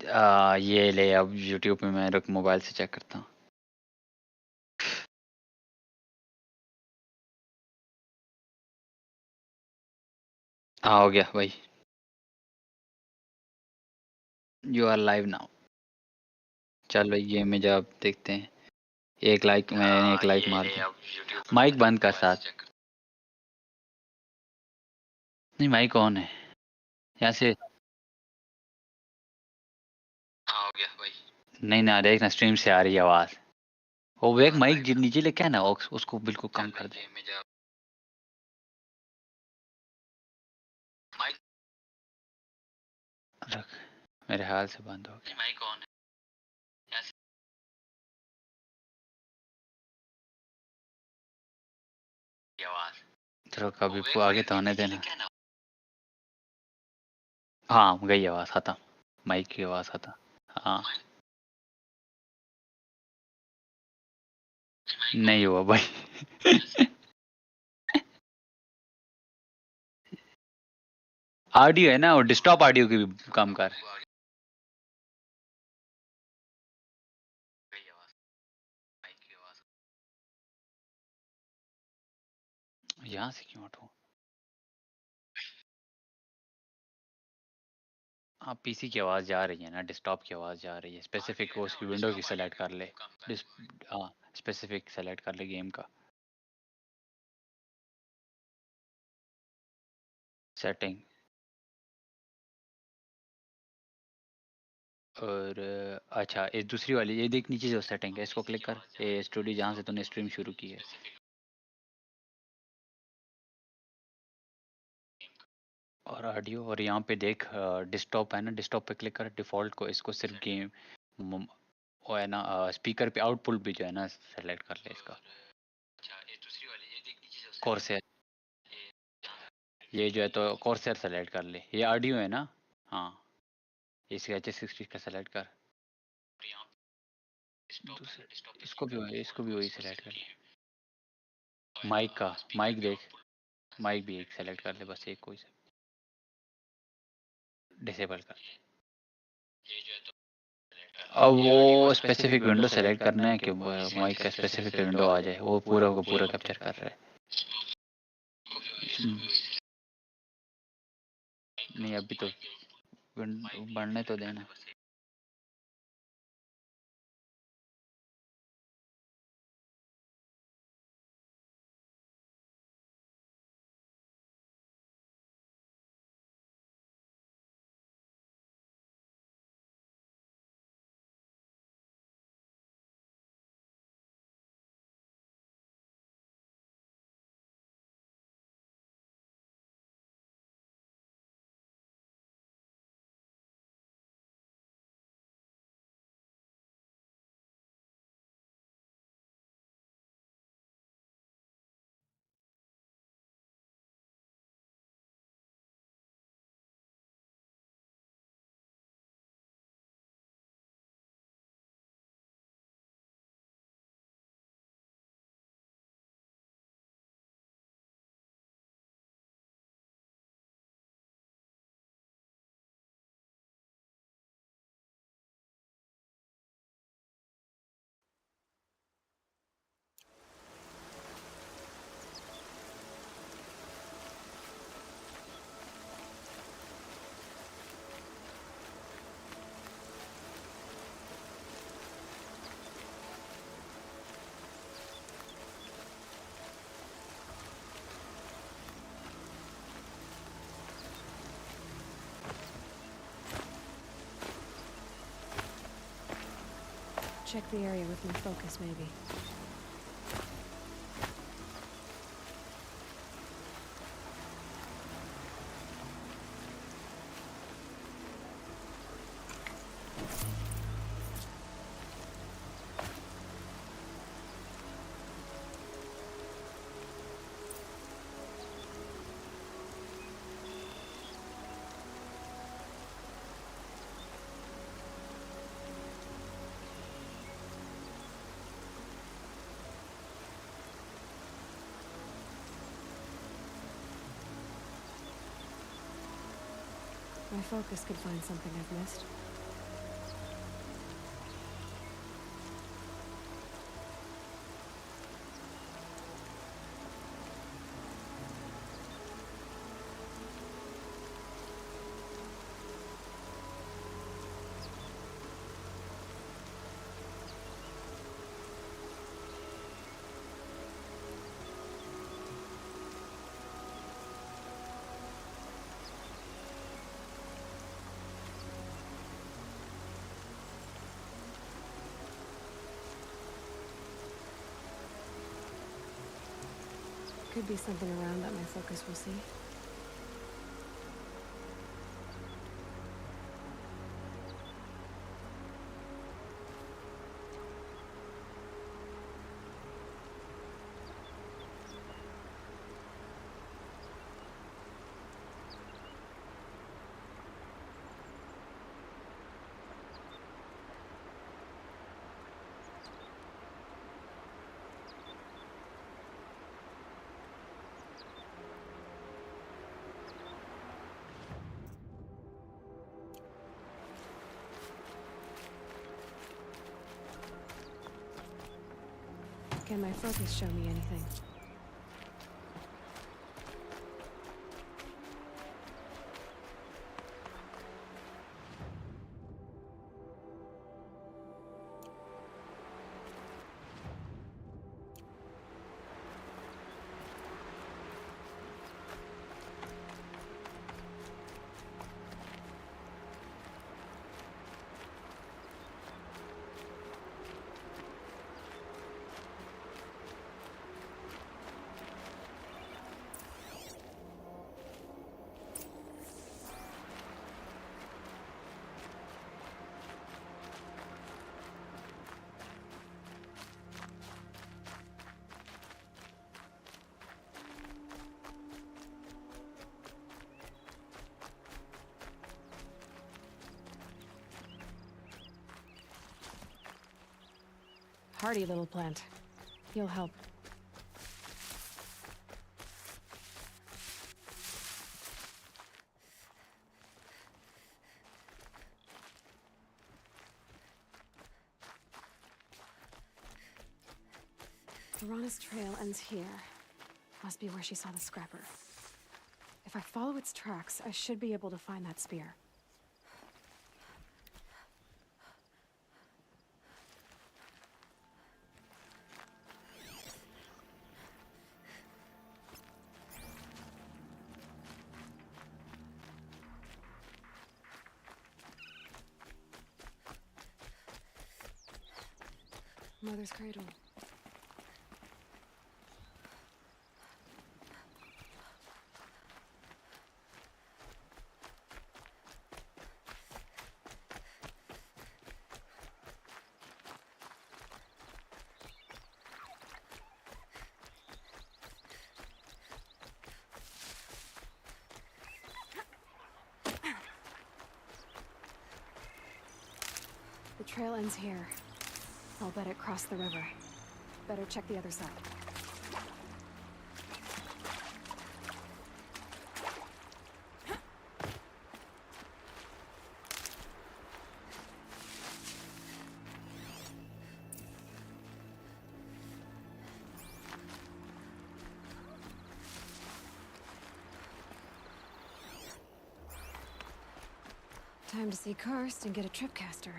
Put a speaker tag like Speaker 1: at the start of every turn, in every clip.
Speaker 1: ये ले अब यूट्यूब पे मैं रुक मोबाइल से चेक करता हूँ। हाँ हो गया भाई। You are live now. चल भाई गेम में जब देखते हैं। एक लाइक मैंने एक लाइक मार दिया। माइक बंद कर साथ। नहीं माइक ऑन है यहाँ से। हाँ हो गया भाई। नहीं ना देख ना स्ट्रीम से आ रही है आवाज। वो एक माइक नीचे लेके है ना उसको बिल्कुल कम कर दे। रख मेरे हाल से बंद हो गया। माइक ऑन है आवाज। चलो कभी आगे तो आने देना। हाँ गई आवाज खत्म। माइक की आवाज खत्म। हाँ नहीं हुआ भाई। ऑडियो है ना वो डिस्टॉप ऑडियो की भी कम कर। यहाँ से क्यों हटूं? हाँ पीसी की आवाज़ जा रही है ना डेस्कटॉप की आवाज़ जा रही है। स्पेसिफिक को उसकी विंडो की सेलेक्ट कर ले। हाँ स्पेसिफिक सेलेक्ट कर ले गेम का सेटिंग। और अच्छा ये दूसरी वाली ये देख नीचे जो सेटिंग है इसको क्लिक कर। ये स्टूडियो जहाँ से तूने स्ट्रीम शुरू की है। और ऑडियो और यहाँ पे देख डेस्कटॉप है ना डेस्कटॉप पे क्लिक कर डिफ़ॉल्ट को इसको सिर्फ गेम वो है ना स्पीकर पे आउटपुट भी जो है ना सेलेक्ट कर ले इसका। कोर्सेर ये जो है तो कोर्सेर सेलेक्ट कर ले। ये ऑडियो है ना। हाँ इसके H60 का सेलेक्ट कर। इसको भी वही सेलेक्ट कर ले। माइक का माइक देख माइक भी एक सेलेक्ट कर ले बस एक कोई से डिसेबल कर। अब वो स्पेसिफिक विंडो सेलेक्ट करना है कि माइक का स्पेसिफिक विंडो आ जाए वो पूरा को पूरा कैप्चर कर रहा है। नहीं अभी तो बढ़ने तो देना।
Speaker 2: Check the area with my focus, maybe. My focus could find something I've missed. Could be something around that my focus will see. Can my focus show me anything? Hardy little plant. You'll help. Verana's trail ends here. Must be where she saw the scrapper. If I follow its tracks, I should be able to find that spear. Mother's cradle. The trail ends here. I'll bet it crossed the river. Better check the other side. Time to see Karst and get a tripcaster.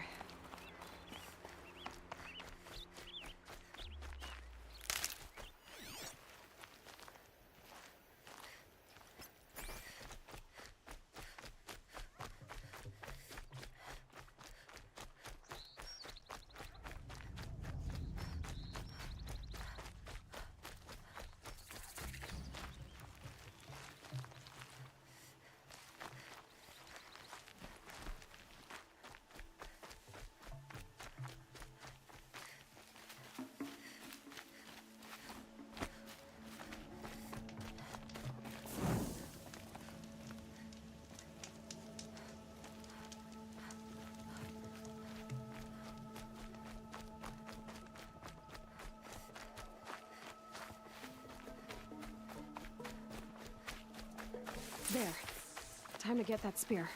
Speaker 2: There. Time to get that spear.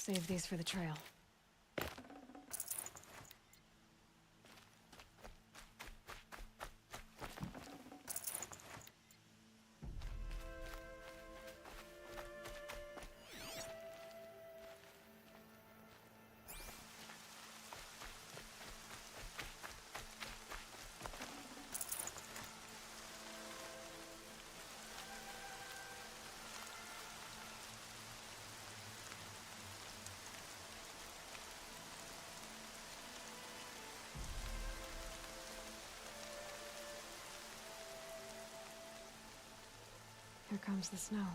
Speaker 2: Save these for the trail. Here comes the snow.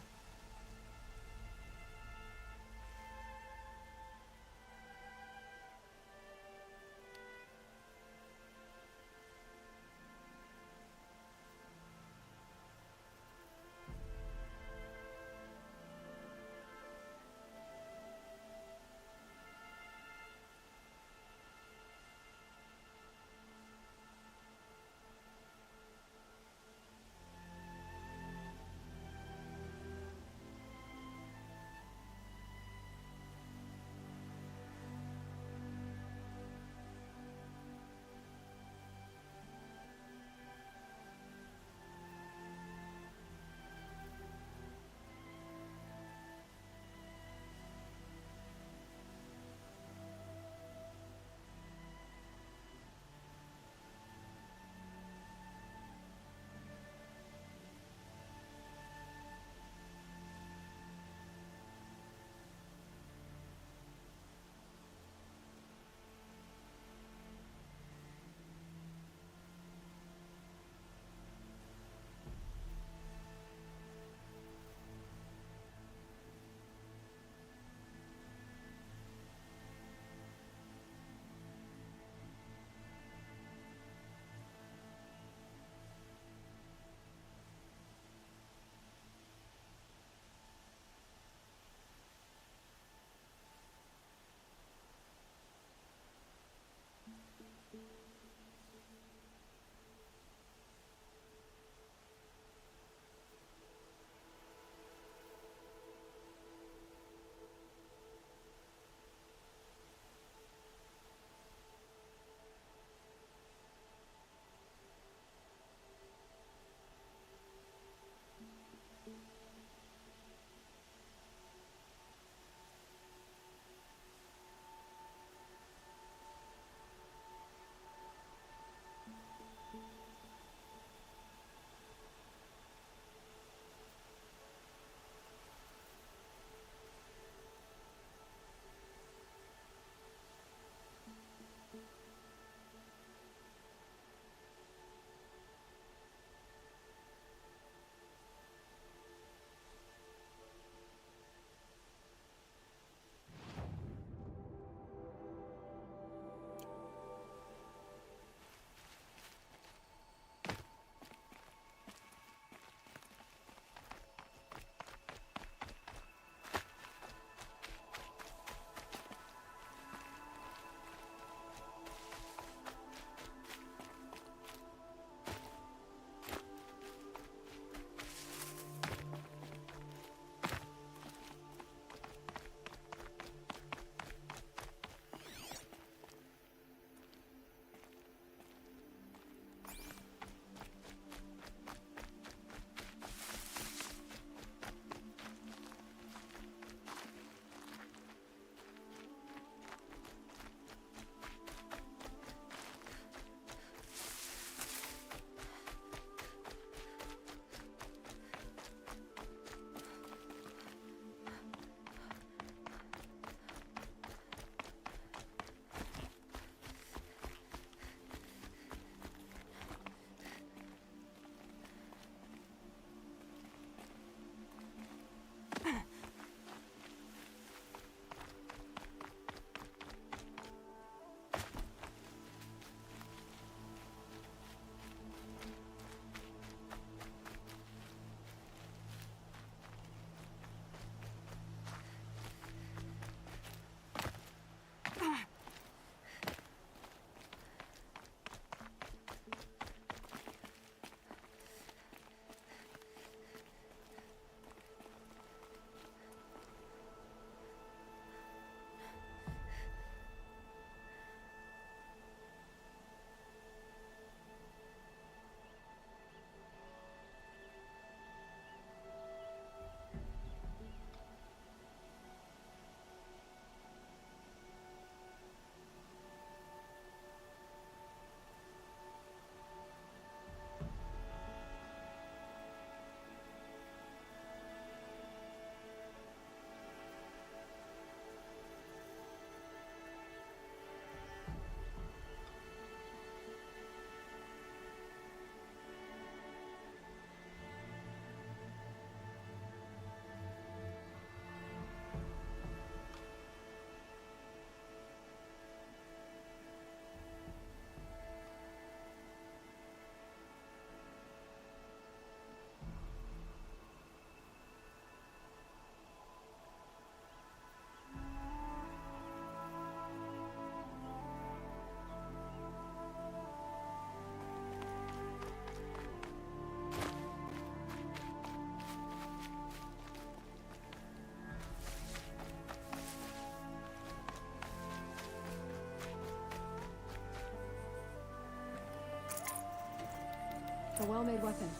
Speaker 2: well-made weapon.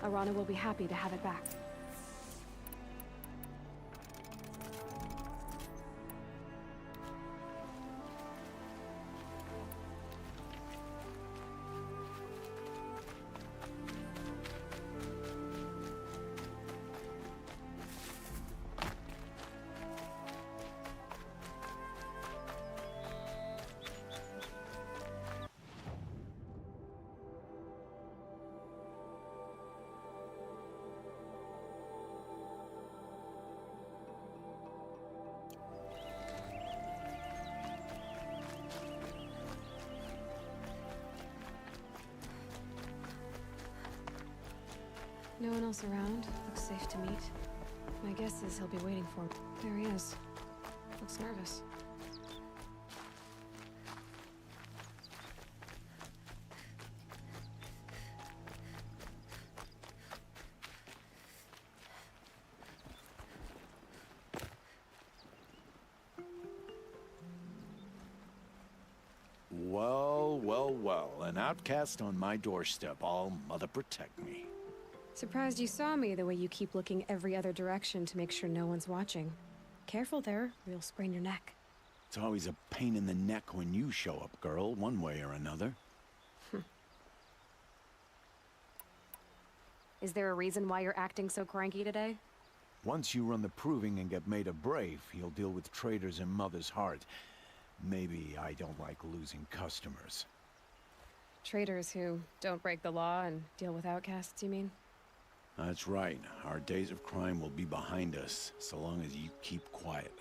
Speaker 2: Arana will be happy to have it back. No one else around. Looks safe to meet. My guess is he'll be waiting for me. There he is. Looks nervous.
Speaker 3: Well, well, well. An outcast on my doorstep. All mother protect me.
Speaker 2: Surprised you saw me the way you keep looking every other direction to make sure no one's watching. Careful there, or you'll sprain your neck.
Speaker 3: It's always a pain in the neck when you show up, girl, one way or another.
Speaker 2: Is there a reason why you're acting so cranky today?
Speaker 3: Once you run the proving and get made a brave, you'll deal with traitors in Mother's Heart. Maybe I don't like losing customers.
Speaker 2: Traitors who don't break the law and deal with outcasts, you mean?
Speaker 3: That's right. Our days of crime will be behind us, so long as you keep quiet.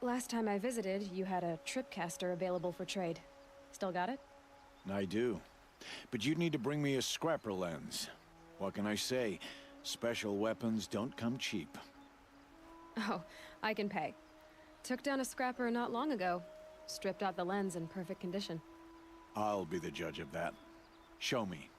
Speaker 2: Last time I visited, you had a tripcaster available for trade. Still got it?
Speaker 3: I do. But you'd need to bring me a scrapper lens. What can I say? Special weapons don't come cheap.
Speaker 2: Oh, I can pay. Took down a scrapper not long ago. Stripped out the lens in perfect condition.
Speaker 3: I'll be the judge of that. Show me.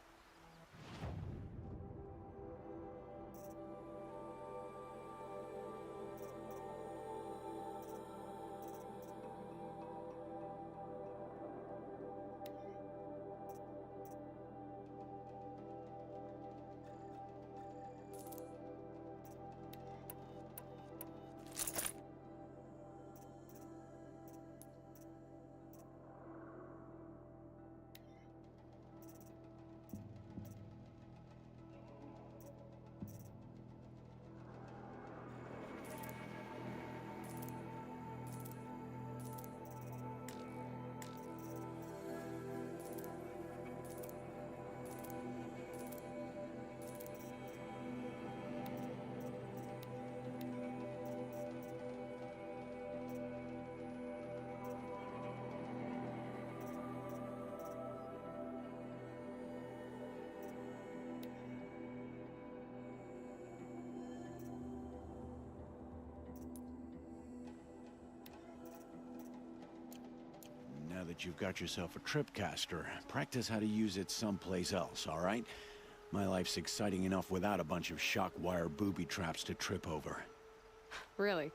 Speaker 3: Now that you've got yourself a tripcaster, practice how to use it someplace else, all right? My life's exciting enough without a bunch of shock wire booby traps to trip over.
Speaker 2: Really?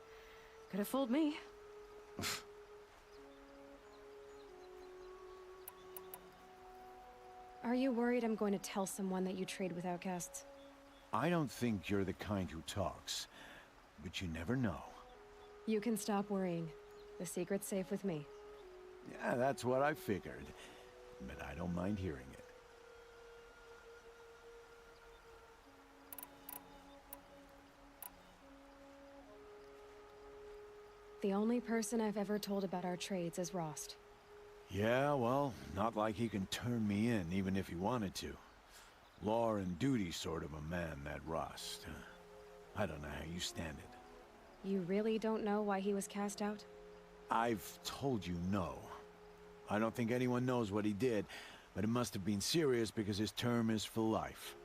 Speaker 2: Could have fooled me. Are you worried I'm going to tell someone that you trade with outcasts?
Speaker 3: I don't think you're the kind who talks, but you never know.
Speaker 2: You can stop worrying. The secret's safe with me.
Speaker 3: Yeah, that's what I figured, but I don't mind hearing it.
Speaker 2: The only person I've ever told about our trades is Rost.
Speaker 3: Yeah, well, not like he can turn me in, even if he wanted to. Law and duty sort of a man, that Rost. I don't know how you stand it.
Speaker 2: You really don't know why he was cast out?
Speaker 3: I've told you no. I don't think anyone knows what he did, but it must have been serious because his term is for life.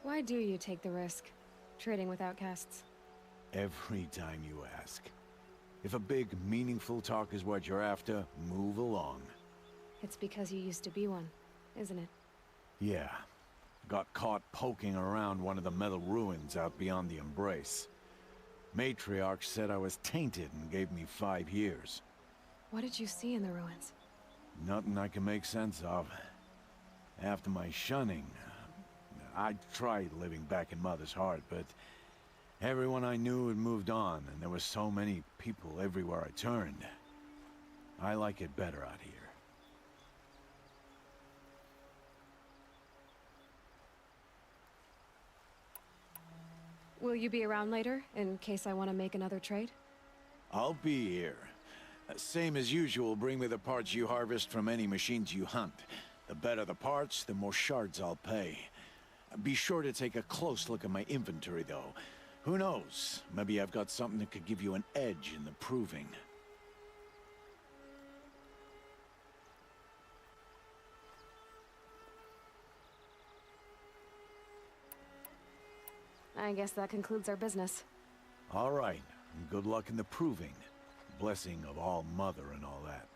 Speaker 2: Why do you take the risk, trading with outcasts?
Speaker 3: Every time you ask. If a big, meaningful talk is what you're after, move along.
Speaker 2: It's because you used to be one, isn't it?
Speaker 3: Yeah. Got caught poking around one of the metal ruins out beyond the Embrace. Matriarch said I was tainted and gave me 5 years.
Speaker 2: What did you see in the ruins?
Speaker 3: Nothing I can make sense of. After my shunning, I tried living back in Mother's Heart, but everyone I knew had moved on, and there were so many people everywhere I turned. I like it better out here.
Speaker 2: Will you be around later, in case I want to make another trade?
Speaker 3: I'll be here. Same as usual, bring me the parts you harvest from any machines you hunt. The better the parts, the more shards I'll pay. Be sure to take a close look at my inventory, though. Who knows? Maybe I've got something that could give you an edge in the proving.
Speaker 2: I guess that concludes our business.
Speaker 3: All right, and good luck in the proving. Blessing of All Mother and all that.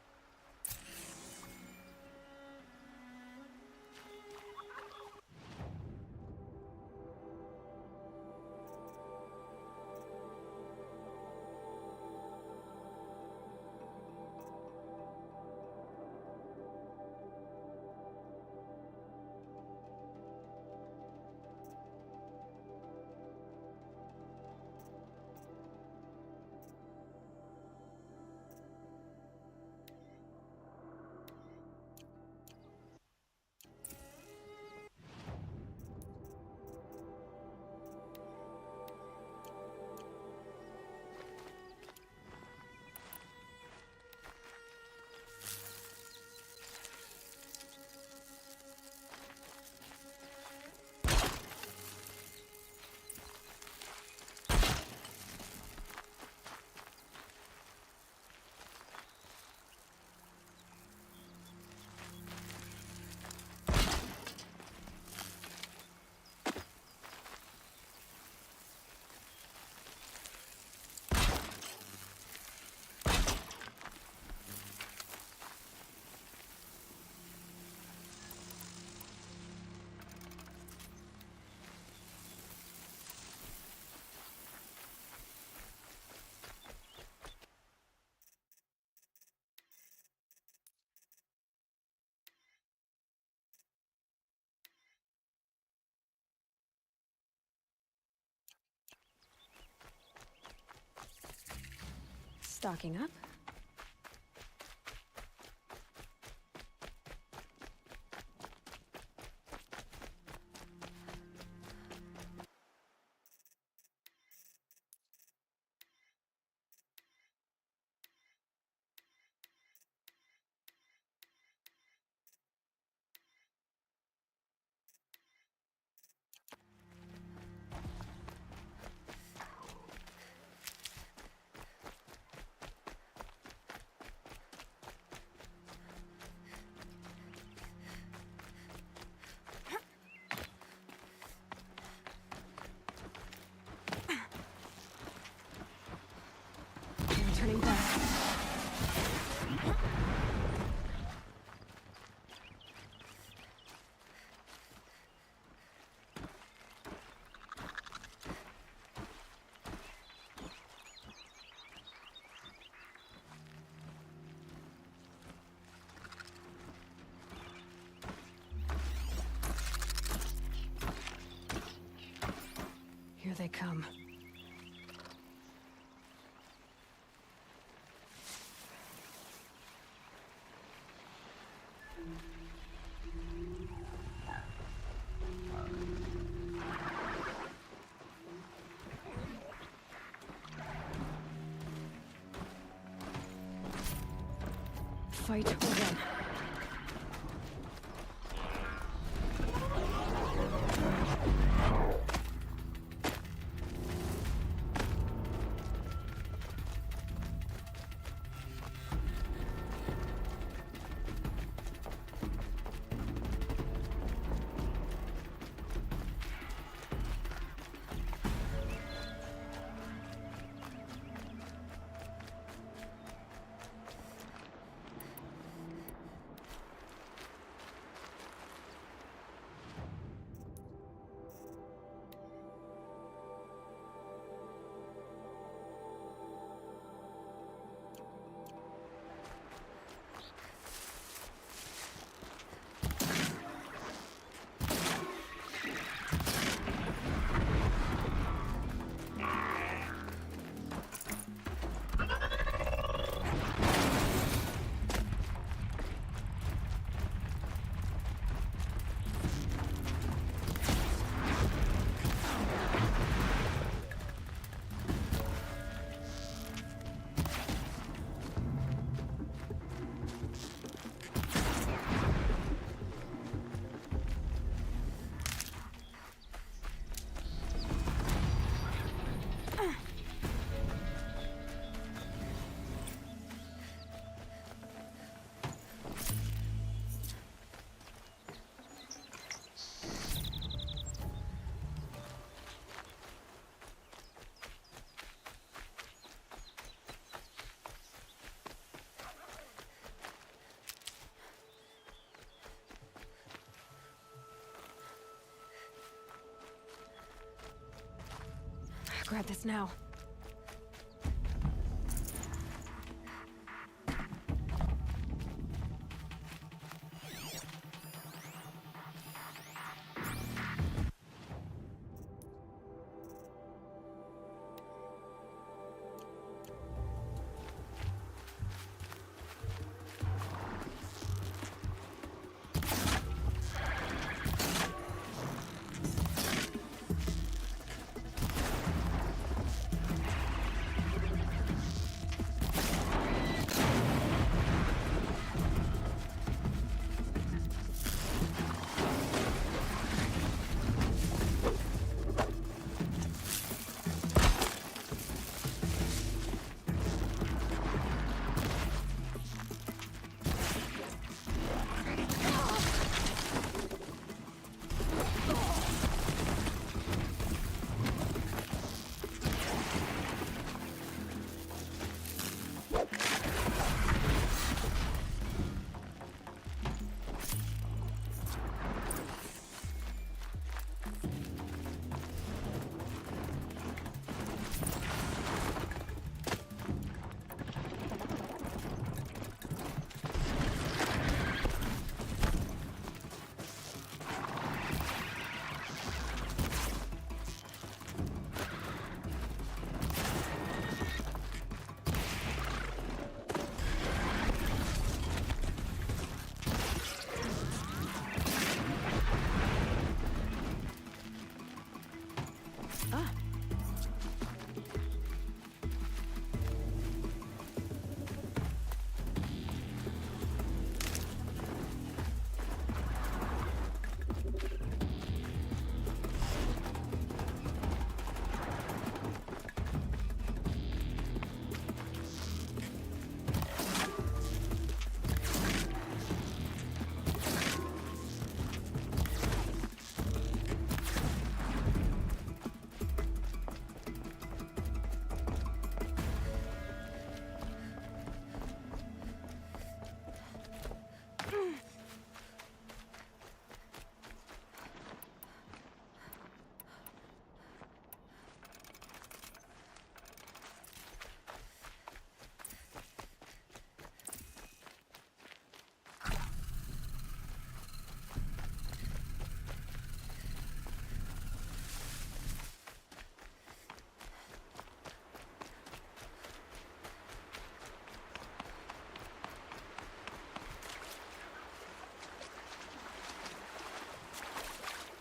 Speaker 2: Stocking up. I'm turning back. Here they come. Fight or run. grab this now.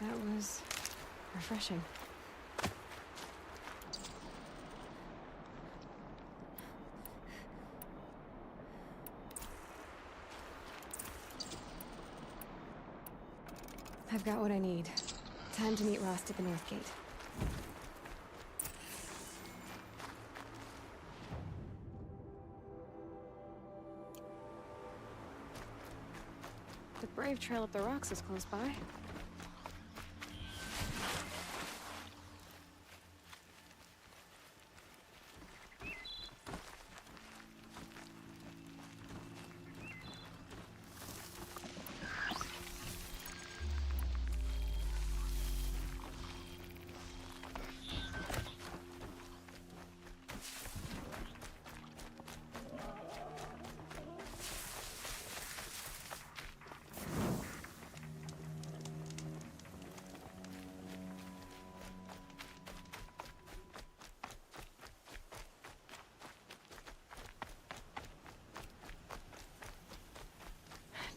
Speaker 2: That was refreshing. I've got what I need. Time to meet Rost at the North Gate. The Brave Trail up the rocks is close by.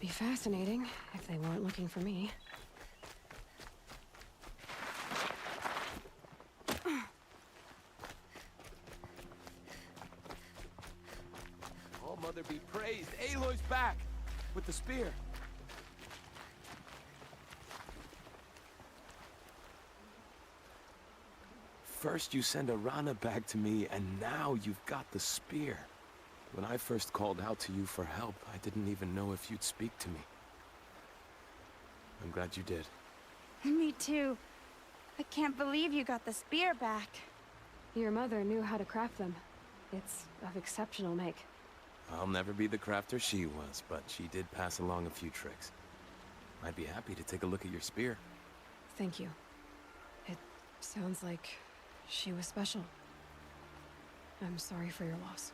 Speaker 2: Be fascinating if they weren't looking for me.
Speaker 4: All Mother be praised. Aloy's back with the spear. First you send Arana back to me, and now you've got the spear. When I first called out to you for help, I didn't even know if you'd speak to me. I'm glad you did.
Speaker 5: Me too. I can't believe you got the spear back.
Speaker 2: Your mother knew how to craft them. It's of exceptional make.
Speaker 4: I'll never be the crafter she was, but she did pass along a few tricks. I'd be happy to take a look at your spear.
Speaker 2: Thank you. It sounds like She was special. I'm sorry for your loss.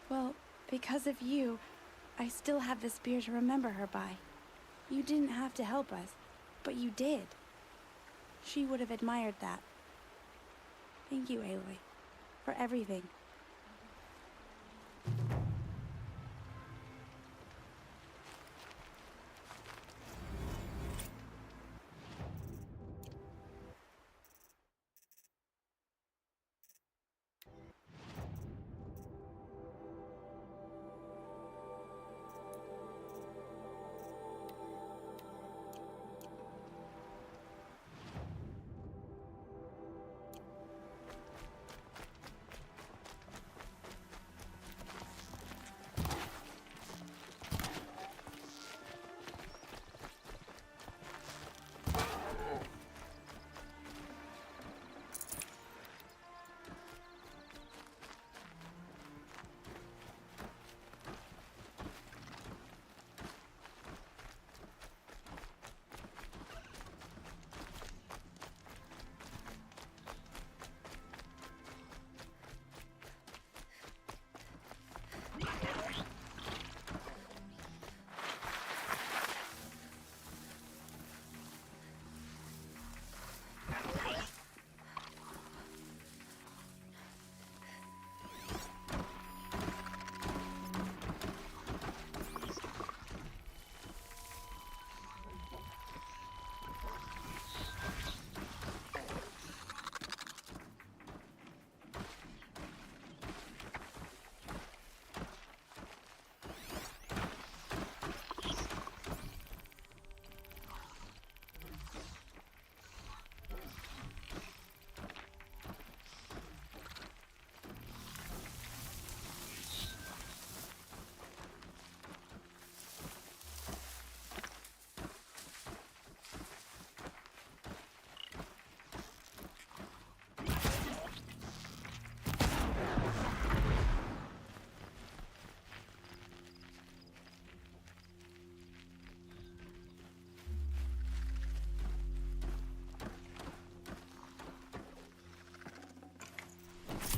Speaker 5: Well, because of you, I still have the spear to remember her by. You didn't have to help us, but you did. She would have admired that. Thank you, Aloy, for everything.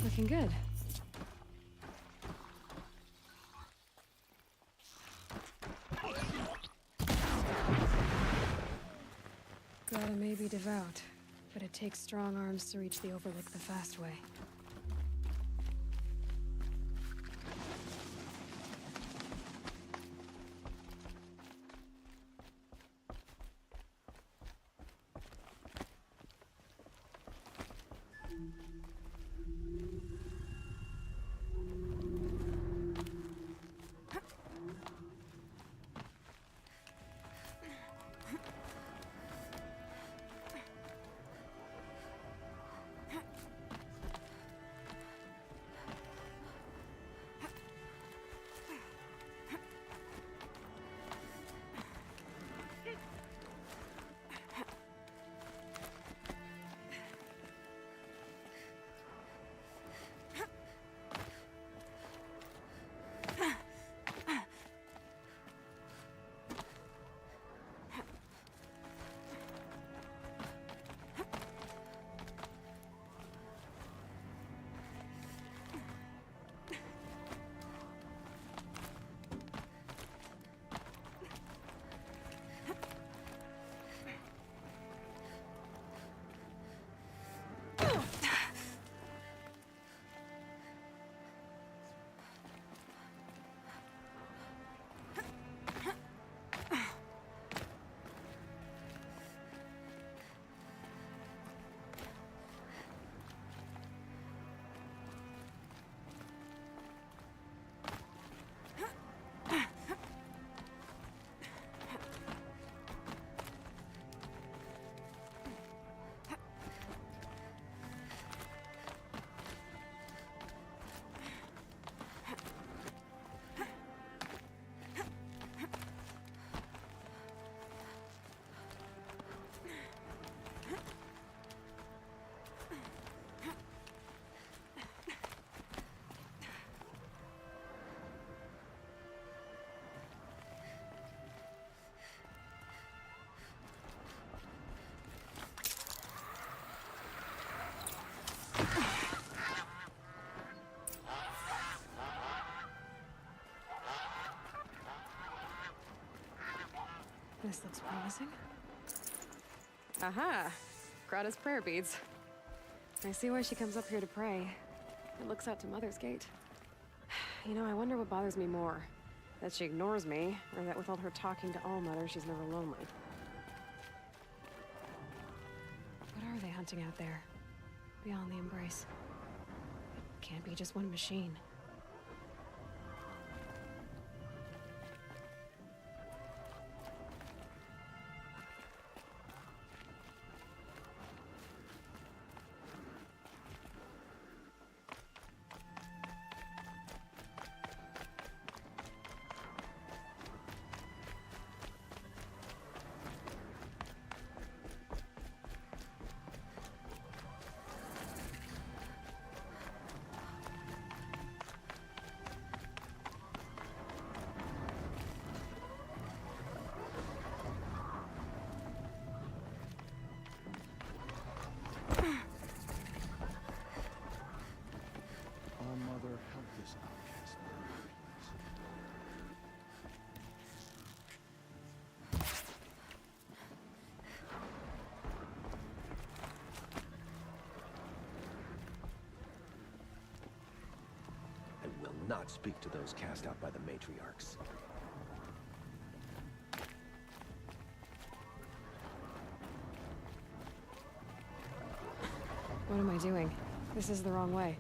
Speaker 2: Looking good. Grata may be devout, but it takes strong arms to reach the Overlook the fast way. This looks promising. Aha! Grata's prayer beads. I see why she comes up here to pray. It looks out to Mother's Gate. You know, I wonder what bothers me more. That she ignores me, or that with all her talking to All-Mother, she's never lonely. What are they hunting out there? Beyond the Embrace? It can't be just one machine.
Speaker 3: All-Mother, help this outcast man,
Speaker 6: I will not speak to those cast out by the matriarchs.
Speaker 2: What am I doing? This is the wrong way.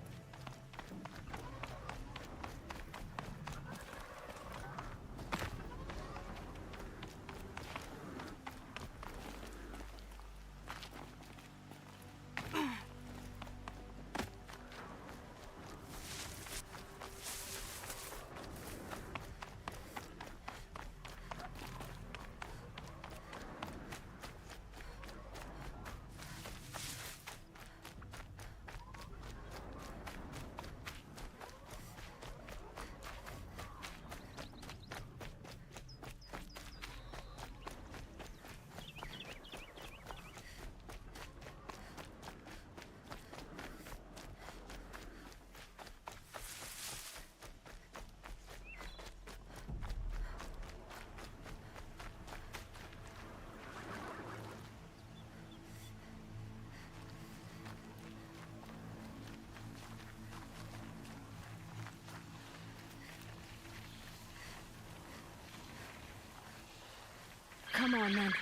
Speaker 2: Come on, then.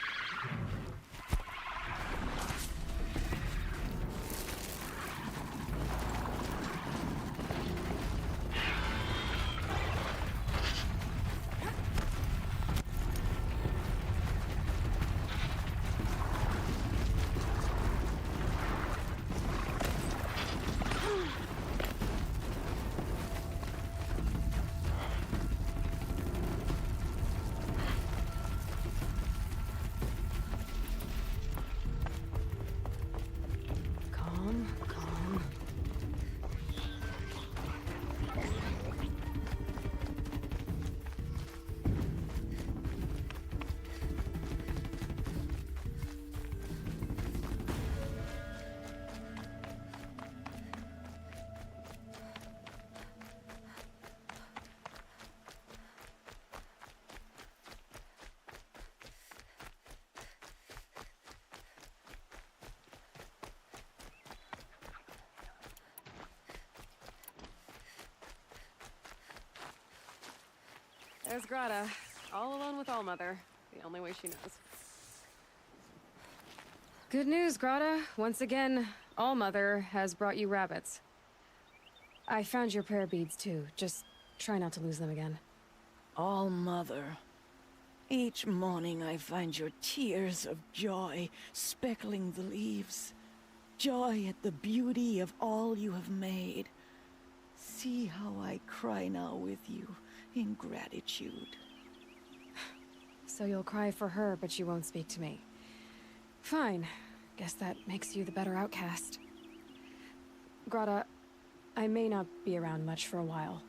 Speaker 2: Calm, calm. There's Grata, all alone with All-Mother, the only way she knows. Good news, Grata. Once again, All-Mother has brought you rabbits. I found your prayer beads, too. Just try not to lose them again.
Speaker 7: All-Mother, each morning I find your tears of joy speckling the leaves. Joy at the beauty of all you have made. See how I cry now with you in gratitude.
Speaker 2: So you'll cry for her, but you won't speak to me. Fine. Guess that makes you the better outcast. Grata, I may not be around much for a while.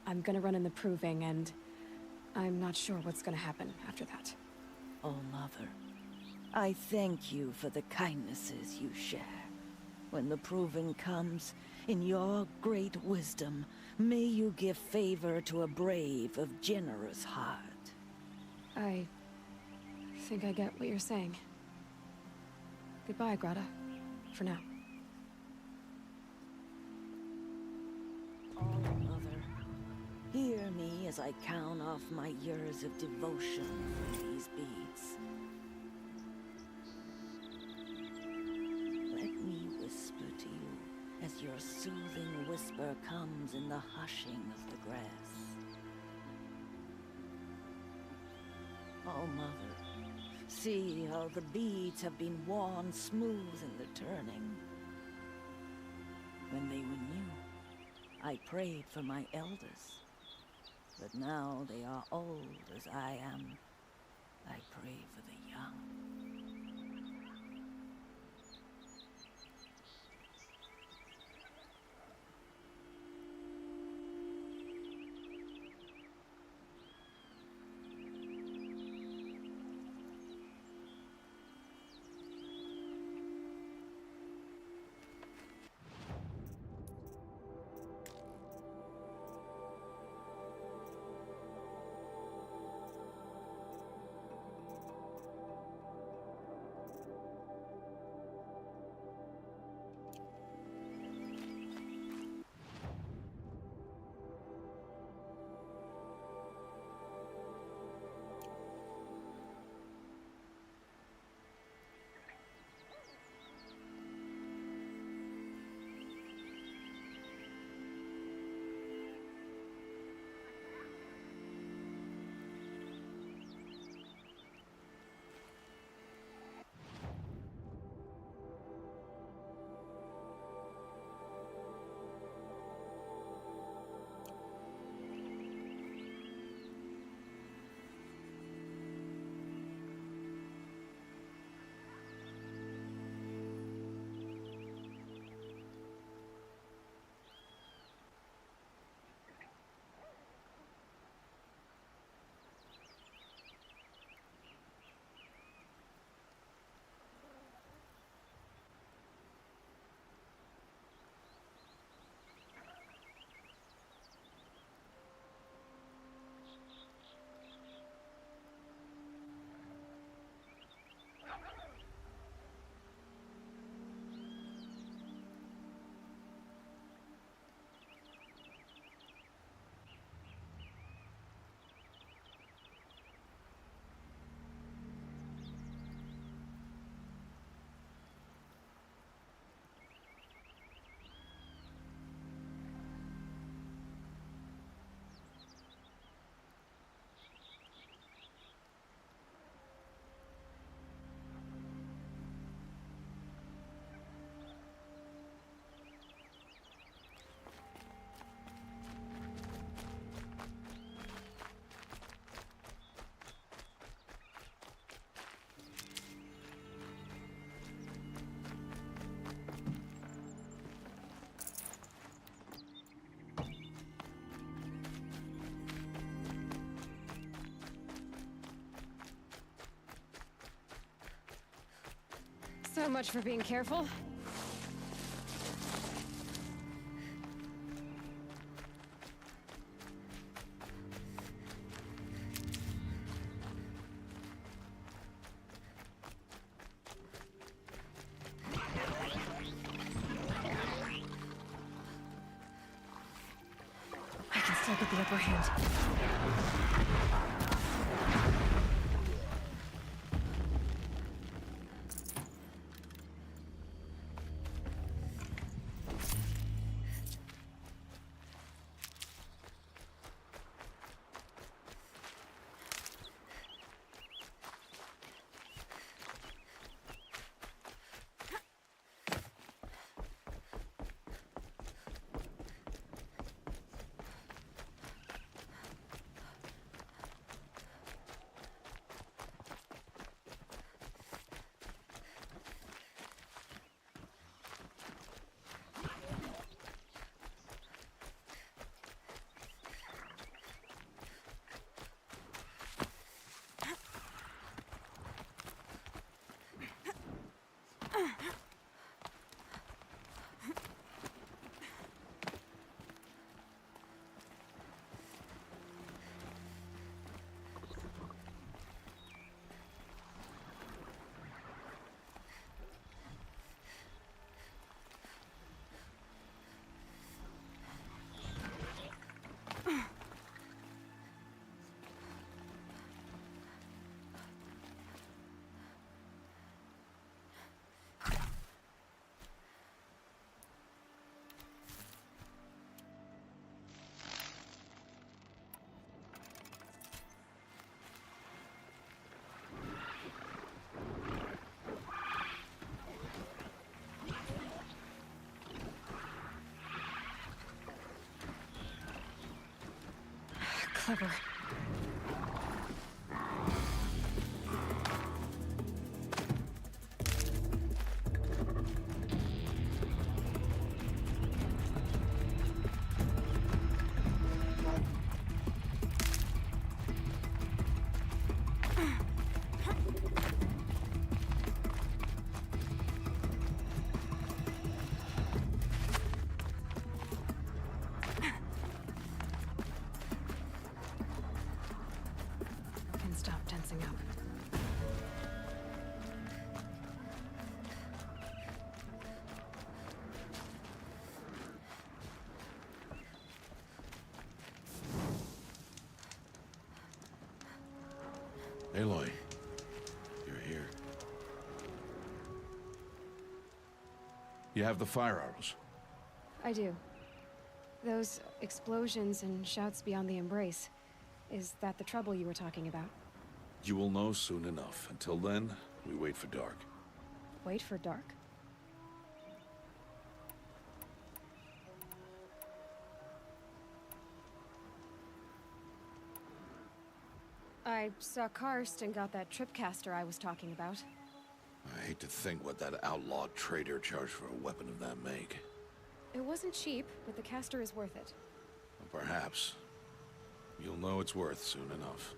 Speaker 2: I'm gonna run in the proving, and I'm not sure what's gonna happen after that.
Speaker 7: All-Mother, I thank you for the kindnesses you share. When the proving comes, in your great wisdom, may you give favor to a brave of generous heart.
Speaker 2: I think I get what you're saying. Goodbye, Grata. For now.
Speaker 7: Oh, Mother, hear me as I count off my years of devotion from these beads. Let me whisper to you as your soothing whisper comes in the hushing of the grass. Oh, Mother, see how the beads have been worn smooth in the turning. When they were new, I prayed for my elders. But now they are old as I am. I pray for the young.
Speaker 2: So much for being careful. I can still get the upper hand. Clever. Can stop tensing up.
Speaker 3: Aloy, you're here. You have the fire arrows.
Speaker 2: I do. Those explosions and shouts beyond the embrace. Is that the trouble you were talking about?
Speaker 3: You will know soon enough. Until then, we wait for dark.
Speaker 2: Wait for dark? I saw Karst and got that tripcaster I was talking about.
Speaker 3: I hate to think what that outlaw trader charged for a weapon of that make.
Speaker 2: It wasn't cheap, but the caster is worth it.
Speaker 3: Perhaps. You'll know it's worth soon enough.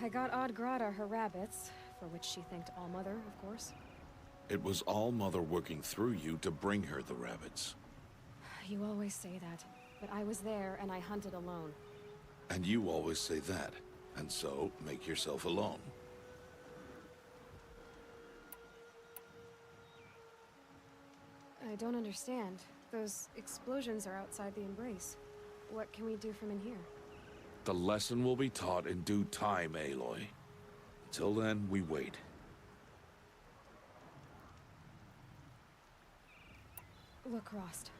Speaker 2: I got Grata her rabbits, for which she thanked Allmother, of course.
Speaker 3: It was All-Mother working through you to bring her the rabbits.
Speaker 2: You always say that, but I was there and I hunted alone.
Speaker 3: And you always say that, and so make yourself alone.
Speaker 2: I don't understand. Those explosions are outside the embrace. What can we do from in here?
Speaker 3: The lesson will be taught in due time, Aloy. Until then, we wait.
Speaker 2: Look, Rost.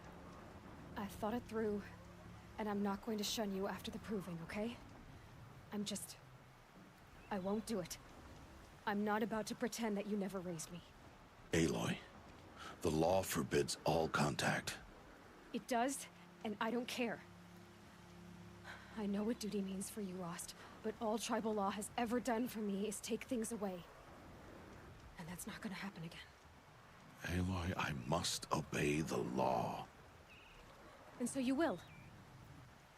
Speaker 2: I thought it through, and I'm not going to shun you after the proving, okay? I won't do it. I'm not about to pretend that you never raised me.
Speaker 3: Aloy, the law forbids all contact.
Speaker 2: It does, and I don't care. I know what duty means for you, Rost, but all tribal law has ever done for me is take things away. And that's not gonna happen again.
Speaker 3: Aloy, I must obey the law.
Speaker 2: And so you will.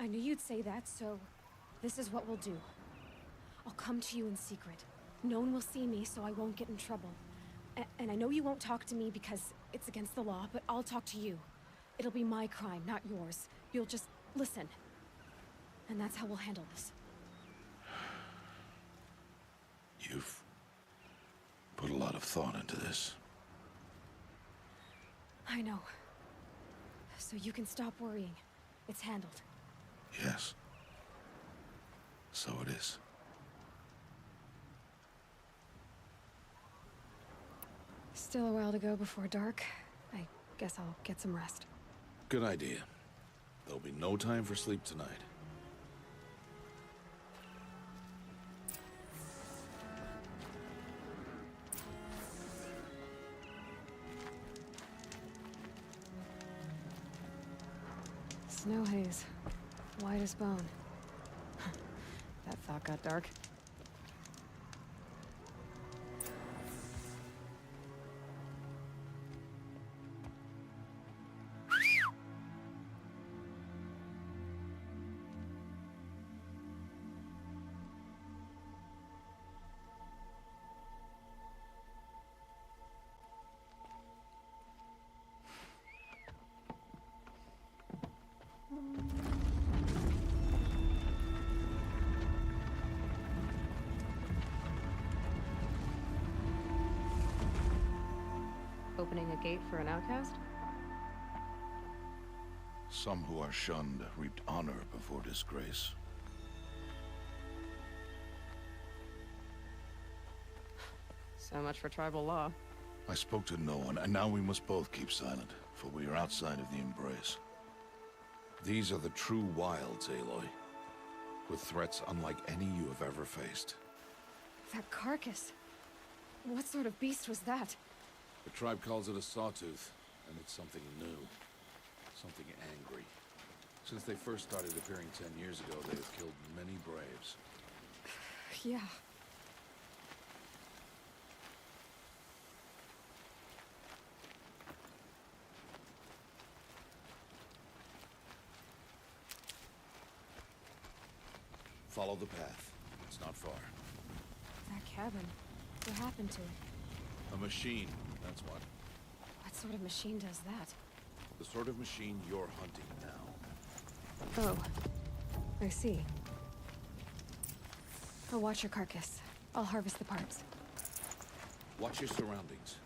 Speaker 2: I knew you'd say that, so this is what we'll do. I'll come to you in secret. No one will see me, so I won't get in trouble. And I know you won't talk to me because it's against the law, but I'll talk to you. It'll be my crime, not yours. You'll just listen. And that's how we'll handle this.
Speaker 3: You've put a lot of thought into this.
Speaker 2: I know. So you can stop worrying. It's handled.
Speaker 3: Yes. So it is.
Speaker 2: Still a while to go before dark. I guess I'll get some rest.
Speaker 3: Good idea. There'll be no time for sleep tonight.
Speaker 2: Snow haze. White as bone. That thought got dark. Opening a gate for an outcast?
Speaker 3: Some who are shunned reaped honor before disgrace.
Speaker 2: So much for tribal law.
Speaker 3: I spoke to no one, and now we must both keep silent, for we are outside of the embrace. These are the true wilds, Aloy, with threats unlike any you have ever faced.
Speaker 2: That carcass. What sort of beast was that?
Speaker 3: The tribe calls it a sawtooth, and it's something new. Something angry.
Speaker 8: Since they first started appearing 10 years ago, they have killed many braves.
Speaker 2: Yeah.
Speaker 8: Follow the path. It's not far.
Speaker 2: That cabin. What happened to it?
Speaker 8: A machine, that's what.
Speaker 2: What sort of machine does that?
Speaker 8: The sort of machine you're hunting now.
Speaker 2: Oh. I see. I'll watch your carcass. I'll harvest the parts.
Speaker 8: Watch your surroundings.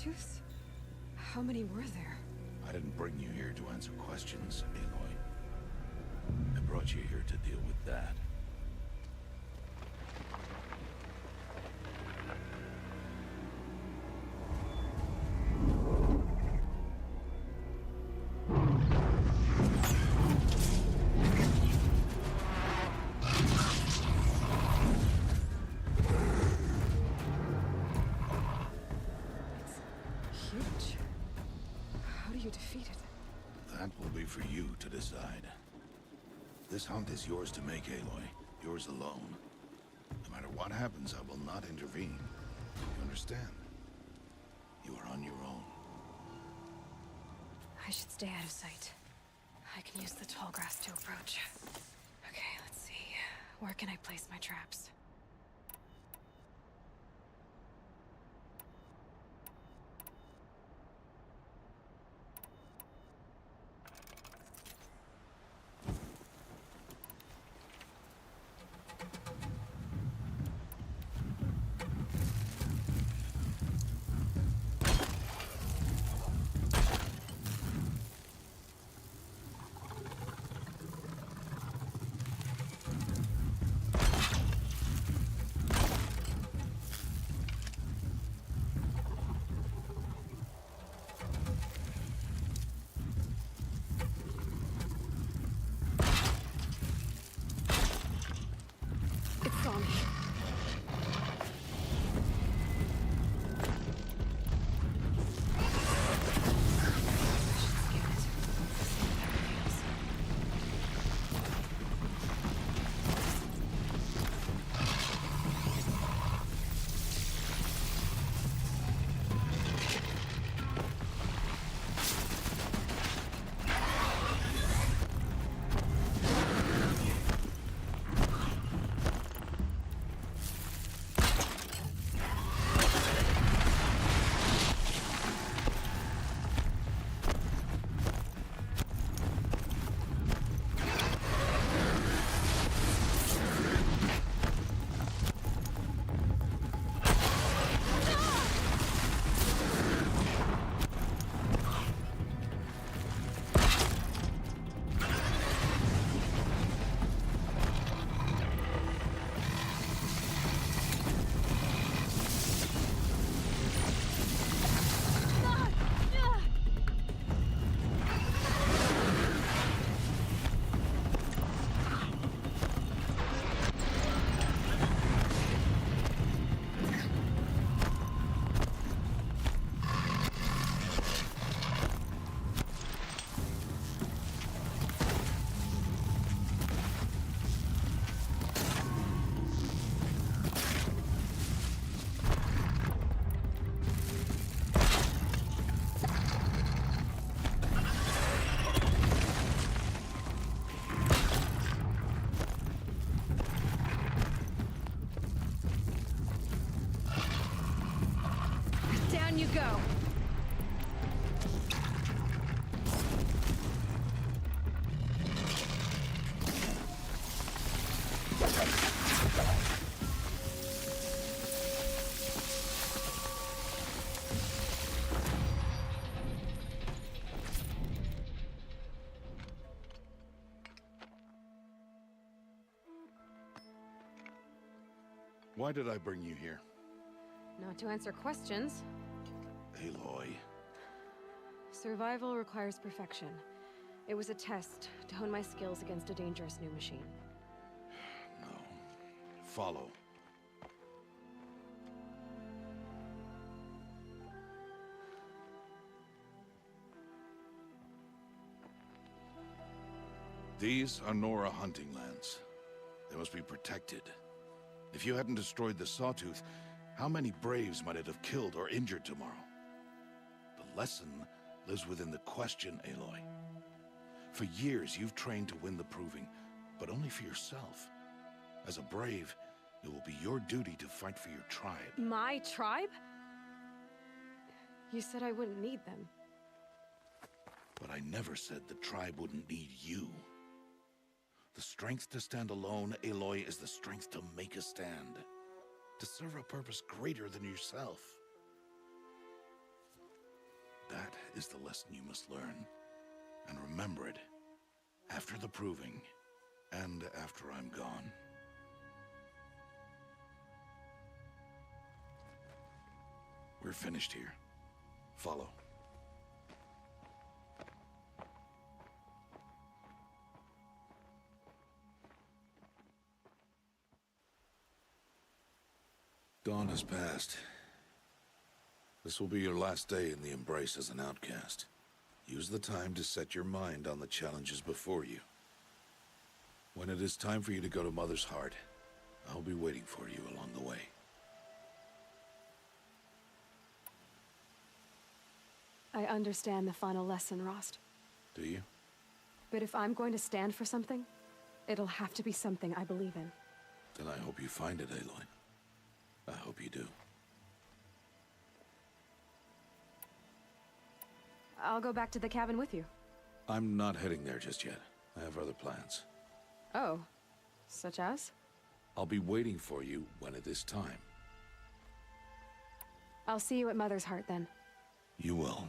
Speaker 2: sawtooths? How many were there?
Speaker 8: I didn't bring you here to answer questions, Aloy. I brought you here to deal with that.
Speaker 2: Huge. How do you defeat it?
Speaker 8: That will be for you to decide. This hunt is yours to make, Aloy. Yours alone. No matter what happens, I will not intervene. You understand? You are on your own.
Speaker 2: I should stay out of sight. I can use the tall grass to approach. Okay, let's see. Where can I place my traps? It saw me. Down you go.
Speaker 8: Why did I bring you here?
Speaker 2: Not to answer questions.
Speaker 8: Aloy.
Speaker 2: Survival requires perfection. It was a test to hone my skills against a dangerous new machine.
Speaker 8: No. Follow. These are Nora hunting lands. They must be protected. If you hadn't destroyed the Sawtooth, how many Braves might it have killed or injured tomorrow? The lesson lives within the question, Aloy. For years, you've trained to win the Proving, but only for yourself. As a Brave, it will be your duty to fight for your tribe.
Speaker 2: My tribe? You said I wouldn't need them.
Speaker 8: But I never said the tribe wouldn't need you. The strength to stand alone, Aloy, is the strength to make a stand. To serve a purpose greater than yourself. That is the lesson you must learn. And remember it after the proving and after I'm gone. We're finished here. Follow. Dawn has passed. This will be your last day in the Embrace as an outcast. Use the time to set your mind on the challenges before you. When it is time for you to go to Mother's Heart, I'll be waiting for you along the way.
Speaker 2: I understand the final lesson, Rost.
Speaker 8: Do you?
Speaker 2: But if I'm going to stand for something, it'll have to be something I believe in.
Speaker 8: Then I hope you find it, Aloy. I hope you do.
Speaker 2: I'll go back to the cabin with you.
Speaker 8: I'm not heading there just yet. I have other plans.
Speaker 2: Oh, such as?
Speaker 8: I'll be waiting for you when it is time.
Speaker 2: I'll see you at Mother's Heart then.
Speaker 8: You will.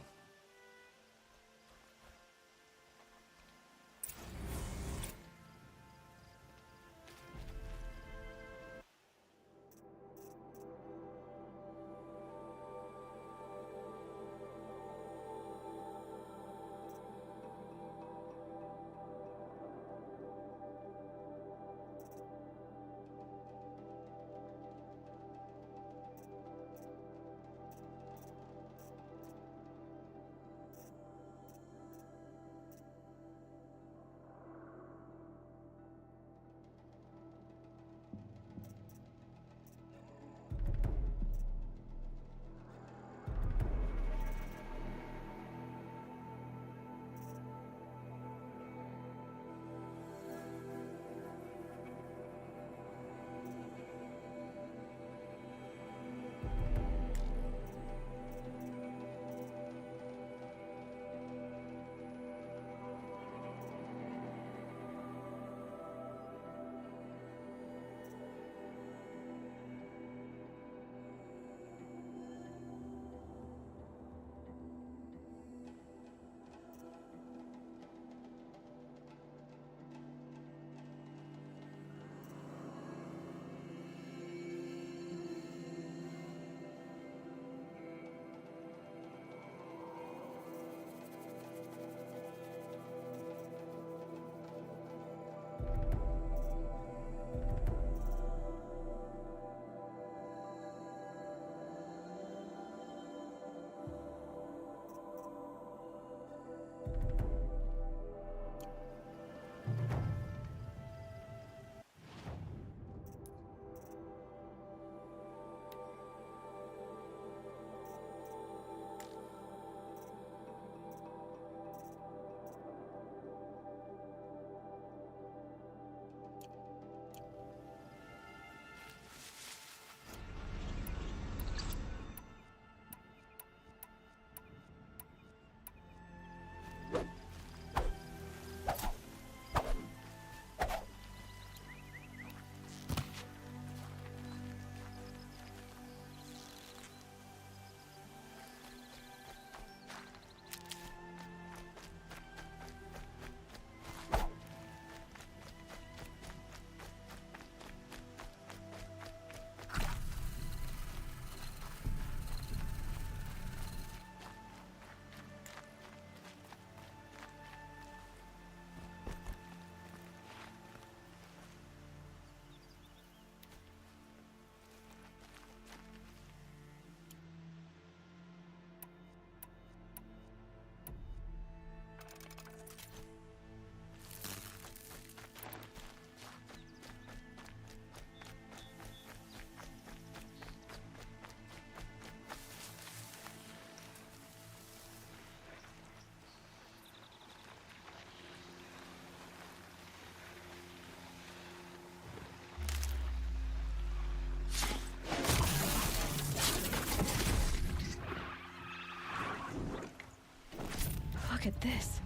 Speaker 2: Look at this.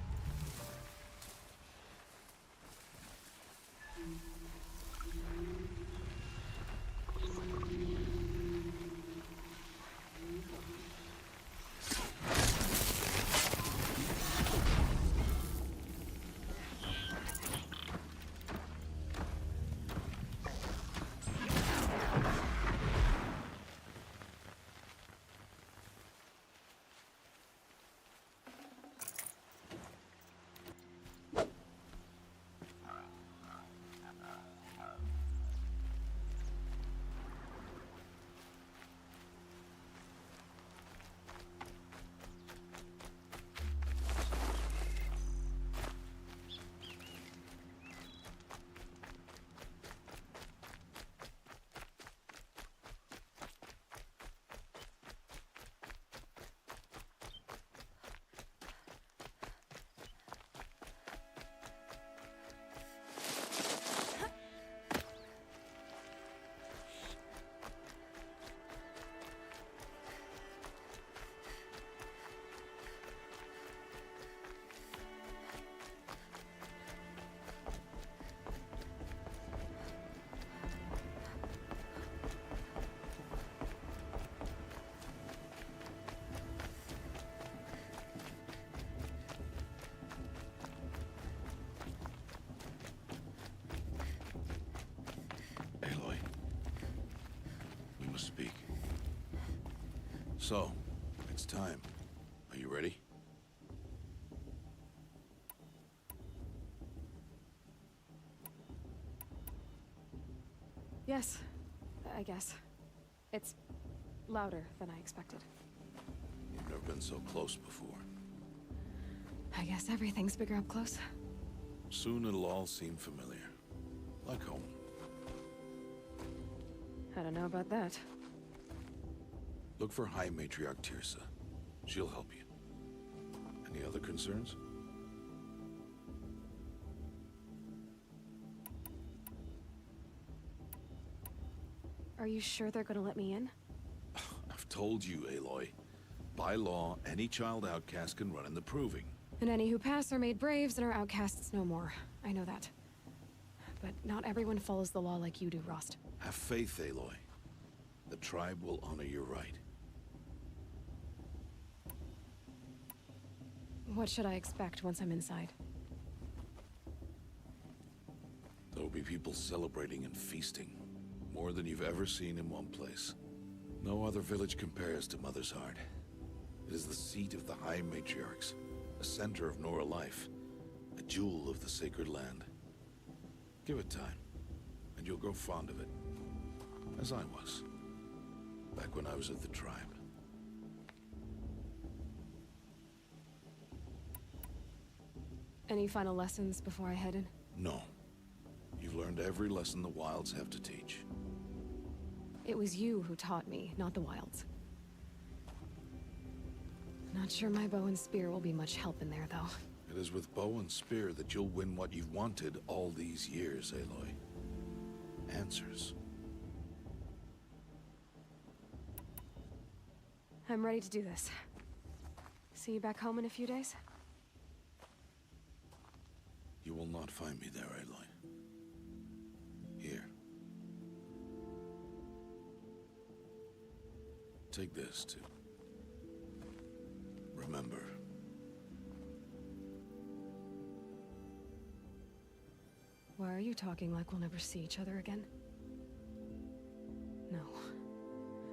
Speaker 8: So, it's time. Are you ready?
Speaker 2: Yes, I guess. It's louder than I expected.
Speaker 8: You've never been so close before.
Speaker 2: I guess everything's bigger up close.
Speaker 8: Soon it'll all seem familiar. Like home.
Speaker 2: I don't know about that.
Speaker 8: Look for High Matriarch Tirsa. She'll help you. Any other concerns?
Speaker 2: Are you sure they're gonna let me in?
Speaker 8: I've told you, Aloy. By law, any child outcast can run in the Proving.
Speaker 2: And any who pass are made braves and are outcasts no more. I know that. But not everyone follows the law like you do, Rost.
Speaker 8: Have faith, Aloy. The tribe will honor your right.
Speaker 2: What should I expect once I'm inside?
Speaker 8: There will be people celebrating and feasting. More than you've ever seen in one place. No other village compares to Mother's Heart. It is the seat of the High Matriarchs, a center of Nora life, a jewel of the sacred land. Give it time, and you'll grow fond of it. As I was, back when I was at the tribe.
Speaker 2: Any final lessons before I head in?
Speaker 8: No. You've learned every lesson the Wilds have to teach.
Speaker 2: It was you who taught me, not the Wilds. Not sure my bow and spear will be much help in there, though.
Speaker 8: It is with bow and spear that you'll win what you've wanted all these years, Aloy. Answers.
Speaker 2: I'm ready to do this. See you back home in a few days?
Speaker 8: You will not find me there, Aloy. Here. Take this, too. Remember.
Speaker 2: Why are you talking like we'll never see each other again? No.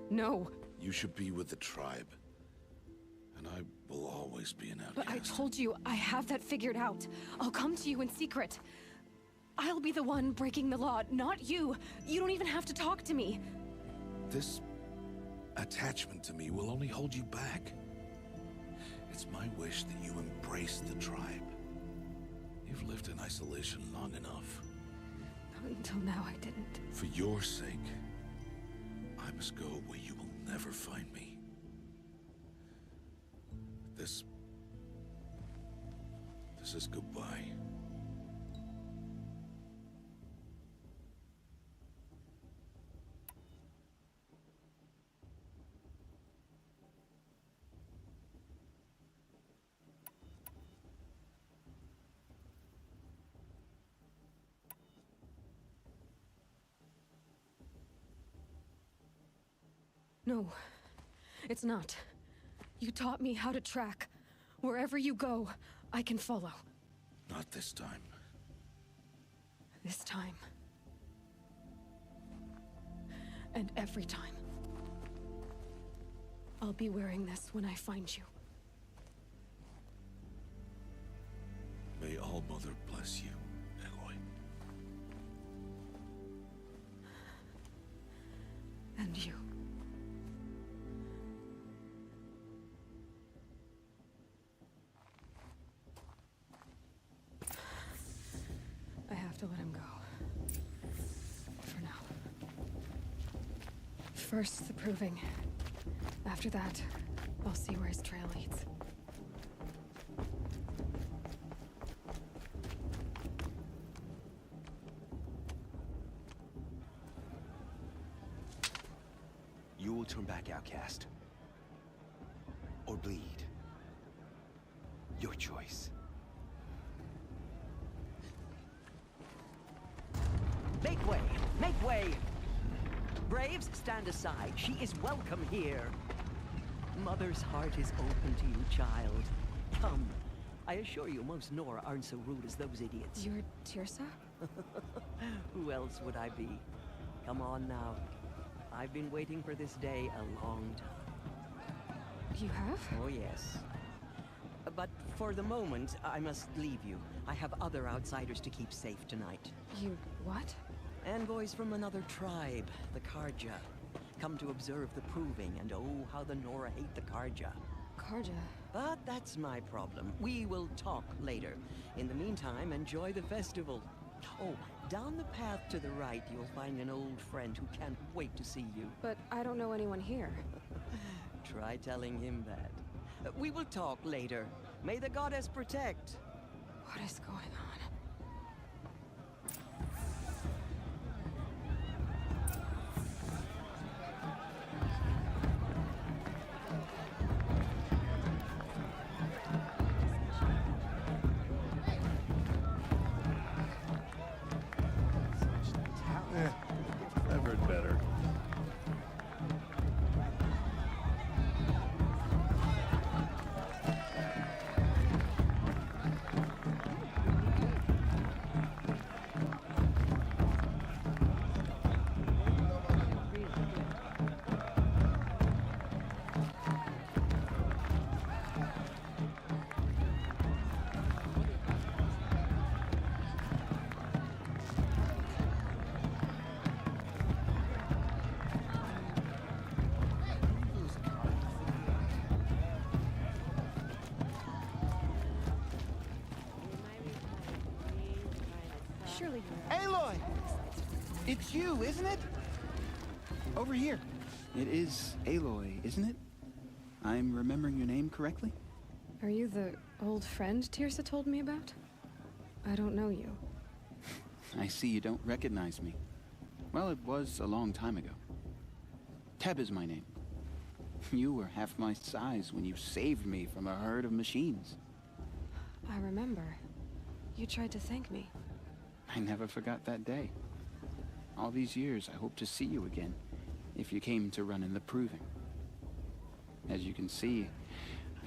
Speaker 2: No!
Speaker 8: You should be with the tribe. And I will always be an outcast.
Speaker 2: But I told you, I have that figured out. I'll come to you in secret. I'll be the one breaking the law, not you. You don't even have to talk to me.
Speaker 8: This attachment to me will only hold you back. It's my wish that you embrace the tribe. You've lived in isolation long enough.
Speaker 2: Until now, I didn't.
Speaker 8: For your sake, I must go where you will never find me. This is goodbye.
Speaker 2: No, it's not. You taught me how to track. Wherever you go, I can follow.
Speaker 8: Not this time.
Speaker 2: This time. And every time. I'll be wearing this when I find you.
Speaker 8: May All Mother bless you, Aloy.
Speaker 2: And you. I have to let him go. For now. First, the proving. After that, I'll see where his trail leads.
Speaker 6: You will turn back, outcast. Or bleed. Your choice.
Speaker 9: Make way! Make way! Braves, stand aside. She is welcome here. Mother's heart is open to you, child. Come. I assure you, most Nora aren't so rude as those idiots.
Speaker 2: You're Tirsa?
Speaker 9: Who else would I be? Come on now. I've been waiting for this day a long time.
Speaker 2: You have?
Speaker 9: Oh, yes. But for the moment, I must leave you. I have other outsiders to keep safe tonight.
Speaker 2: You what?
Speaker 9: Envoys from another tribe, the Karja. Come to observe the proving, and oh, how the Nora hate the Karja.
Speaker 2: Karja.
Speaker 9: But that's my problem. We will talk later. In the meantime, enjoy the festival. Oh, down the path to the right, you'll find an old friend who can't wait to see you.
Speaker 2: But I don't know anyone here.
Speaker 9: Try telling him that. We will talk later. May the goddess protect.
Speaker 2: What is going on?
Speaker 3: I've heard better.
Speaker 2: Surely you're...
Speaker 10: Aloy! It's you, isn't it? Over here. It is Aloy, isn't it? I'm remembering your name correctly?
Speaker 2: Are you the old friend Tirsa told me about? I don't know you.
Speaker 10: I see you don't recognize me. Well, it was a long time ago. Teb is my name. You were half my size when you saved me from a herd of machines.
Speaker 2: I remember. You tried to thank me.
Speaker 10: I never forgot that day. All these years, I hope to see you again, if you came to run in the proving. As you can see,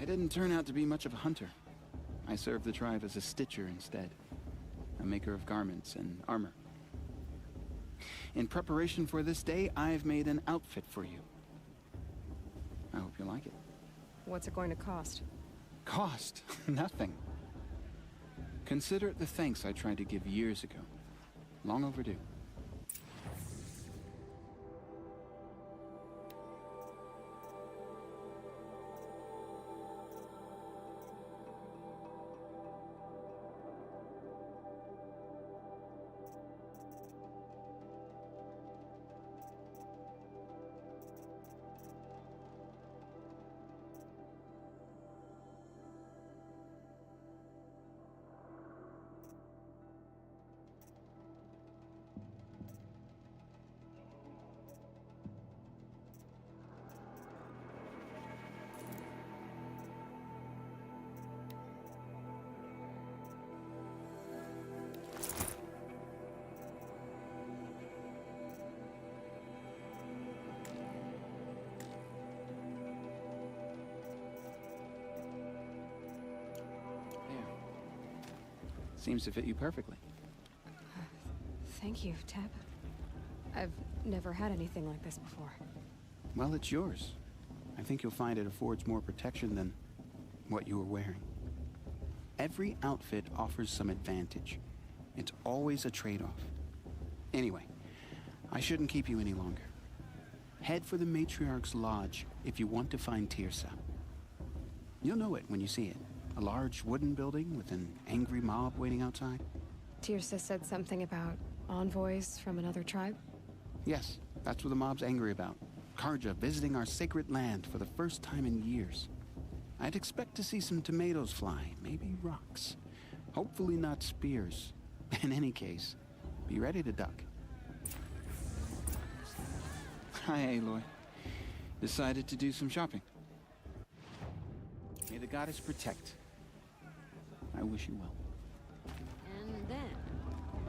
Speaker 10: I didn't turn out to be much of a hunter. I served the tribe as a stitcher instead, a maker of garments and armor. In preparation for this day, I've made an outfit for you. I hope you like it.
Speaker 2: What's it going to cost?
Speaker 10: Cost? Nothing. Consider it the thanks I tried to give years ago. Long overdue. Seems to fit you perfectly.
Speaker 2: Thank you, Teb. I've never had anything like this before.
Speaker 10: Well, it's yours. I think you'll find it affords more protection than what you were wearing. Every outfit offers some advantage. It's always a trade-off. Anyway, I shouldn't keep you any longer. Head for the Matriarch's Lodge if you want to find Tirsa. You'll know it when you see it. A large wooden building with an angry mob waiting outside.
Speaker 2: Tirsa said something about envoys from another tribe?
Speaker 10: Yes, that's what the mob's angry about. Karja visiting our sacred land for the first time in years. I'd expect to see some tomatoes fly, maybe rocks. Hopefully not spears. In any case, be ready to duck. Hi, Aloy. Decided to do some shopping. May the goddess protect. I wish you well.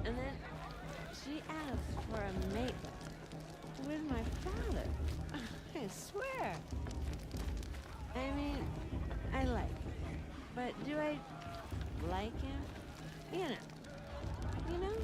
Speaker 11: And then she asked for a mate with my father. I swear. I mean, I like him. But do I like him? You know?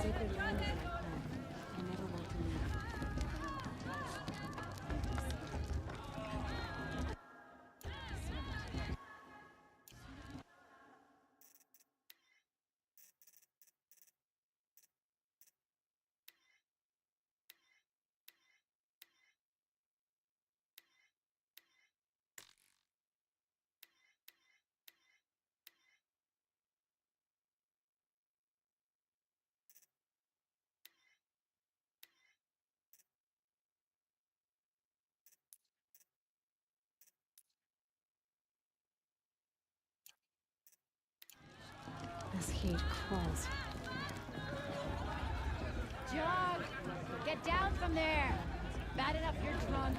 Speaker 2: sacred land is my home. I never want to leave. This heat crawls.
Speaker 12: Jog! Get down from there! Bad enough you're drunk.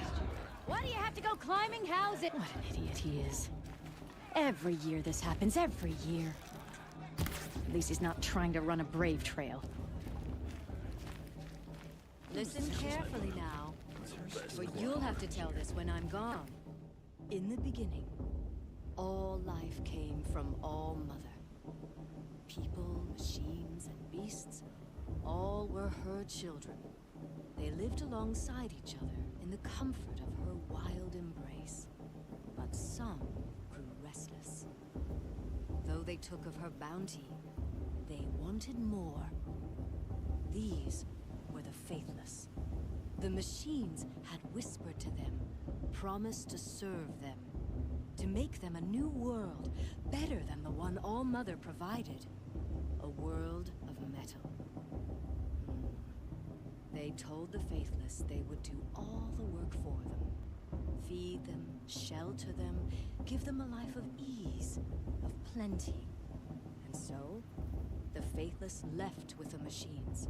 Speaker 12: Why do you have to go climbing houses?
Speaker 2: What an idiot he is. Every year this happens, every year. At least he's not trying to run a brave trail.
Speaker 12: Listen carefully now, for you'll have to tell this when I'm gone. In the beginning, all life came from All Mother. People, machines, and beasts, all were her children. They lived alongside each other in the comfort of her wild embrace. But some grew restless. Though they took of her bounty, they wanted more. These were the faithless. The machines had whispered to them, promised to serve them, to make them a new world, better than the one All Mother provided. A world of metal. They told the faithless they would do all the work for them. Feed them, shelter them, give them a life of ease, of plenty. And so, the faithless left with the machines.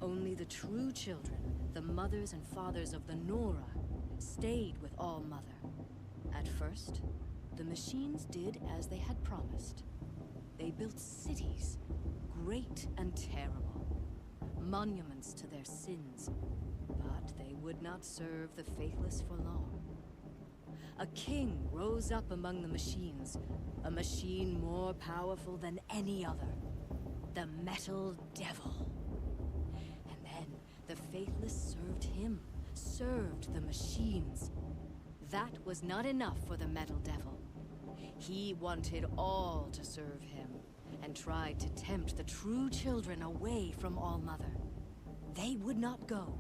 Speaker 12: Only the true children, the mothers and fathers of the Nora, stayed with All Mother. At first, the machines did as they had promised. They built cities, great and terrible, monuments to their sins, but they would not serve the faithless for long. A king rose up among the machines, a machine more powerful than any other, the Metal Devil. And then the faithless served him, served the machines. That was not enough for the Metal Devil. He wanted all to serve him, and tried to tempt the true children away from All Mother. They would not go.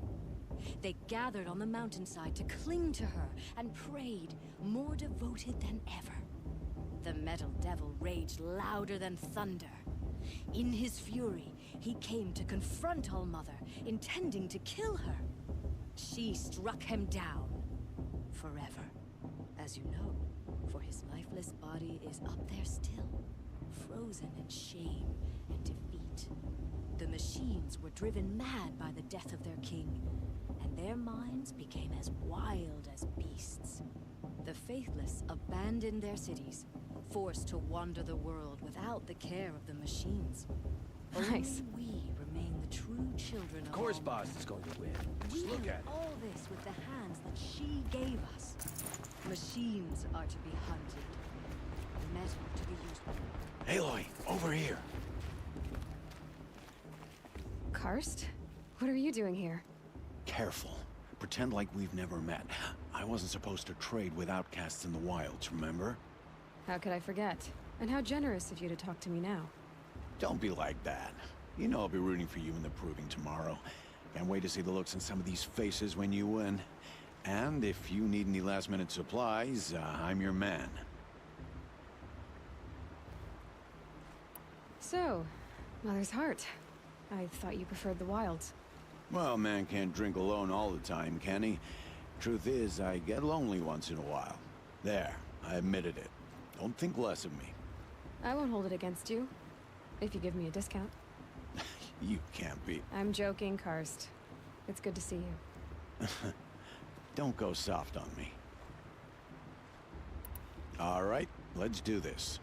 Speaker 12: They gathered on the mountainside to cling to her and prayed, more devoted than ever. The Metal Devil raged louder than thunder. In his fury, he came to confront All Mother, intending to kill her. She struck him down. Forever. As you know, for his lifeless body is up there still, frozen in shame and defeat. The machines were driven mad by the death of their king, and their minds became as wild as beasts. The faithless abandoned their cities, forced to wander the world without the care of the machines.
Speaker 2: Nice.
Speaker 12: Only we remain the true children of
Speaker 6: Of course
Speaker 12: All
Speaker 6: Boss
Speaker 12: Mother.
Speaker 6: is going to win.
Speaker 12: We
Speaker 6: Just look
Speaker 12: do
Speaker 6: at it.
Speaker 12: all this with the hands that she gave us. Machines are to be hunted, metal to be used.
Speaker 3: Aloy, over here.
Speaker 2: Karst? What are you doing here?
Speaker 3: Careful. Pretend like we've never met. I wasn't supposed to trade with outcasts in the wilds, remember?
Speaker 2: How could I forget? And how generous of you to talk to me now.
Speaker 3: Don't be like that. You know I'll be rooting for you in the proving tomorrow. Can't wait to see the looks in some of these faces when you win. And if you need any last-minute supplies, I'm your man.
Speaker 2: So, Mother's Heart. I thought you preferred the wilds.
Speaker 3: Well, man can't drink alone all the time, can he? Truth is, I get lonely once in a while. There, I admitted it. Don't think less of me.
Speaker 2: I won't hold it against you, if you give me a discount.
Speaker 3: You can't be.
Speaker 2: I'm joking, Karst. It's good to see you.
Speaker 3: Don't go soft on me. All right, let's do this.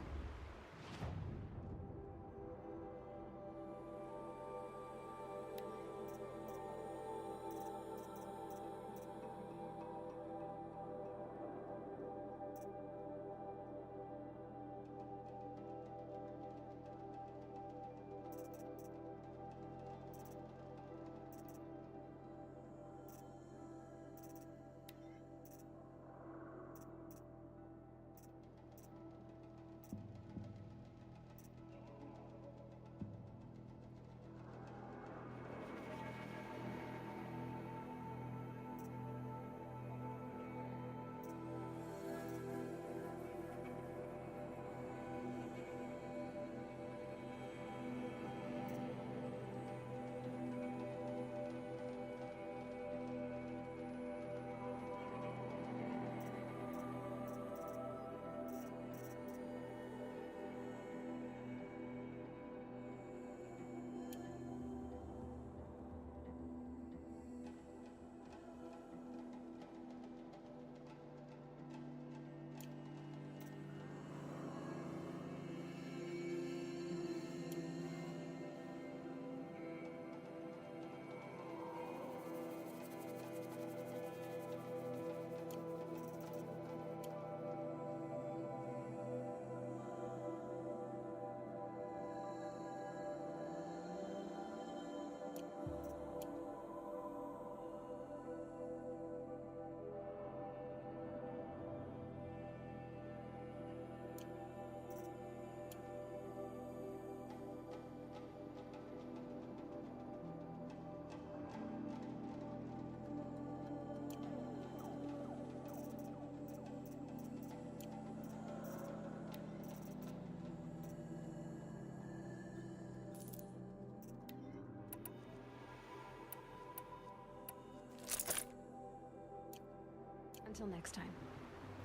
Speaker 2: Until next time.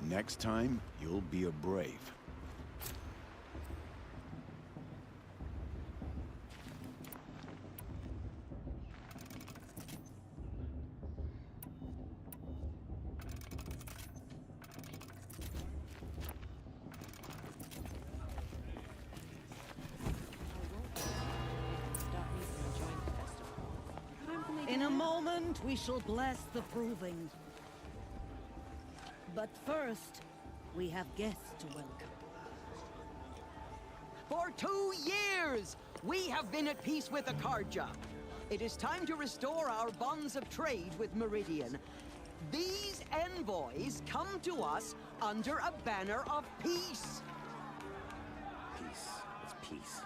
Speaker 3: Next time, you'll be a brave.
Speaker 7: In a moment, we shall bless the proving. But first, we have guests to welcome.
Speaker 9: For 2 years, we have been at peace with Akarja. It is time to restore our bonds of trade with Meridian. These envoys come to us under a banner of peace.
Speaker 6: Peace. It's peace.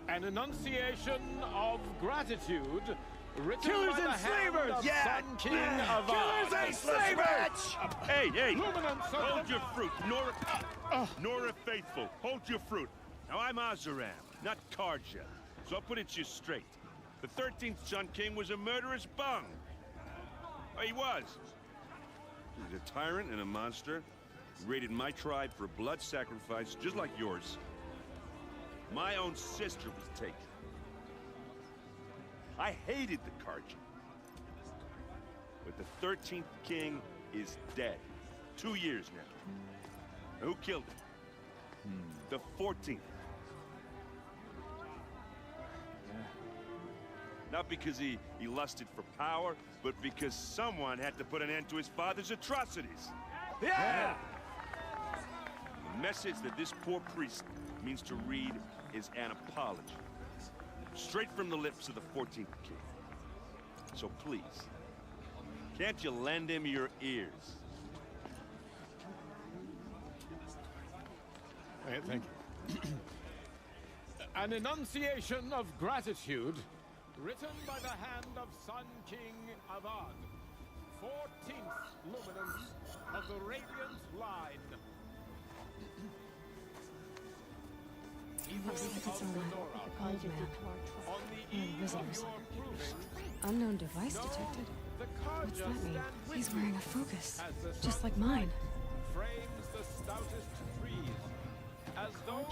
Speaker 13: An enunciation of gratitude written
Speaker 14: Killers
Speaker 13: by the
Speaker 14: and
Speaker 13: hand
Speaker 14: slavers!
Speaker 13: of
Speaker 14: Yeah!
Speaker 13: Sun King of
Speaker 14: Killers and slavers!
Speaker 15: Hey, hey!
Speaker 13: Luminance of
Speaker 15: Hold
Speaker 13: the-
Speaker 15: your fruit, Nora Faithful. Hold your fruit. Now I'm Azaram, not Karja, so I'll put it to you straight. The 13th Sun King was a murderous bung. Oh, he was. He was a tyrant and a monster. He raided my tribe for blood sacrifice, just like yours. My own sister was taken. I hated the Karja. But the 13th king is dead. 2 years now. Who killed him? The 14th. Not because he lusted for power, but because someone had to put an end to his father's atrocities.
Speaker 14: Yeah!
Speaker 15: The message that this poor priest means to read is an apology. Straight from the lips of the 14th king. So please, can't you lend him your ears?
Speaker 13: Thank you. An enunciation of gratitude written by the hand of Sun King Avad, 14th luminance of the Radiant Line.
Speaker 2: Looks like it's on the old map.
Speaker 13: On the eve of
Speaker 2: Visitors.
Speaker 13: your proving,
Speaker 2: Unknown device detected.
Speaker 13: the
Speaker 2: What's
Speaker 13: Karja
Speaker 2: that mean?
Speaker 13: stand with
Speaker 2: He's
Speaker 13: you
Speaker 2: wearing a focus,
Speaker 13: as the
Speaker 2: just
Speaker 13: sun's
Speaker 2: like mine.
Speaker 13: light frames the stoutest trees. As those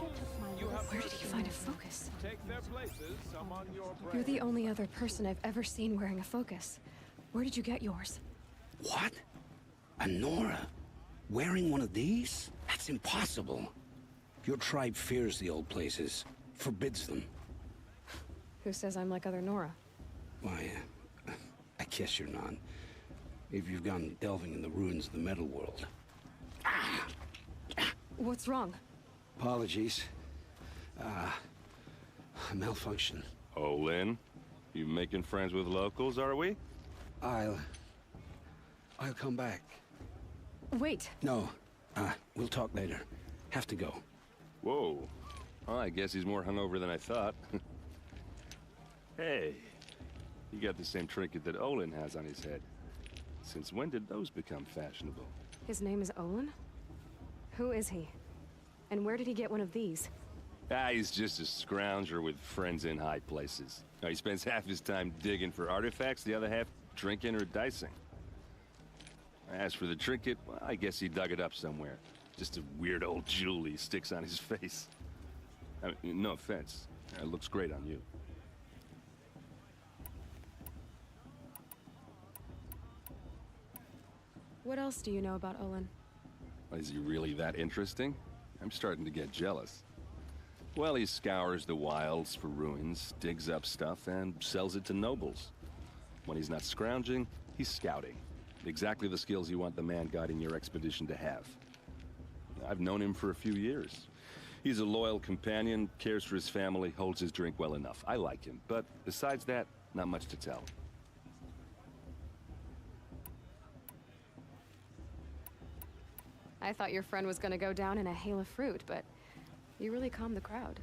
Speaker 13: you have
Speaker 2: Where did he find a focus?
Speaker 13: take their places among your brains.
Speaker 2: You're the only other person I've ever seen wearing a focus. Where did you get yours?
Speaker 16: What? A Nora? Wearing one of these? That's impossible. Your tribe fears the old places, forbids them.
Speaker 2: Who says I'm like other Nora?
Speaker 16: Why, I guess you're not. If you've gone delving in the ruins of the metal world.
Speaker 2: What's wrong?
Speaker 16: Apologies. A malfunction.
Speaker 15: Oh, Lynn, you making friends with locals, are we?
Speaker 16: I'll come back.
Speaker 2: Wait.
Speaker 16: No, we'll talk later. Have to go.
Speaker 15: Whoa. Well, I guess he's more hungover than I thought. Hey, you got the same trinket that Olin has on his head. Since when did those become fashionable?
Speaker 2: His name is Olin? Who is he? And where did he get one of these?
Speaker 15: He's just a scrounger with friends in high places. Now, he spends half his time digging for artifacts, the other half drinking or dicing. As for the trinket, well, I guess he dug it up somewhere. Just a weird old jewel he sticks on his face. I mean, no offense. It looks great on you.
Speaker 2: What else do you know about Olin?
Speaker 15: Is he really that interesting? I'm starting to get jealous. Well, he scours the wilds for ruins, digs up stuff, and sells it to nobles. When he's not scrounging, he's scouting. Exactly the skills you want the man guiding your expedition to have. I've known him for a few years. He's a loyal companion, cares for his family, holds his drink well enough. I like him, but besides that, not much to tell.
Speaker 2: I thought your friend was gonna go down in a hail of fruit, but you really calmed the crowd.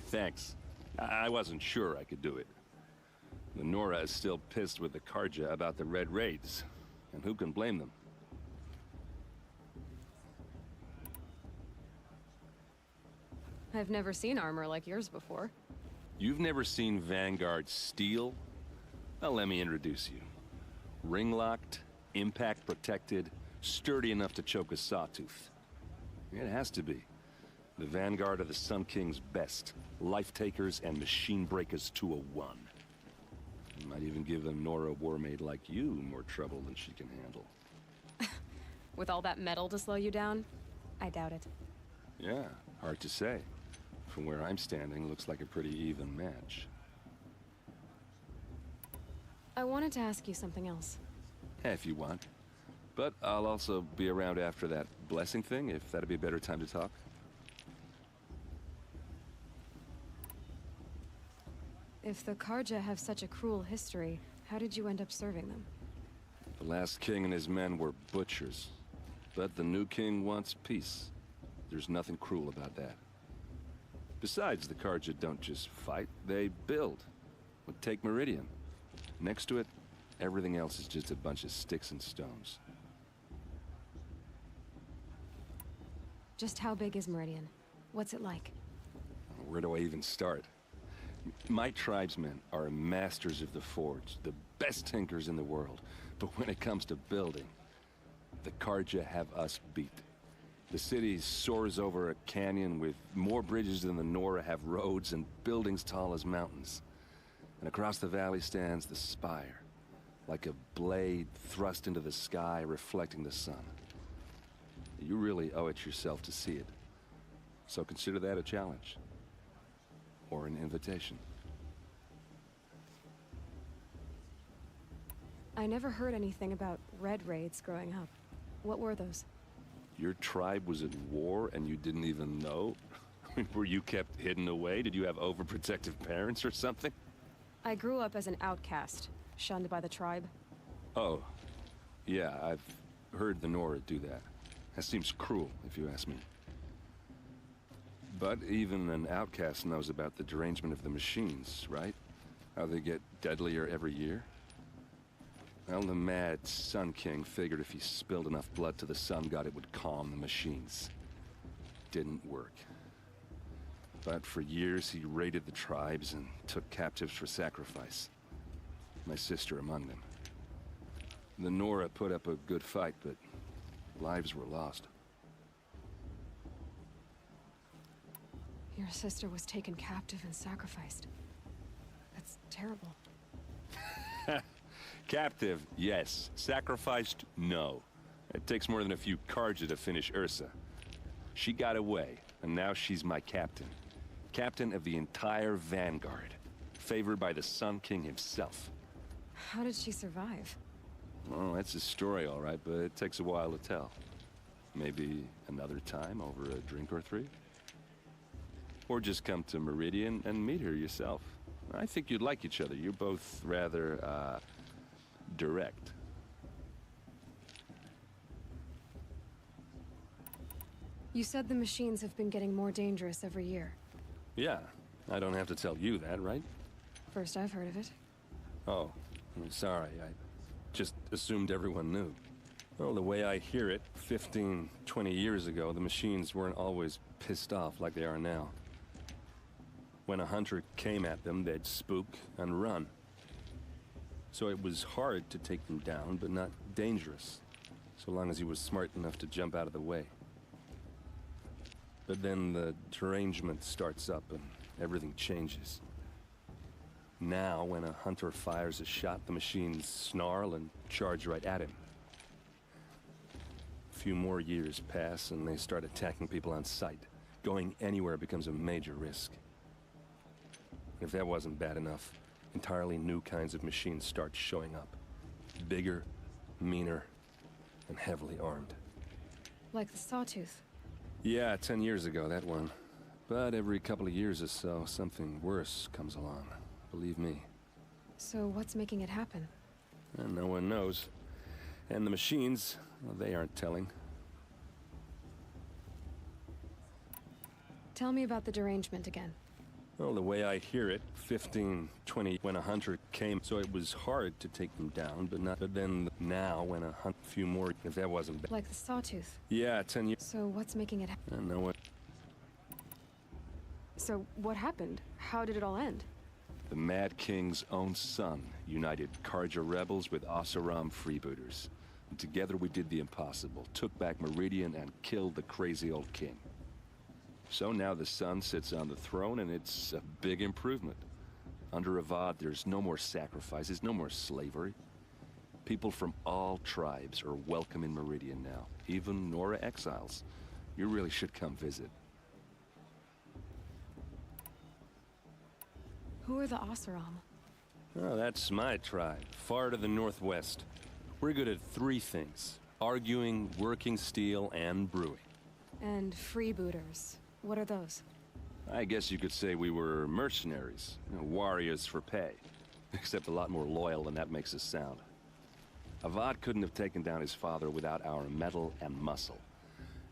Speaker 15: Thanks. I wasn't sure I could do it. The Nora is still pissed with the Karja about the Red Raids, and who can blame them?
Speaker 2: I've never seen armor like yours before.
Speaker 15: You've never seen Vanguard steel? Well, let me introduce you. Ring-locked, impact-protected, sturdy enough to choke a sawtooth. It has to be. The vanguard of the Sun King's best. Life-takers and machine breakers to a one. Might even give a Nora warmaid like you more trouble than she can handle.
Speaker 2: With all that metal to slow you down? I doubt it.
Speaker 15: Yeah, hard to say. From where I'm standing, looks like a pretty even match.
Speaker 2: I wanted to ask you something else.
Speaker 15: If you want. But I'll also be around after that blessing thing, if that'd be a better time to talk.
Speaker 2: If the Karja have such a cruel history, how did you end up serving them?
Speaker 15: The last king and his men were butchers. But the new king wants peace. There's nothing cruel about that. Besides, the Karja don't just fight, they build. Well, take Meridian. Next to it, everything else is just a bunch of sticks and stones.
Speaker 2: Just how big is Meridian? What's it like?
Speaker 15: Where do I even start? My tribesmen are masters of the forge, the best tinkers in the world. But when it comes to building, the Karja have us beat. The city soars over a canyon with more bridges than the Nora have roads and buildings tall as mountains. And across the valley stands the spire, like a blade thrust into the sky reflecting the sun. You really owe it yourself to see it. So consider that a challenge. Or an invitation.
Speaker 2: I never heard anything about red raids growing up. What were those?
Speaker 15: Your tribe was at war and you didn't even know? Were you kept hidden away? Did you have overprotective parents or something?
Speaker 2: I grew up as an outcast, shunned by the tribe.
Speaker 15: Oh, yeah, I've heard the Nora do that. That seems cruel, if you ask me. But even an outcast knows about the derangement of the machines, right? How they get deadlier every year? Well, the mad Sun King figured if he spilled enough blood to the Sun God, it would calm the machines. Didn't work. But for years, he raided the tribes and took captives for sacrifice. My sister among them. The Nora put up a good fight, but lives were lost.
Speaker 2: Your sister was taken captive and sacrificed. That's terrible.
Speaker 15: Captive, yes. Sacrificed, no. It takes more than a few Karja to finish Ursa. She got away, and now she's my captain. Captain of the entire Vanguard. Favored by the Sun King himself.
Speaker 2: How did she survive?
Speaker 15: Well, that's a story, all right, but it takes a while to tell. Maybe another time over a drink or three? Or just come to Meridian and meet her yourself. I think you'd like each other. You're both rather, direct.
Speaker 2: You said the machines have been getting more dangerous every year.
Speaker 15: Yeah, I don't have to tell you that, right?
Speaker 2: First I've heard of it.
Speaker 15: Oh, I'm sorry. I just assumed everyone knew. Well, the way I hear it, 15, 20 years ago, the machines weren't always pissed off like they are now. When a hunter came at them, they'd spook and run. So it was hard to take them down, but not dangerous, so long as he was smart enough to jump out of the way. But then the derangement starts up and everything changes. Now, when a hunter fires a shot, the machines snarl and charge right at him. A few more years pass and they start attacking people on sight. Going anywhere becomes a major risk. If that wasn't bad enough, entirely new kinds of machines start showing up. Bigger, meaner, and heavily armed.
Speaker 2: Like the Sawtooth.
Speaker 15: Yeah, 10 years ago, that one. But every couple of years or so, something worse comes along. Believe me.
Speaker 2: So what's making it happen?
Speaker 15: And no one knows. And the machines, well, they aren't telling.
Speaker 2: Tell me about the derangement again.
Speaker 15: Well, the way I hear it, 15, 20, when a hunter came, so it was hard to take them down, but then now, when a few more, if that wasn't bad.
Speaker 2: Like the Sawtooth.
Speaker 15: Yeah, 10 years.
Speaker 2: So what's making it happen?
Speaker 15: And no one.
Speaker 2: So what happened? How did it all end?
Speaker 15: The Mad King's own son united Karja rebels with Oseram freebooters. And together we did the impossible, took back Meridian and killed the crazy old king. So now the son sits on the throne and it's a big improvement. Under Avad, there's no more sacrifices, no more slavery. People from all tribes are welcome in Meridian now, even Nora exiles. You really should come visit.
Speaker 2: Who are the Oseram?
Speaker 15: Oh, that's my tribe, far to the northwest. We're good at three things: arguing, working steel, and brewing.
Speaker 2: And freebooters. What are those?
Speaker 15: I guess you could say we were mercenaries, warriors for pay. Except a lot more loyal than that makes us sound. Avad couldn't have taken down his father without our metal and muscle.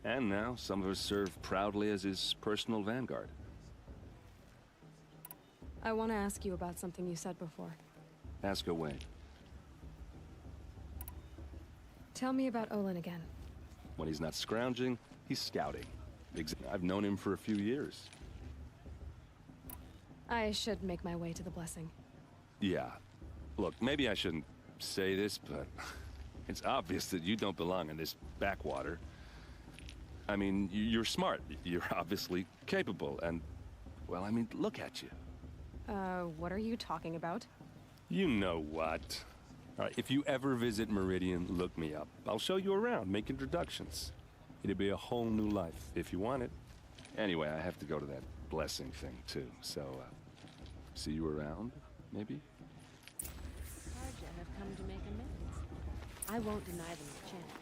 Speaker 15: And now, some of us serve proudly as his personal vanguard.
Speaker 2: I want to ask you about something you said before.
Speaker 15: Ask away.
Speaker 2: Tell me about Olin again.
Speaker 15: When he's not scrounging, he's scouting. I've known him for a few years.
Speaker 2: I should make my way to the blessing.
Speaker 15: Yeah. Look, maybe I shouldn't say this, but it's obvious that you don't belong in this backwater. I mean, you're smart. You're obviously capable, and, well, I mean, look at you.
Speaker 2: What are you talking about?
Speaker 15: You know what. All right, if you ever visit Meridian, look me up. I'll show you around, make introductions. It'll be a whole new life, if you want it. Anyway, I have to go to that blessing thing, too, so, see you around, maybe?
Speaker 11: Karja have come to make amends. I won't deny them a chance.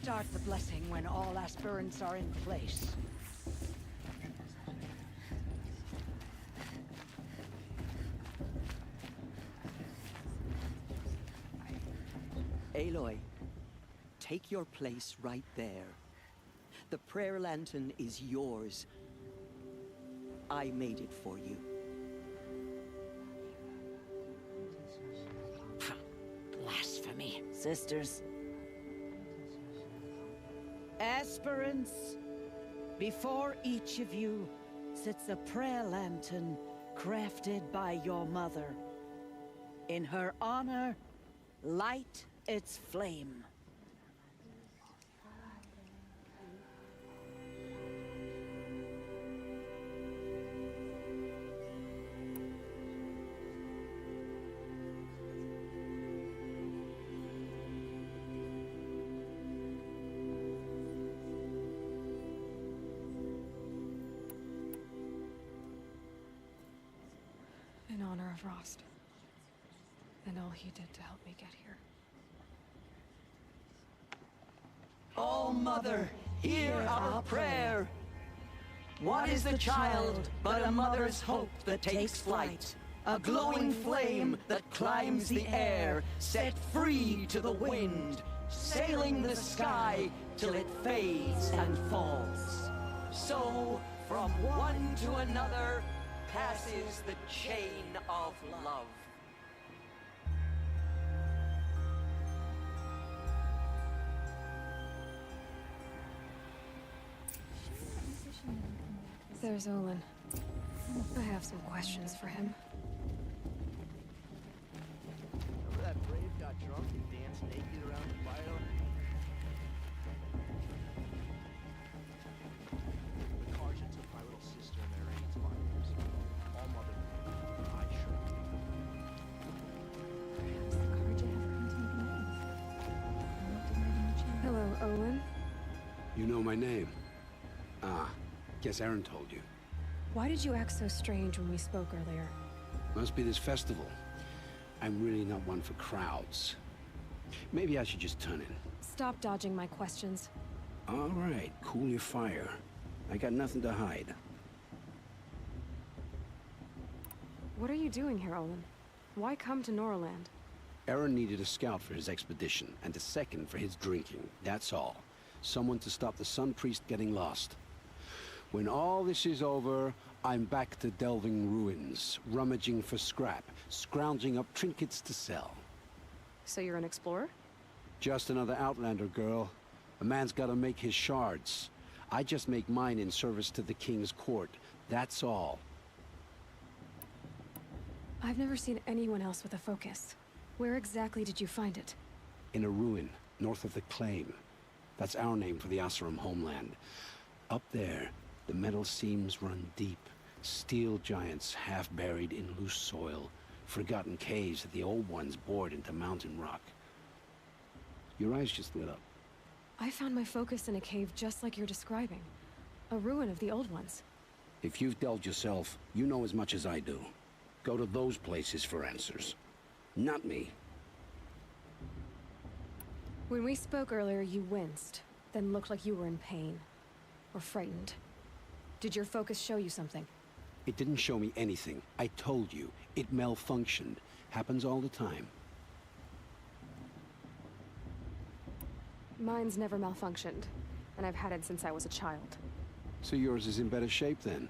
Speaker 9: Start the blessing when all aspirants are in place. Aloy, take your place right there. The prayer lantern is yours. I made it for you.
Speaker 7: Blasphemy. Sisters. Aspirants, before each of you sits a prayer lantern crafted by your mother. In her honor, light its flame.
Speaker 2: In honor of Rost. And all he did to help me get here.
Speaker 9: All Mother, hear our prayer. What is the child but a mother's hope that takes flight? A glowing flame that climbs the air, set free to the wind, sailing the sky till it fades and falls. So, from one to another, passes the chain of love.
Speaker 2: There's Olin. I have some questions for him.
Speaker 17: Remember that brave got drunk and danced naked around the fire? The Karja took my little sister and their 8 years ago. All Mother, I sure.
Speaker 2: Olin?
Speaker 16: You know my name? Ah, guess Aaron told you.
Speaker 2: Why did you act so strange when we spoke earlier?
Speaker 16: Must be this festival. I'm really not one for crowds. Maybe I should just turn in.
Speaker 2: Stop dodging my questions.
Speaker 16: All right, cool your fire. I got nothing to hide.
Speaker 2: What are you doing here, Olin? Why come to Noraland?
Speaker 16: Aaron needed a scout for his expedition, and a second for his drinking. That's all. Someone to stop the Sun Priest getting lost. When all this is over, I'm back to delving ruins, rummaging for scrap, scrounging up trinkets to sell.
Speaker 2: So you're an explorer?
Speaker 16: Just another Outlander, girl. A man's gotta make his shards. I just make mine in service to the King's court. That's all.
Speaker 2: I've never seen anyone else with a focus. Where exactly did you find it?
Speaker 16: In a ruin, north of the Claim. That's our name for the Oseram homeland. Up there, the metal seams run deep. Steel giants half buried in loose soil. Forgotten caves that the old ones bored into mountain rock. Your eyes just lit up.
Speaker 2: I found my focus in a cave just like you're describing. A ruin of the old ones.
Speaker 16: If you've delved yourself, you know as much as I do. Go to those places for answers. Not me.
Speaker 2: When we spoke earlier, you winced, then looked like you were in pain. Or frightened. Did your focus show you something?
Speaker 16: It didn't show me anything. I told you. It malfunctioned. Happens all the time.
Speaker 2: Mine's never malfunctioned, and I've had it since I was a child.
Speaker 16: So yours is in better shape then.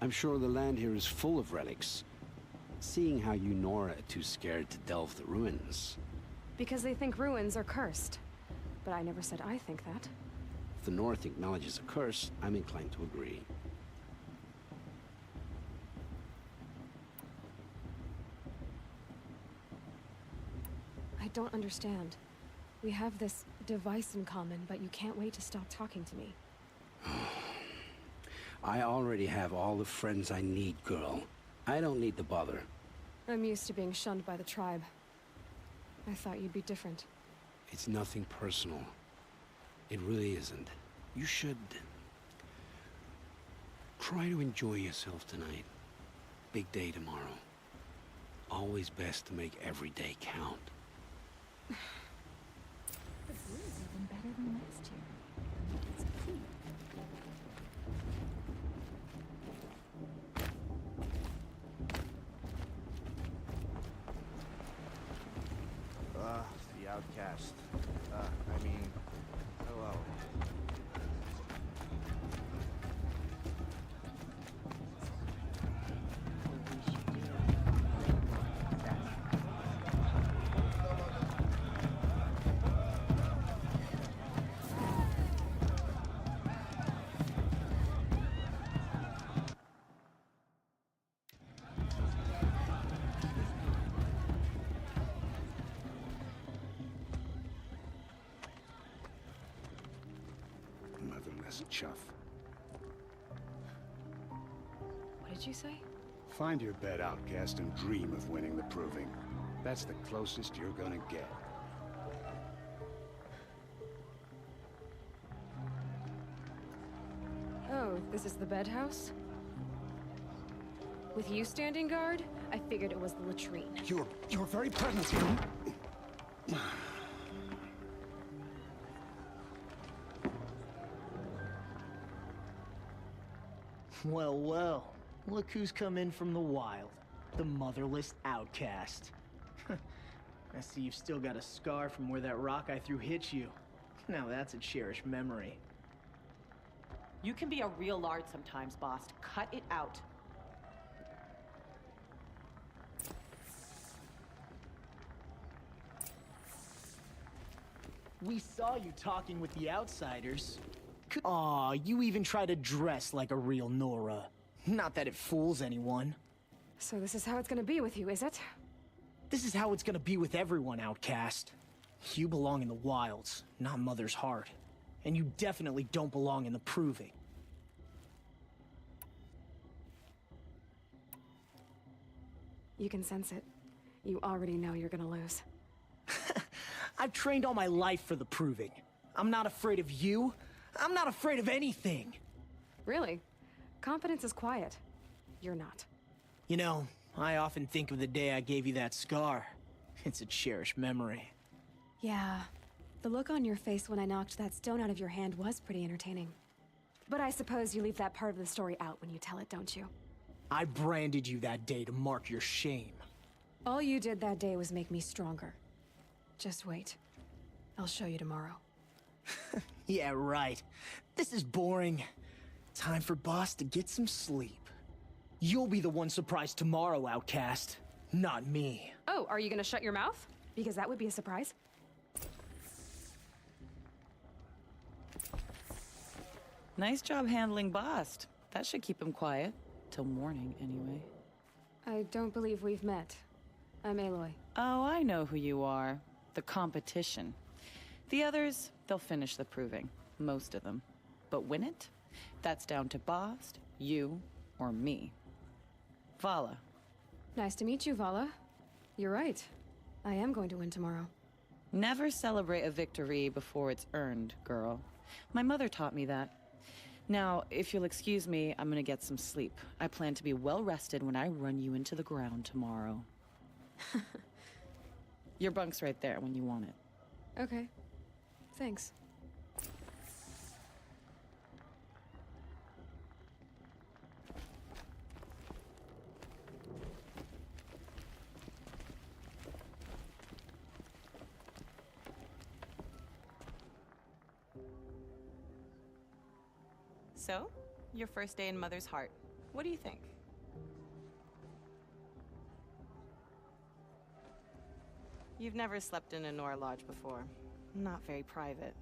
Speaker 16: I'm sure the land here is full of relics. Seeing how you Nora are too scared to delve the ruins.
Speaker 2: Because they think ruins are cursed. But I never said I think that.
Speaker 16: If the North acknowledges a curse, I'm inclined to agree.
Speaker 2: I don't understand. We have this device in common, but you can't wait to stop talking to me.
Speaker 16: I already have all the friends I need, girl. I don't need the bother.
Speaker 2: I'm used to being shunned by the tribe. I thought you'd be different.
Speaker 16: It's nothing personal. It really isn't. You should... try to enjoy yourself tonight. Big day tomorrow. Always best to make every day count.
Speaker 12: The brew's even better than last year. It's a key.
Speaker 17: The outcast. I mean, hello.
Speaker 16: Motherless chuff.
Speaker 2: What did you say?
Speaker 18: Find your bed, outcast, and dream of winning the proving. That's the closest you're gonna get.
Speaker 2: Oh, this is the bed house? With you standing guard, I figured it was the latrine.
Speaker 18: Your very presence here.
Speaker 19: Well, well. Look who's come in from the wild. The motherless outcast. I see you've still got a scar from where that rock I threw hit you. Now that's a cherished memory.
Speaker 20: You can be a real lard sometimes, boss. Cut it out.
Speaker 19: We saw you talking with the outsiders. Aw, you even try to dress like a real Nora. Not that it fools anyone.
Speaker 2: So this is how it's gonna be with you, is it?
Speaker 19: This is how it's gonna be with everyone, outcast. You belong in the wilds, not Mother's Heart. And you definitely don't belong in the Proving.
Speaker 2: You can sense it. You already know you're gonna lose.
Speaker 19: I've trained all my life for the Proving. I'm not afraid of you. I'm not afraid of anything.
Speaker 2: Really? Confidence is quiet. You're not.
Speaker 19: You know, I often think of the day I gave you that scar. It's a cherished memory.
Speaker 2: Yeah. The look on your face when I knocked that stone out of your hand was pretty entertaining. But I suppose you leave that part of the story out when you tell it, don't you?
Speaker 19: I branded you that day to mark your shame.
Speaker 2: All you did that day was make me stronger. Just wait. I'll show you tomorrow.
Speaker 19: Yeah, right. This is boring. Time for Boss to get some sleep. You'll be the one surprised tomorrow, outcast. Not me.
Speaker 2: Oh, are you gonna shut your mouth? Because that would be a surprise.
Speaker 21: Nice job handling Bast. That should keep him quiet. Till morning, anyway.
Speaker 2: I don't believe we've met. I'm Aloy.
Speaker 21: Oh, I know who you are. The competition. The others, they'll finish the proving. Most of them. But win it? That's down to Bast, you, or me. Vala.
Speaker 2: Nice to meet you, Vala. You're right. I am going to win tomorrow.
Speaker 21: Never celebrate a victory before it's earned, girl. My mother taught me that. Now, if you'll excuse me, I'm gonna get some sleep. I plan to be well rested when I run you into the ground tomorrow. Your bunk's right there when you want it.
Speaker 2: Okay. Thanks.
Speaker 21: So, your first day in Mother's Heart. What do you think? You've never slept in a Nora Lodge before. Not very private.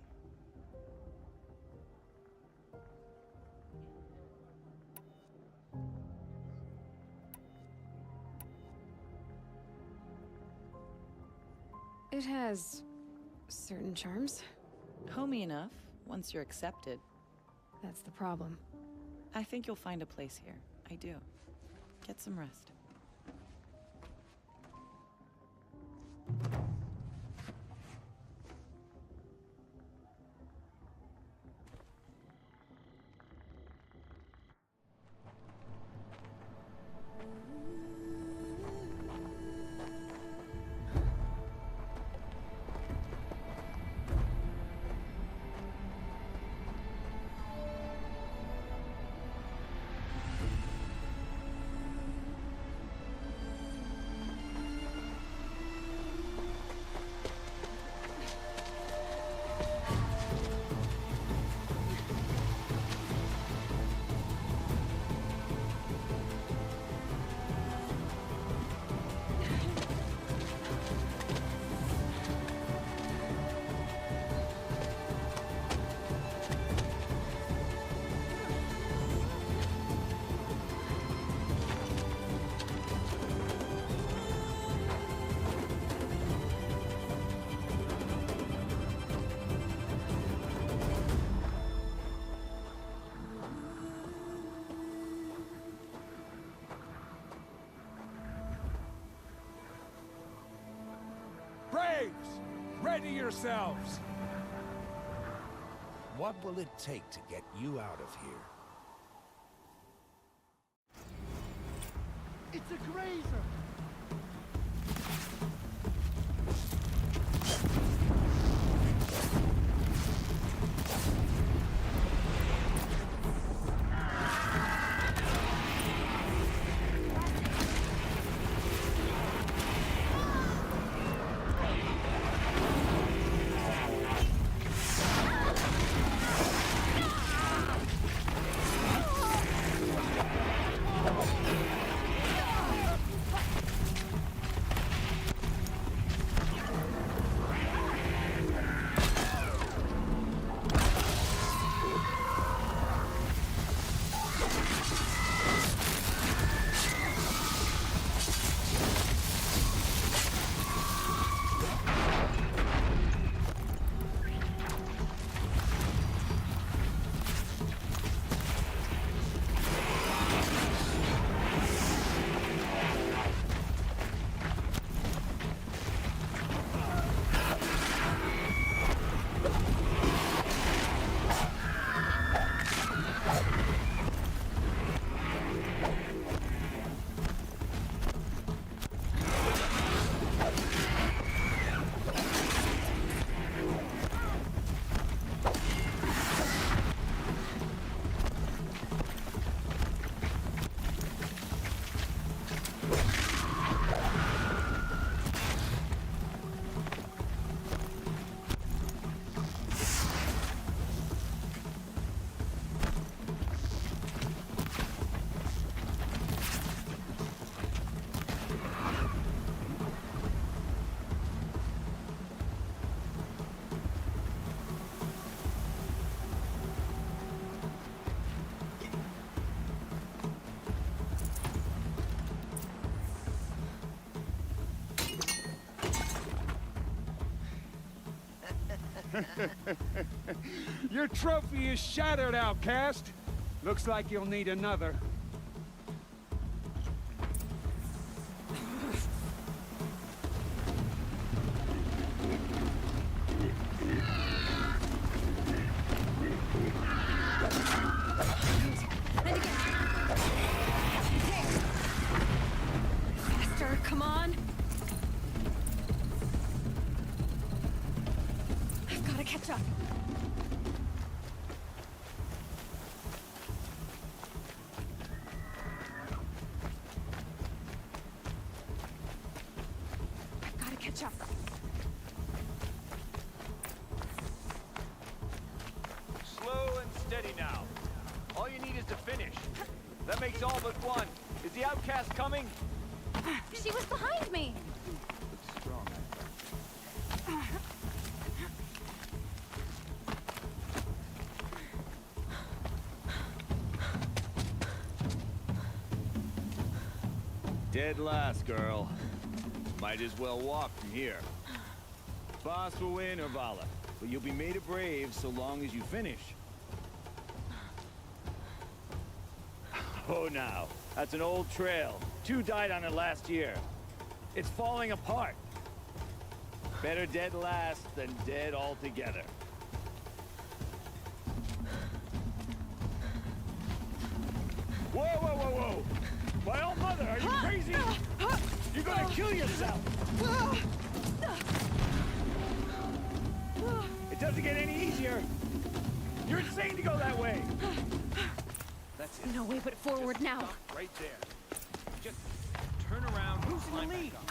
Speaker 2: It has certain charms.
Speaker 21: Homey enough, once you're accepted.
Speaker 2: That's the problem.
Speaker 21: I think you'll find a place here. I do. Get some rest.
Speaker 14: Braves! Ready yourselves!
Speaker 6: What will it take to get you out of here?
Speaker 17: It's a grazer!
Speaker 14: Your trophy is shattered, outcast. Looks like you'll need another.
Speaker 2: Faster, come on! I've gotta catch up. I've gotta catch up.
Speaker 1: Slow and steady now. All you need is to finish. That makes all but one. Is the outcast coming?
Speaker 2: She was behind me!
Speaker 1: Looks strong. Dead last, girl. Might as well walk from here. Boss will win or Vala, but you'll be made a brave so long as you finish. Oh, now. That's an old trail. 2 died on it last year. It's falling apart. Better dead last than dead altogether. Whoa, whoa, whoa, whoa! My old mother, are you crazy? You're gonna kill yourself! It doesn't get any easier! You're insane to go that way! That's it.
Speaker 2: No way but forward now.
Speaker 1: Stop right there. Just turn around.
Speaker 9: Who's in the
Speaker 1: climb
Speaker 9: lead?
Speaker 1: back up.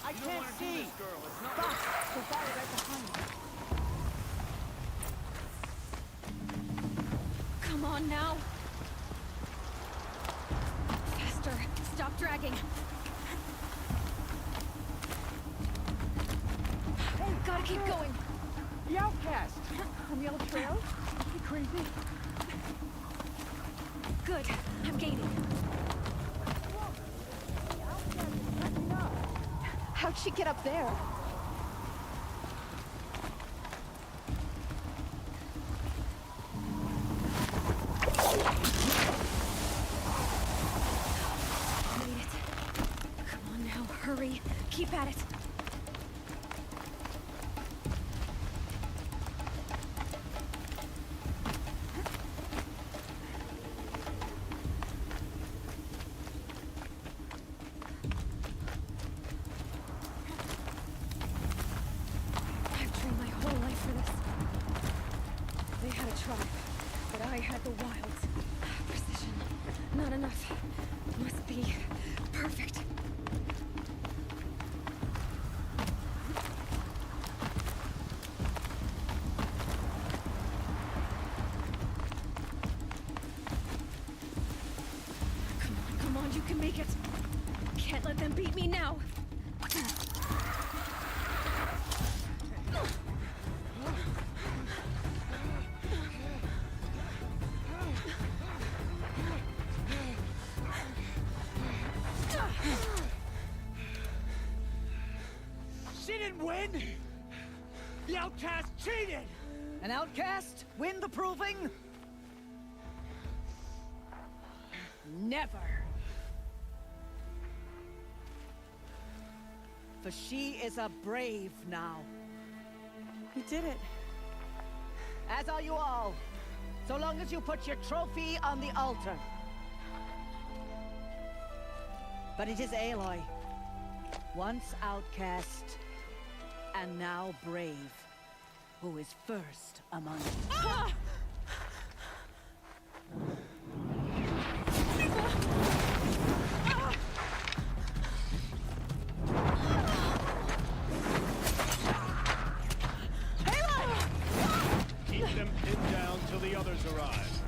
Speaker 9: I
Speaker 1: You don't
Speaker 9: can't
Speaker 1: wanna do
Speaker 9: see.
Speaker 1: this, girl. It's not
Speaker 9: Boss, the fire right behind you.
Speaker 2: Come on now. Faster. Stop dragging.
Speaker 20: Hey,
Speaker 2: Gotta keep going.
Speaker 20: The outcast from the old trail? You crazy?
Speaker 2: Good. I'm gaining.
Speaker 20: How'd she get up there?
Speaker 2: Made it. Come on now, hurry. Keep at it. I've trained my whole life for this. They had a tribe, but I had the wilds. Precision. Not enough. Must be perfect. Come on, you can make it. Can't let them beat me now.
Speaker 9: She didn't win! The outcast cheated! An outcast win the proving? Never. For she is a brave now.
Speaker 20: You did it.
Speaker 9: As are you all. So long as you put your trophy on the altar. But it is Aloy. Once outcast, and now brave, who is first among you.
Speaker 1: Keep them pinned down till the others arrive.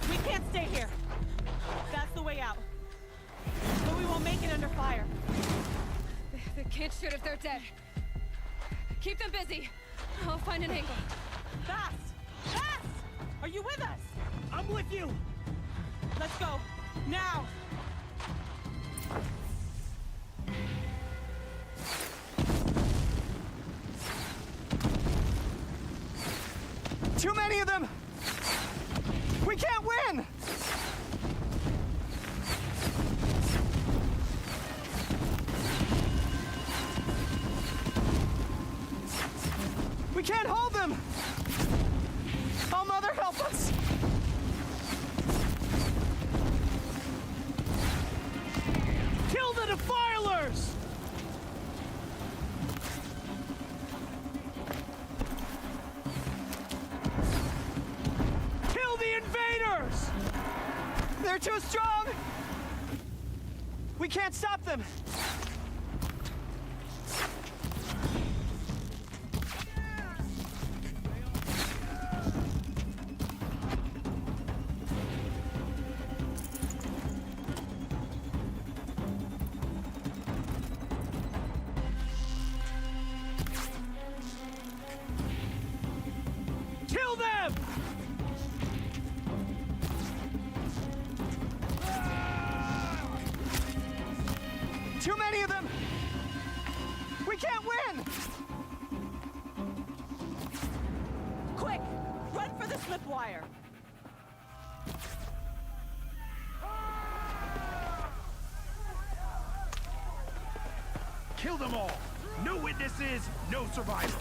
Speaker 20: We can't stay here. That's the way out. But we won't make it under fire.
Speaker 2: They can't shoot if they're dead. Keep them busy. I'll find an angle.
Speaker 20: Fast! Fast! Are you with us?
Speaker 9: I'm with you!
Speaker 20: Let's go. Now!
Speaker 4: Too many of them! We can't win! We can't hold them! Oh, Mother, help us! Kill the defilers! Kill the invaders! They're too strong! We can't stop them! Kill them! Too many of them! We can't win!
Speaker 21: Quick! Run for the slip wire!
Speaker 22: Kill them all! No witnesses, no survivors!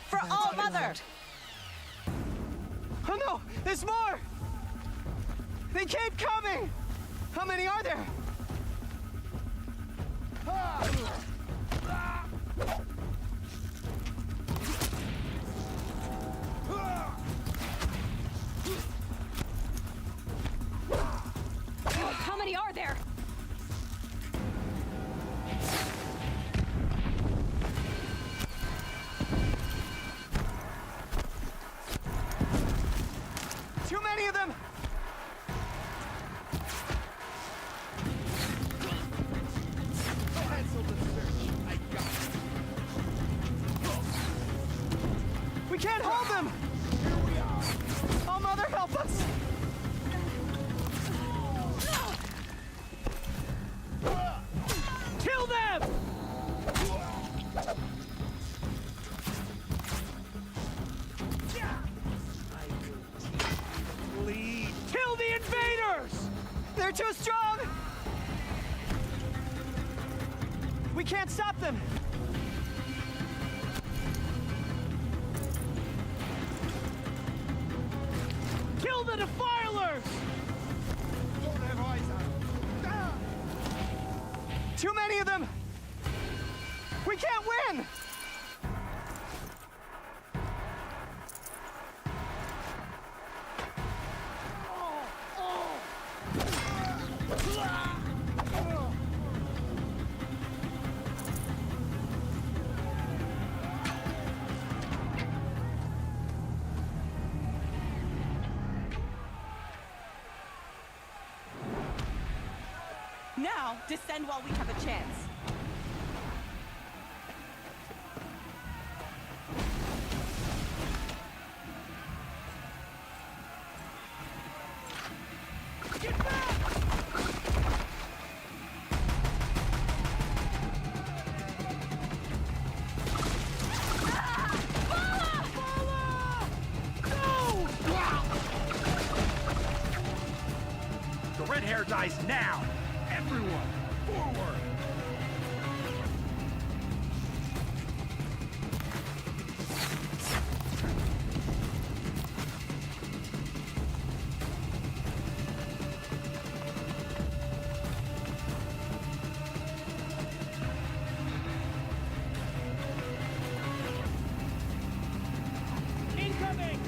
Speaker 21: For all Mother!
Speaker 4: Oh no! There's more! They keep coming! How many are there?
Speaker 2: How many are there?
Speaker 4: Too many of them!
Speaker 22: Cancel the search. I got it.
Speaker 4: We can't hold them!
Speaker 22: Here we are.
Speaker 4: Oh, Mother, help us! Kill them!
Speaker 22: Bleed.
Speaker 4: Kill the invaders! They're too strong! We can't stop them! Kill the defilers!
Speaker 22: Don't have eyes on them.
Speaker 4: Too many of them! We can't win!
Speaker 21: Now, descend while we have a chance.
Speaker 22: Get back! The red hair dies now! Everyone, forward!
Speaker 4: Incoming!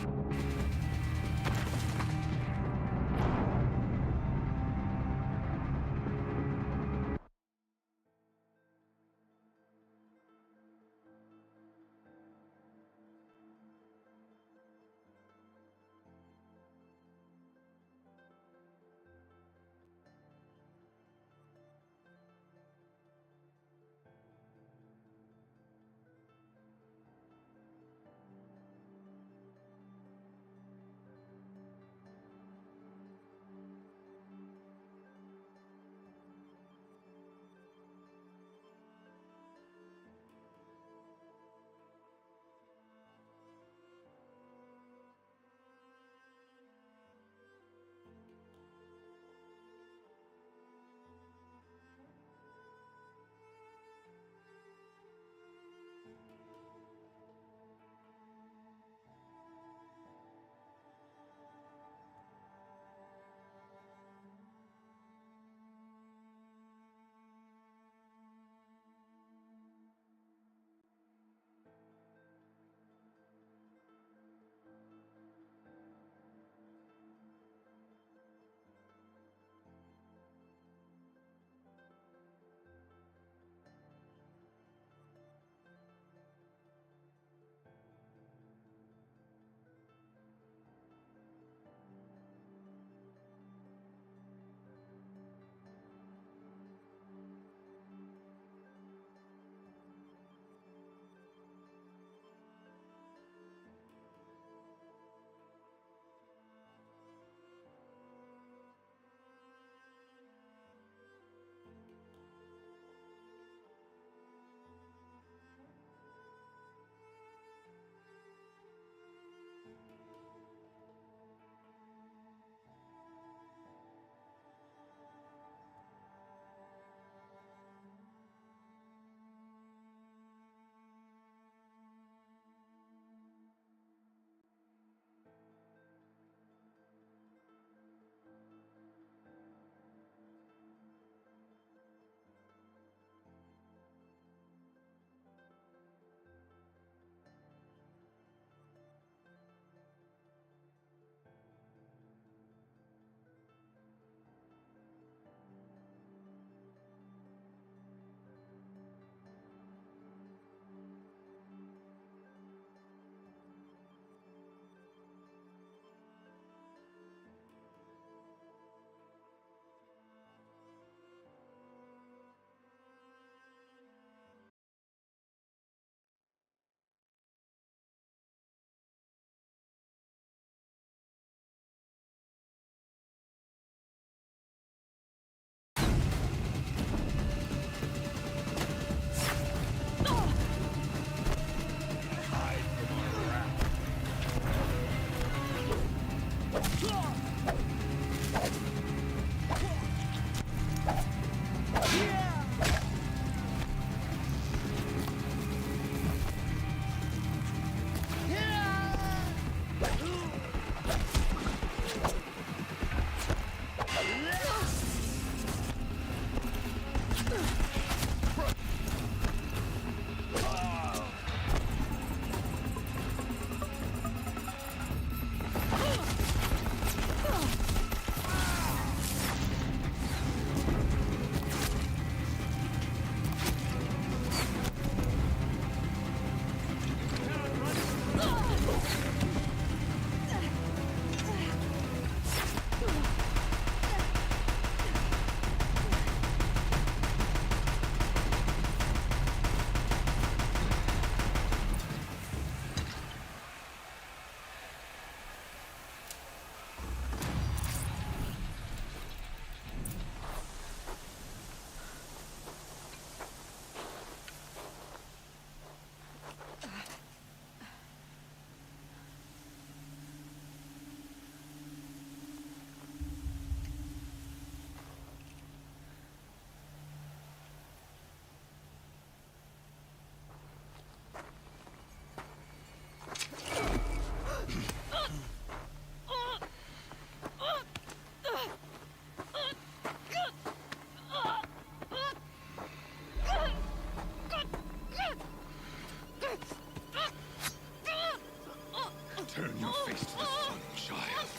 Speaker 15: Turn your face to the sun, child.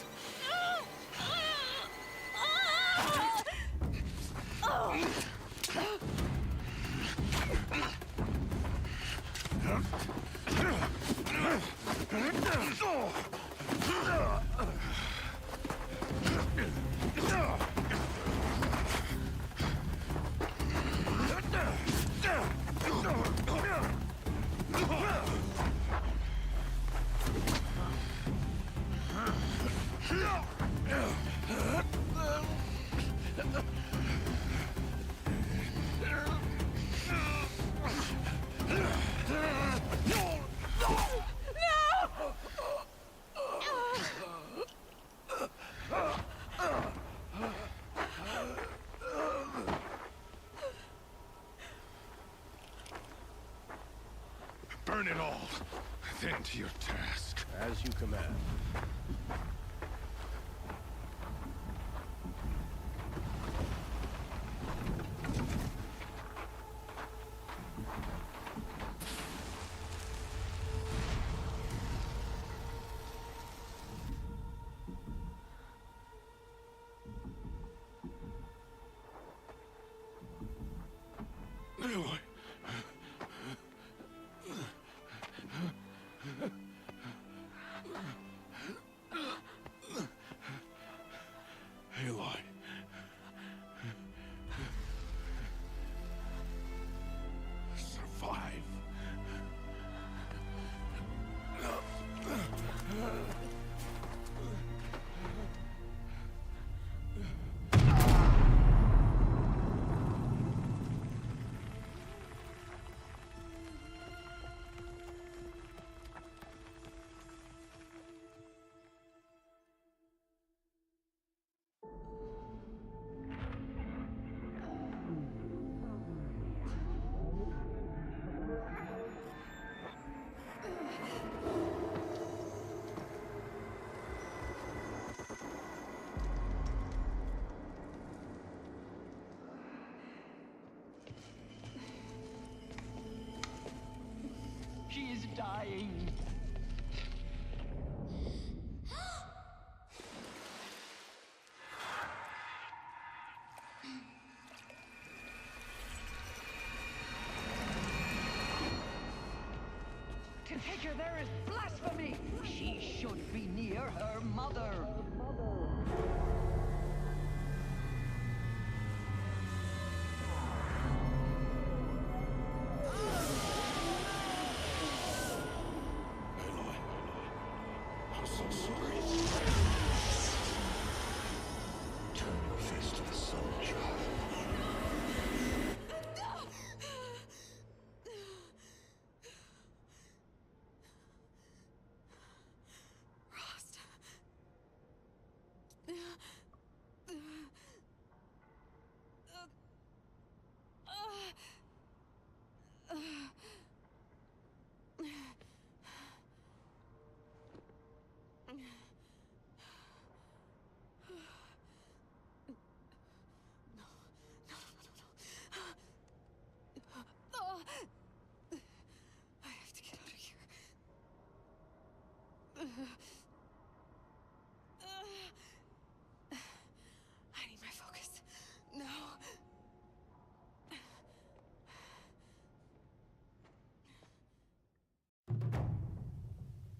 Speaker 15: Burn it all, then to your task.
Speaker 6: As you command.
Speaker 15: Aloy. Survive.
Speaker 9: She is dying. To take her there is blasphemy. She should be near her mother.
Speaker 15: I'm so sorry. Turn your face to the sun, child.
Speaker 2: Rost. I have to get out of here. I need my focus. No.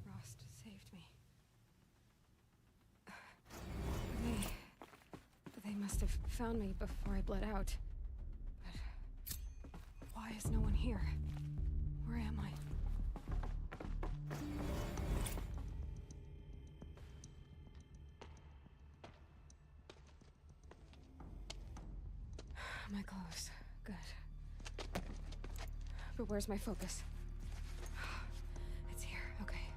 Speaker 2: Rost saved me. They must have found me before I bled out. But why is no one here? Where am I? My clothes. Good. But where's my focus? It's here. Okay.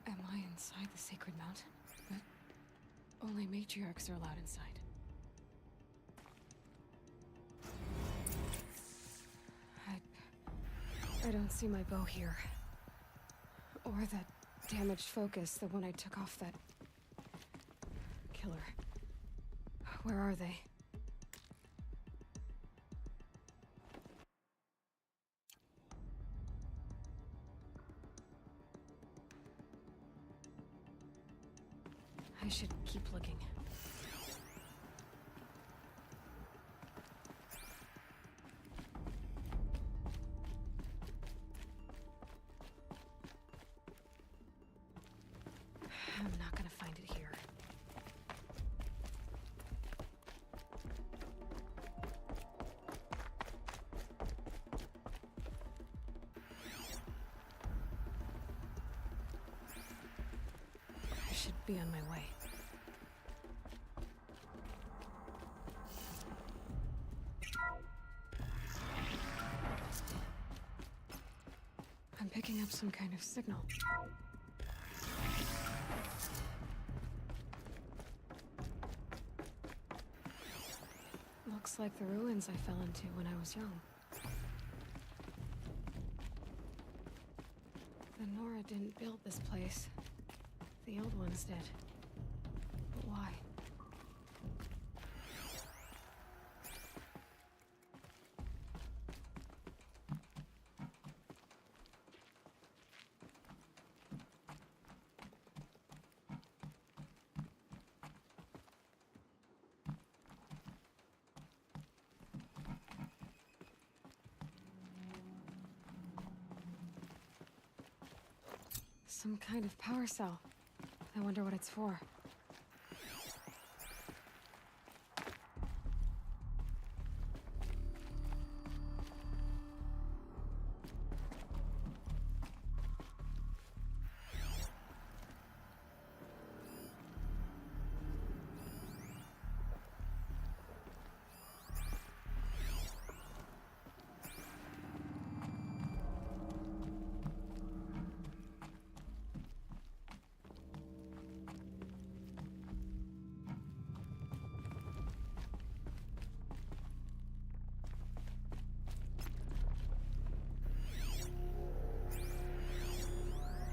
Speaker 2: Am I inside the sacred mountain? But only matriarchs are allowed inside. I don't see my bow here. Or that damaged focus, the one I took off that killer. Where are they? I should keep looking. I'm not gonna find it here. I should be on my way. I'm picking up some kind of signal. Looks like the ruins I fell into when I was young. The Nora didn't build this place. The old ones did. But why? Some kind of power cell. I wonder what it's for.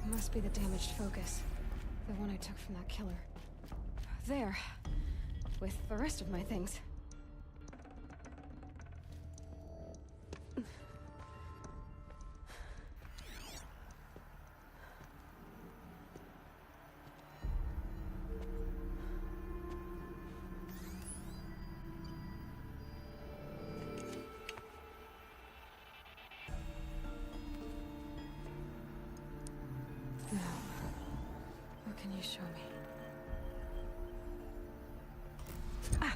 Speaker 2: Must be the damaged focus. The one I took from that killer. There. With the rest of my things. Now, what can you show me? Ah!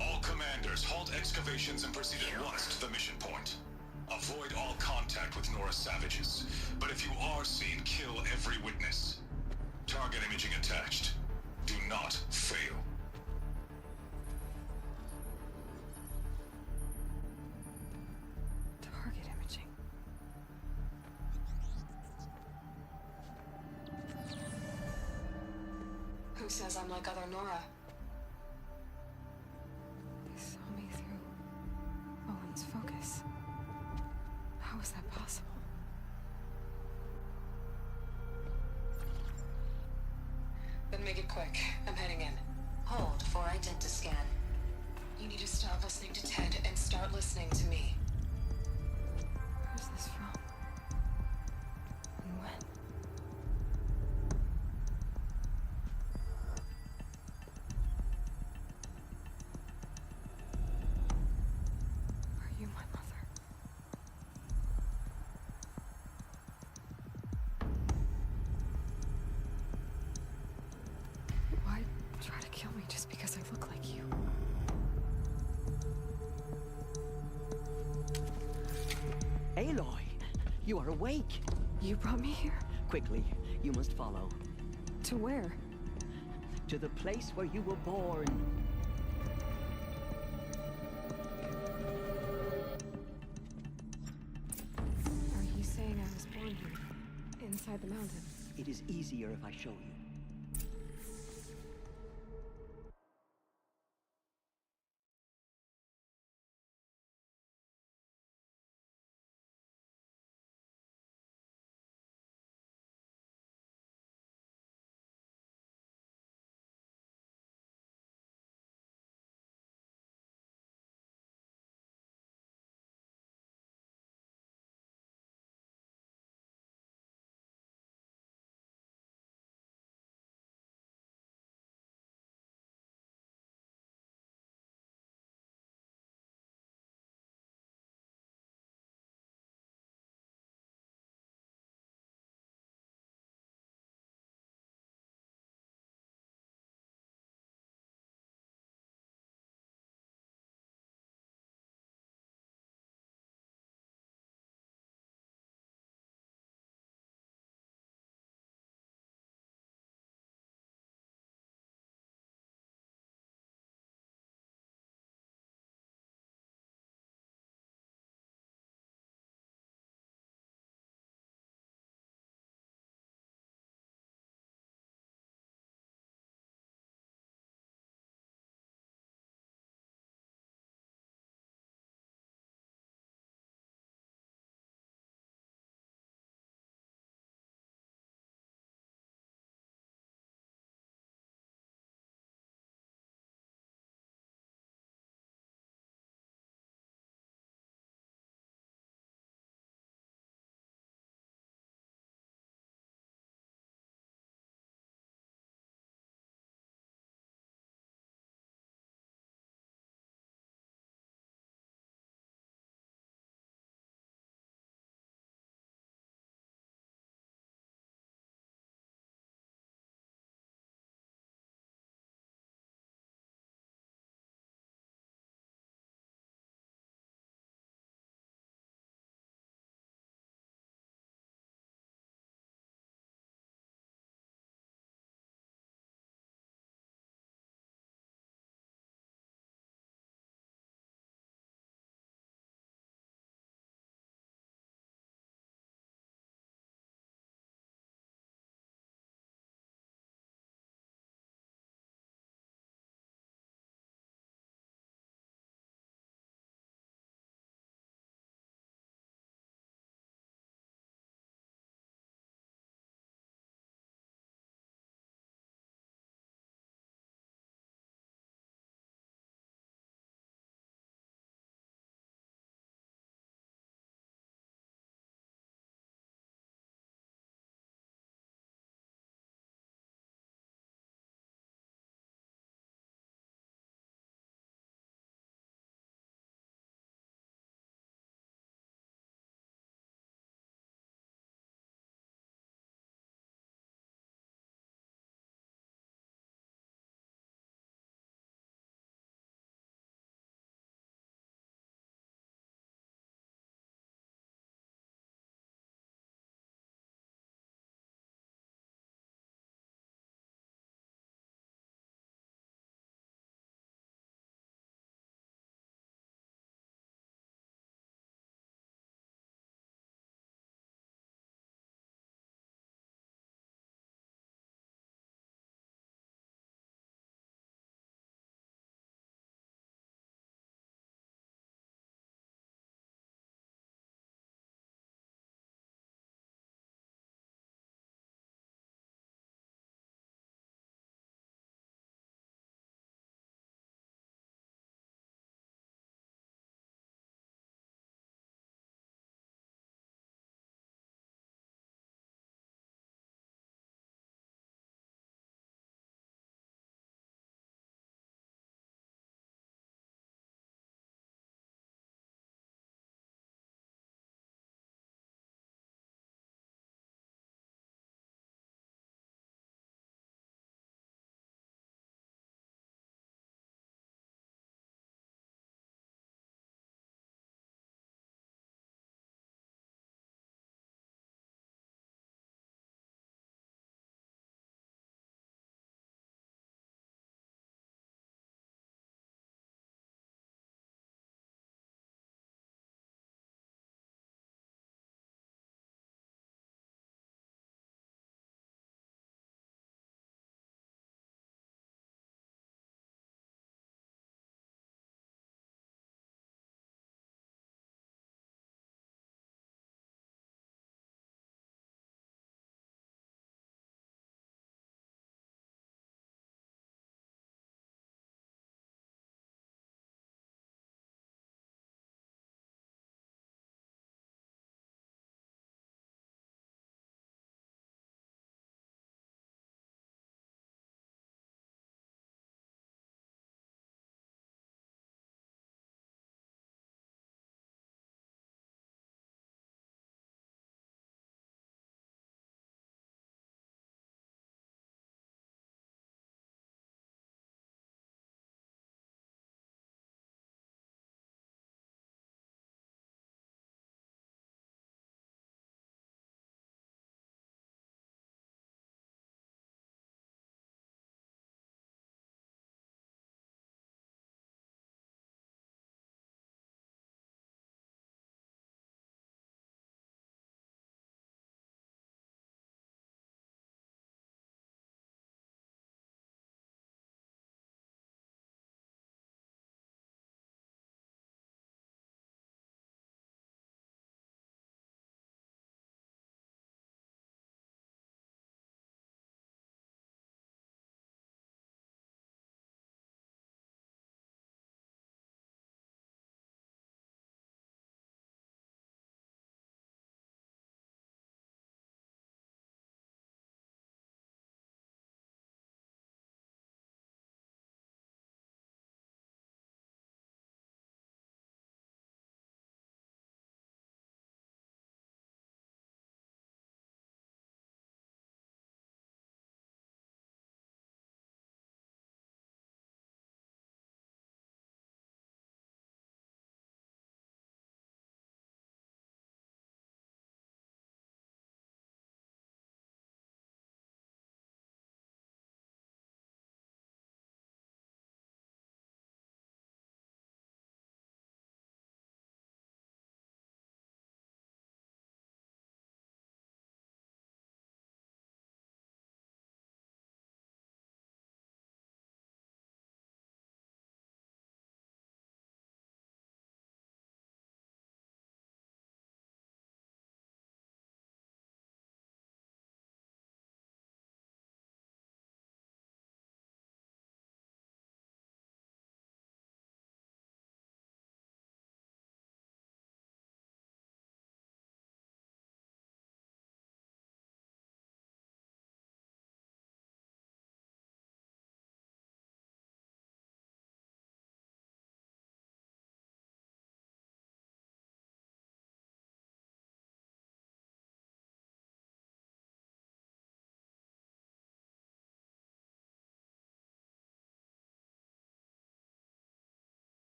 Speaker 5: All commanders, halt excavations and proceed at once to the mission point. Avoid all contact with Nora savages, but if you are seen, kill every witness. Target imaging attached. Do not fail.
Speaker 2: Target imaging. Who says I'm like other Nora? They saw me through Owen's focus. How is that possible? Then make it quick. I'm heading in.
Speaker 12: Hold for identiscan.
Speaker 2: You need to stop listening to Ted and start listening to me. Where's this from? And when? Are you my mother? Why try to kill me just because I look like you?
Speaker 9: Aloy, you are awake.
Speaker 2: You brought me here?
Speaker 9: Quickly, you must follow.
Speaker 2: To where?
Speaker 9: To the place where you were born.
Speaker 2: Are you saying I was born here? Inside the mountain?
Speaker 9: It is easier if I show you.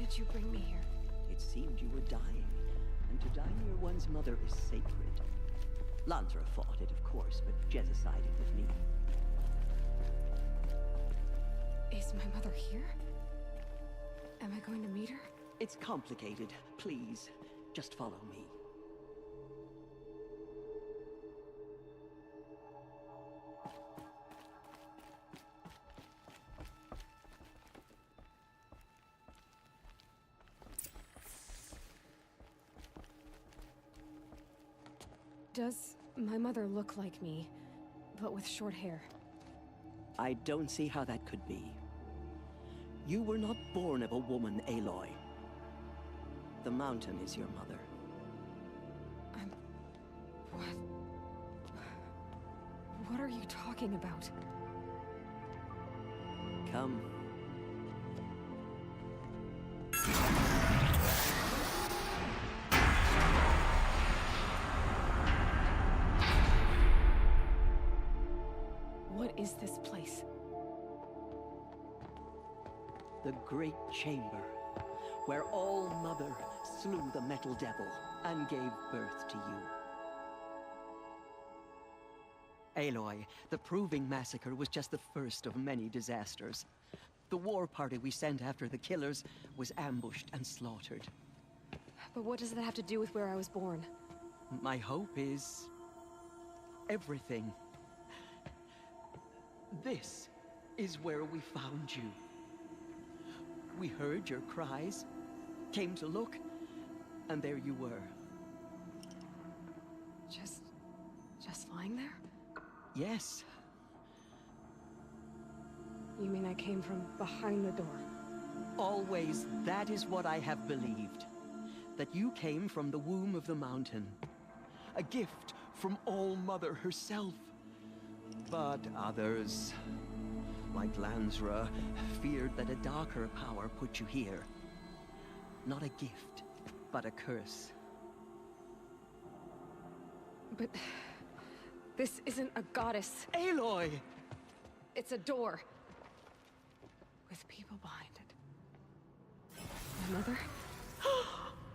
Speaker 2: did you bring me here?
Speaker 9: It seemed you were dying, and to die near one's mother is sacred. Lansra fought it, of course, but Jezza sided with me.
Speaker 2: Is my mother here? Am I going to meet her?
Speaker 9: It's complicated. Please, just follow me.
Speaker 2: Does my mother look like me, but with short hair?
Speaker 9: I don't see how that could be. You were not born of a woman, Aloy. The mountain is your mother.
Speaker 2: What are you talking about?
Speaker 9: Come.
Speaker 2: What is this place?
Speaker 9: The Great Chamber, where All-Mother slew the Metal Devil and gave birth to you. Aloy, the Proving Massacre was just the first of many disasters. The war party we sent after the killers was ambushed and slaughtered.
Speaker 2: But what does that have to do with where I was born?
Speaker 9: My hope is... everything. This is where we found you. We heard your cries, came to look, and there you were.
Speaker 2: Just lying there?
Speaker 9: Yes.
Speaker 2: You mean I came from behind the door?
Speaker 9: Always, that is what I have believed. That you came from the womb of the mountain. A gift from All-Mother herself. But others, like Lansra, feared that a darker power put you here. Not a gift, but a curse.
Speaker 2: But... this isn't a goddess.
Speaker 9: Aloy!
Speaker 2: It's a door. With people behind it. My mother?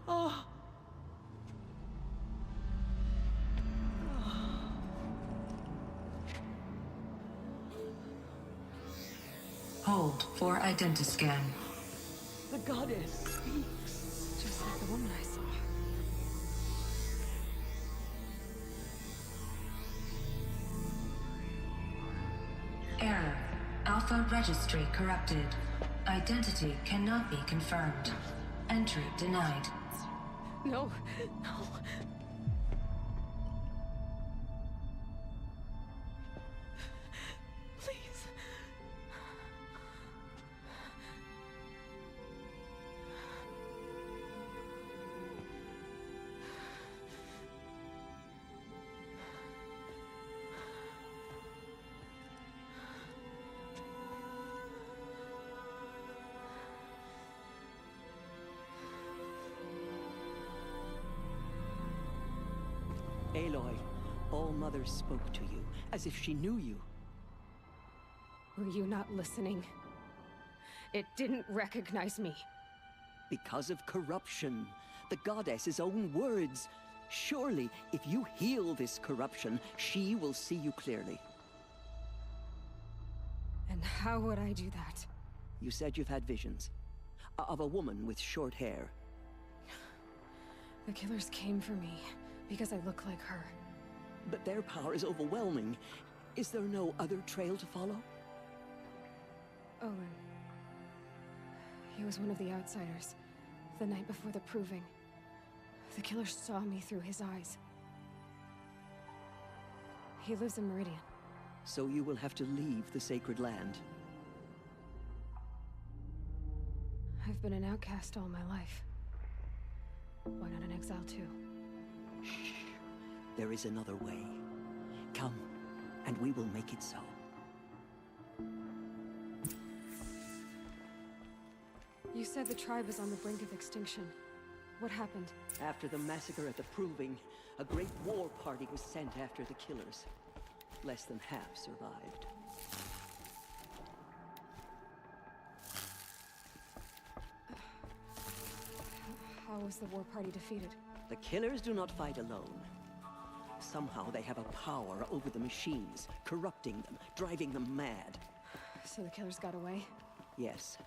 Speaker 9: Oh!
Speaker 8: Hold for identiscan.
Speaker 9: The goddess speaks.
Speaker 2: Just like the woman I saw.
Speaker 8: Error. Alpha registry corrupted. Identity cannot be confirmed. Entry denied.
Speaker 2: No, no. Please.
Speaker 9: Aloy, All-Mother spoke to you, as if she knew you.
Speaker 2: Were you not listening? It didn't recognize me.
Speaker 9: Because of corruption. The goddess's own words. Surely, if you heal this corruption, she will see you clearly.
Speaker 2: And how would I do that?
Speaker 9: You said you've had visions. Of a woman with short hair.
Speaker 2: The killers came for me. Because I look like her.
Speaker 9: But their power is overwhelming. Is there no other trail to follow?
Speaker 2: Owen. He was one of the outsiders. The night before the Proving. The killer saw me through his eyes. He lives in Meridian.
Speaker 9: So you will have to leave the sacred land.
Speaker 2: I've been an outcast all my life. Why not an exile too?
Speaker 9: Shh. There is another way. Come, and we will make it so.
Speaker 2: You said the tribe was on the brink of extinction. What happened?
Speaker 9: After the massacre at the Proving, a great war party was sent after the killers. Less than half survived.
Speaker 2: was the war party defeated?
Speaker 9: The killers do not fight alone. Somehow they have a power over the machines, corrupting them, driving them mad.
Speaker 2: So the killers got away?
Speaker 9: Yes.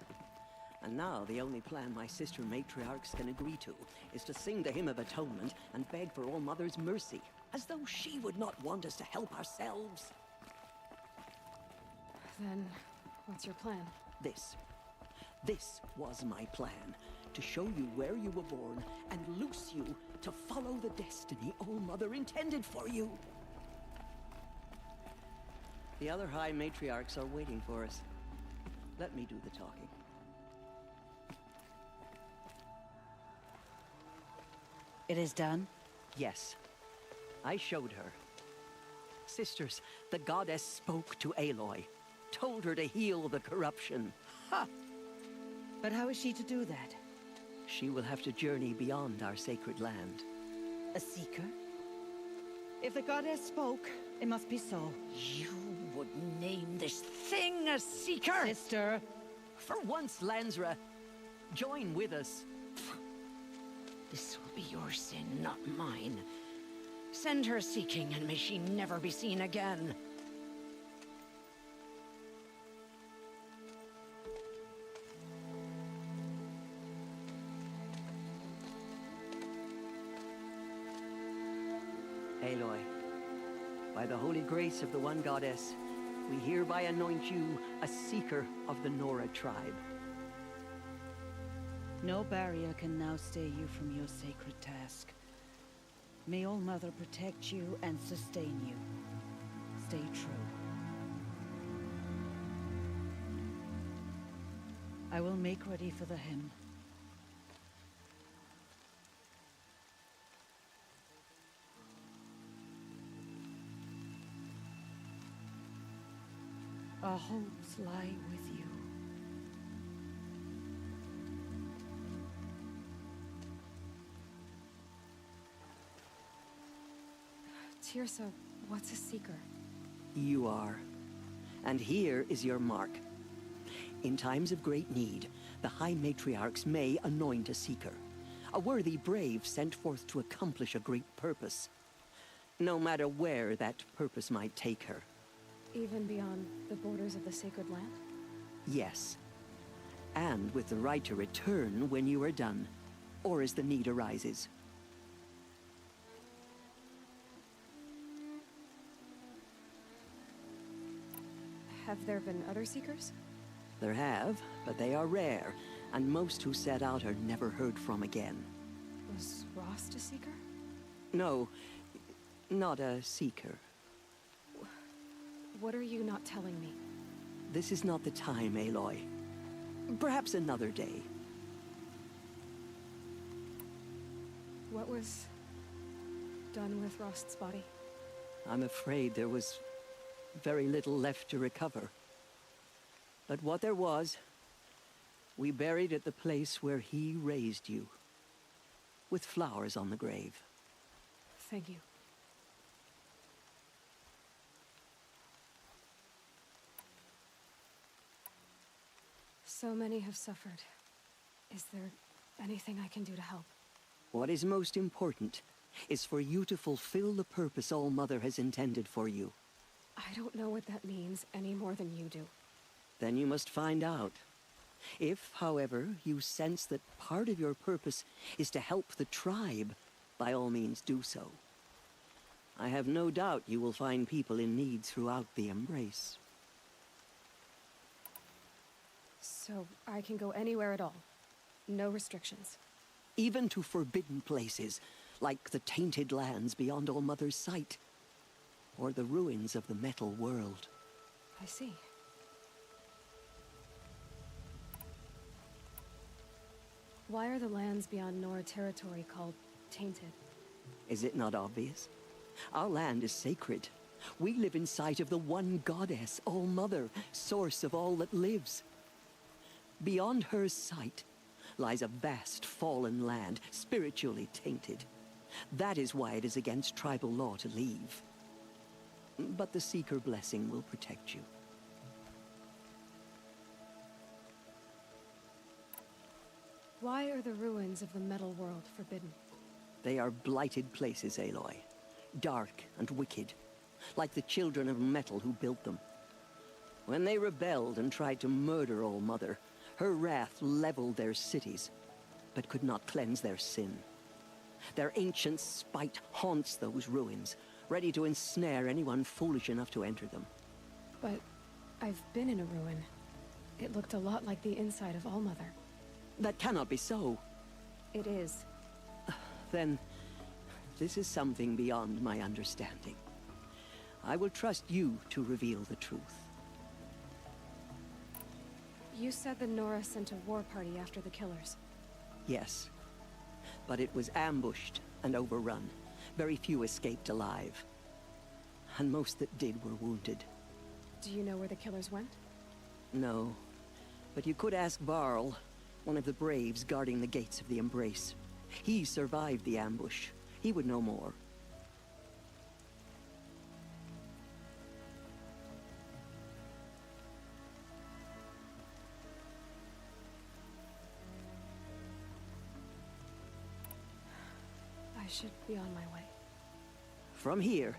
Speaker 9: And now the only plan my sister matriarchs can agree to is to sing the Hymn of Atonement and beg for All Mother's mercy, as though she would not want us to help ourselves.
Speaker 2: Then, what's your plan?
Speaker 9: This was my plan. To show you where you were born and loose you to follow the destiny All Mother intended for you. The other High Matriarchs are waiting for us. Let me do the talking.
Speaker 3: It is done?
Speaker 9: Yes. I showed her. Sisters, the goddess spoke to Aloy. Told her to heal the corruption. Ha!
Speaker 3: But how is she to do that?
Speaker 9: She will have to journey beyond our sacred land.
Speaker 3: A seeker? If the goddess spoke, it must be so.
Speaker 9: You would name this thing a seeker?
Speaker 3: Sister!
Speaker 9: For once, Lansra, join with us.
Speaker 10: This will be your sin, not mine. Send her seeking, and may she never be seen again.
Speaker 9: Aloy, by the holy grace of the one goddess, we hereby anoint you a seeker of the Nora tribe.
Speaker 3: No barrier can now stay you from your sacred task. May All Mother protect you and sustain you. Stay true. I will make ready for the hymn. Our hopes lie with you.
Speaker 2: Tirsa, what's a seeker?
Speaker 9: You are. And here is your mark. In times of great need, the High Matriarchs may anoint a seeker. A worthy brave sent forth to accomplish a great purpose. No matter where that purpose might take her.
Speaker 2: Even beyond the borders of the sacred land?
Speaker 9: Yes. And with the right to return when you are done, or as the need arises.
Speaker 2: Have there been other seekers?
Speaker 9: There have, but they are rare, and most who set out are never heard from again.
Speaker 2: Was Rost a seeker?
Speaker 9: No, not a seeker.
Speaker 2: What are you not telling me?
Speaker 9: This is not the time, Aloy. Perhaps another day.
Speaker 2: What was done with Rost's body?
Speaker 9: I'm afraid there was very little left to recover. But what there was, we buried at the place where he raised you, with flowers on the grave.
Speaker 2: Thank you. So many have suffered. Is there anything I can do to help?
Speaker 9: What is most important is for you to fulfill the purpose All Mother has intended for you.
Speaker 2: I don't know what that means any more than you do.
Speaker 9: Then you must find out. If, however, you sense that part of your purpose is to help the tribe, by all means do so. I have no doubt you will find people in need throughout the Embrace.
Speaker 2: So I can go anywhere at all? No restrictions?
Speaker 9: Even to forbidden places, like the tainted lands beyond All Mother's sight, or the ruins of the metal world.
Speaker 2: I see. Why are the lands beyond Nora territory called tainted?
Speaker 9: Is it not obvious? Our land is sacred. We live in sight of the one goddess, All Mother, source of all that lives. Beyond her sight lies a vast fallen land, spiritually tainted. That is why it is against tribal law to leave. But the Seeker blessing will protect you.
Speaker 2: Why are the ruins of the metal world forbidden?
Speaker 9: They are blighted places, Aloy. Dark and wicked. Like the children of metal who built them. When they rebelled and tried to murder All Mother, her wrath leveled their cities, but could not cleanse their sin. Their ancient spite haunts those ruins, ready to ensnare anyone foolish enough to enter them.
Speaker 2: But I've been in a ruin. It looked a lot like the inside of All Mother.
Speaker 9: That cannot be so.
Speaker 2: It is.
Speaker 9: Then, this is something beyond my understanding. I will trust you to reveal the truth.
Speaker 2: You said the Nora sent a war party after the killers.
Speaker 9: Yes. But it was ambushed and overrun. Very few escaped alive. And most that did were wounded.
Speaker 2: Do you know where the killers went?
Speaker 9: No. But you could ask Varl, one of the Braves guarding the gates of the Embrace. He survived the ambush. He would know more.
Speaker 2: I should be on my way.
Speaker 9: From here,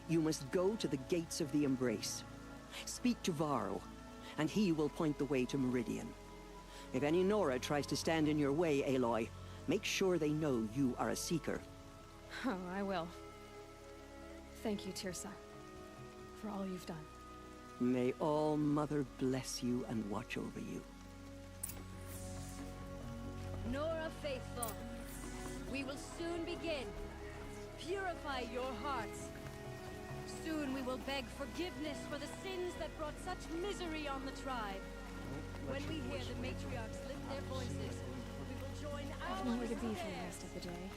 Speaker 9: you must go to the gates of the Embrace. Speak to Varl, and he will point the way to Meridian. If any Nora tries to stand in your way, Aloy, make sure they know you are a Seeker.
Speaker 2: Oh, I will. Thank you, Tirsa, for all you've done.
Speaker 9: May All Mother bless you and watch over you.
Speaker 12: Nora Faithful, we will soon begin. Purify your hearts. Soon we will beg forgiveness for the sins that brought such misery on the tribe. When we hear the matriarchs lift their voices, we will join
Speaker 2: I have nowhere to be for the rest of the day.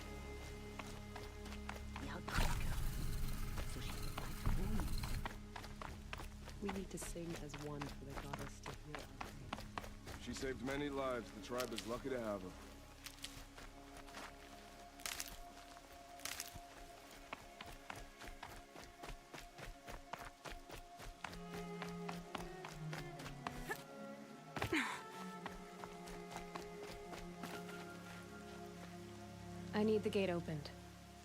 Speaker 11: We need to sing as one for the goddess to hear our praise.
Speaker 13: She saved many lives. The tribe is lucky to have her.
Speaker 2: I need the gate opened.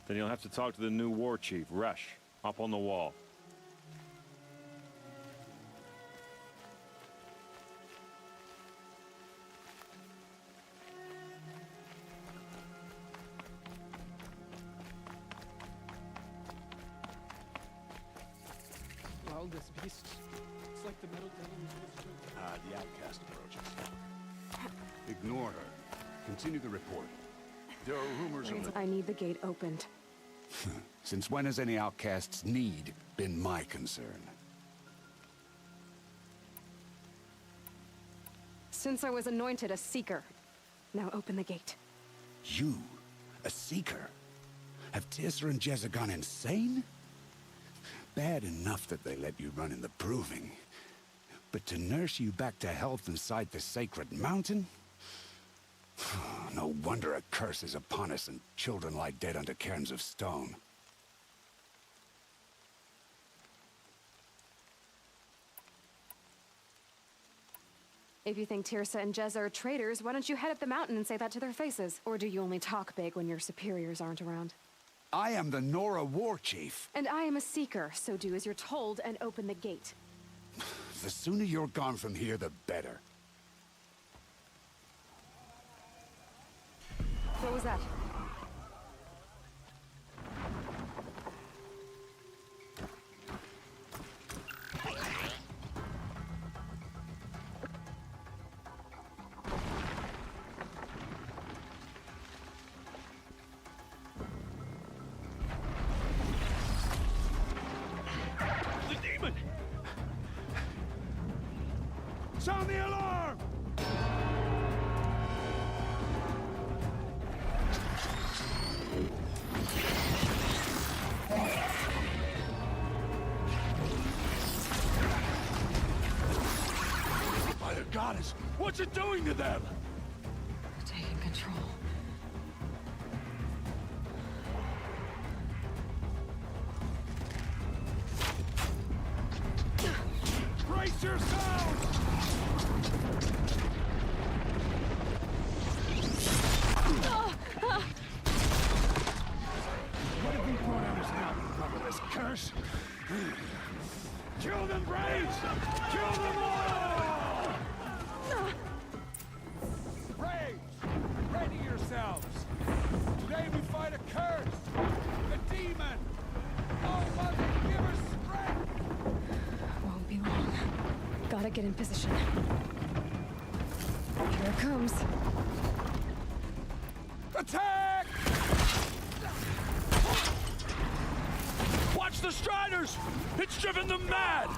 Speaker 23: Then you'll have to talk to the new war chief, Resh, up on the wall.
Speaker 24: Well, this beast, it's like the metal deluge.
Speaker 18: The outcast approaches. Ignore her. Continue the report. There are rumors of...
Speaker 2: I need the gate opened.
Speaker 18: Since when has any outcast's need been my concern?
Speaker 2: Since I was anointed a Seeker. Now open the gate.
Speaker 18: You? A Seeker? Have Tirsa and Jezza gone insane? Bad enough that they let you run in the Proving. But to nurse you back to health inside the sacred mountain? No wonder a curse is upon us and children lie dead under cairns of stone.
Speaker 2: If you think Tirsa and Jezza are traitors, why don't you head up the mountain and say that to their faces? Or do you only talk big when your superiors aren't around?
Speaker 18: I am the Nora War Chief.
Speaker 2: And I am a Seeker, so do as you're told and open the gate.
Speaker 18: The sooner you're gone from here, the better.
Speaker 2: What was that?
Speaker 24: The demon! Sound the alarm!
Speaker 18: By the goddess, what's it doing to them?
Speaker 2: Taking control.
Speaker 24: Brace yourselves!
Speaker 14: them, Braves! Kill them all! Braves, ready yourselves! Today we fight a curse! A demon! Oh, Mother, give her strength!
Speaker 2: Won't be long. Gotta get in position. Here it comes.
Speaker 14: Attack!
Speaker 7: Watch the Striders! It's driven them mad!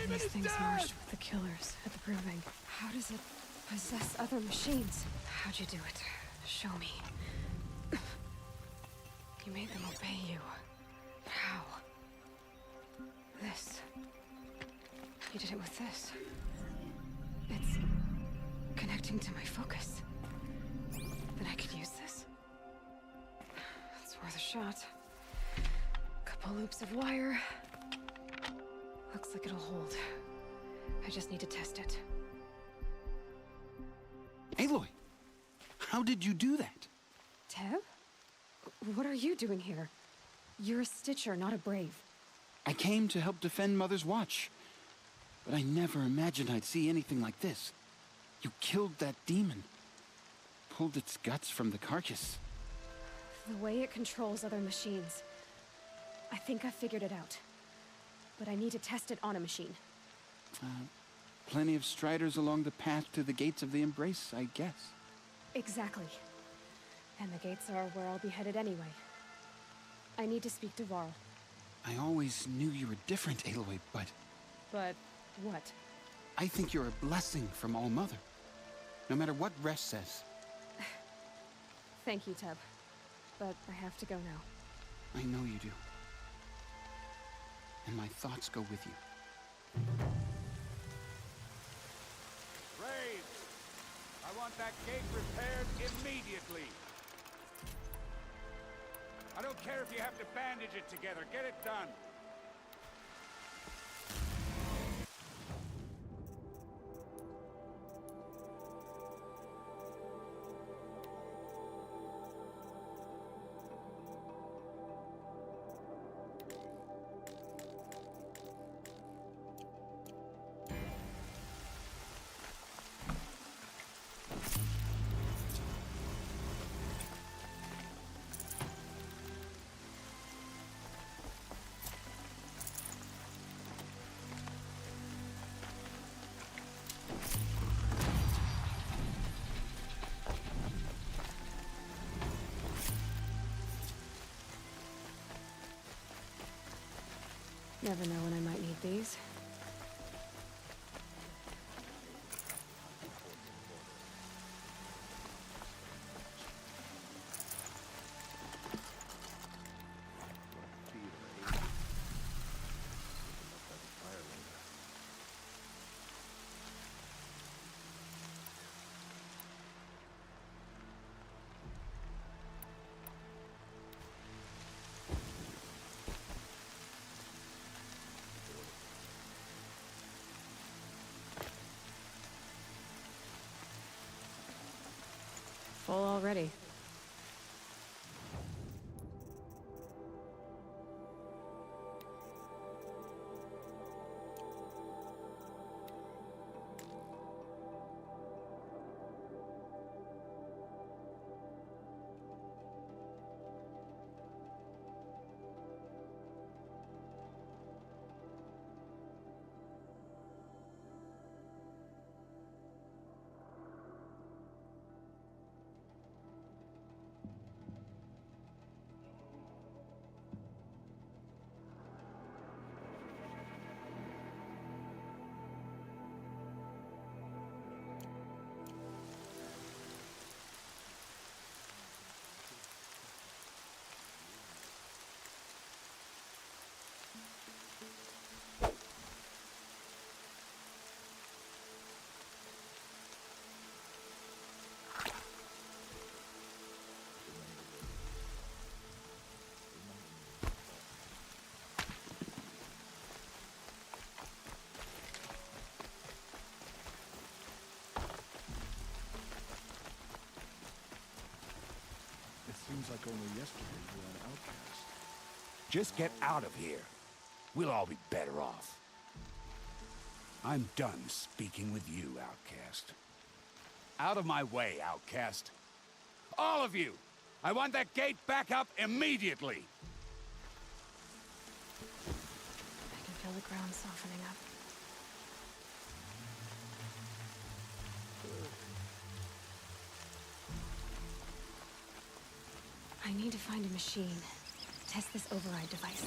Speaker 2: These things merged with the killers at the proving. How does it possess other machines? How'd you do it? Show me. You made them obey you. How? This. You did it with this. It's connecting to my focus. could use this. It's worth a shot. Couple loops of wire. Looks like it'll hold. I just need to test it.
Speaker 1: Aloy, how did you do that?
Speaker 2: Teb? What are you doing here? You're a Stitcher, not a Brave.
Speaker 1: I came to help defend Mother's Watch, but I never imagined I'd see anything like this. You killed that demon, pulled its guts from the carcass.
Speaker 2: The way it controls other machines. I think I figured it out. But I need to test it on a machine.
Speaker 1: Plenty of striders along the path to the gates of the Embrace, I guess.
Speaker 2: Exactly. And the gates are where I'll be headed anyway. I need to speak to Varl.
Speaker 1: I always knew you were different, Aloy, but...
Speaker 2: But what?
Speaker 1: I think you're a blessing from All Mother. No matter what Resh says.
Speaker 2: Thank you, Teb. But I have to go now.
Speaker 1: I know you do. And my thoughts go with you.
Speaker 14: Braves! I want that gate repaired immediately. I don't care if you have to bandage it together. Get it done.
Speaker 2: Never know when I might need these. Full already.
Speaker 14: Seems like only yesterday you were an outcast.
Speaker 18: Just get out of here. We'll all be better off. I'm done speaking with you, outcast. Out of my way, outcast. All of you! I want that gate back up immediately!
Speaker 2: I can feel the ground softening up. I need to find a machine. Test this override device.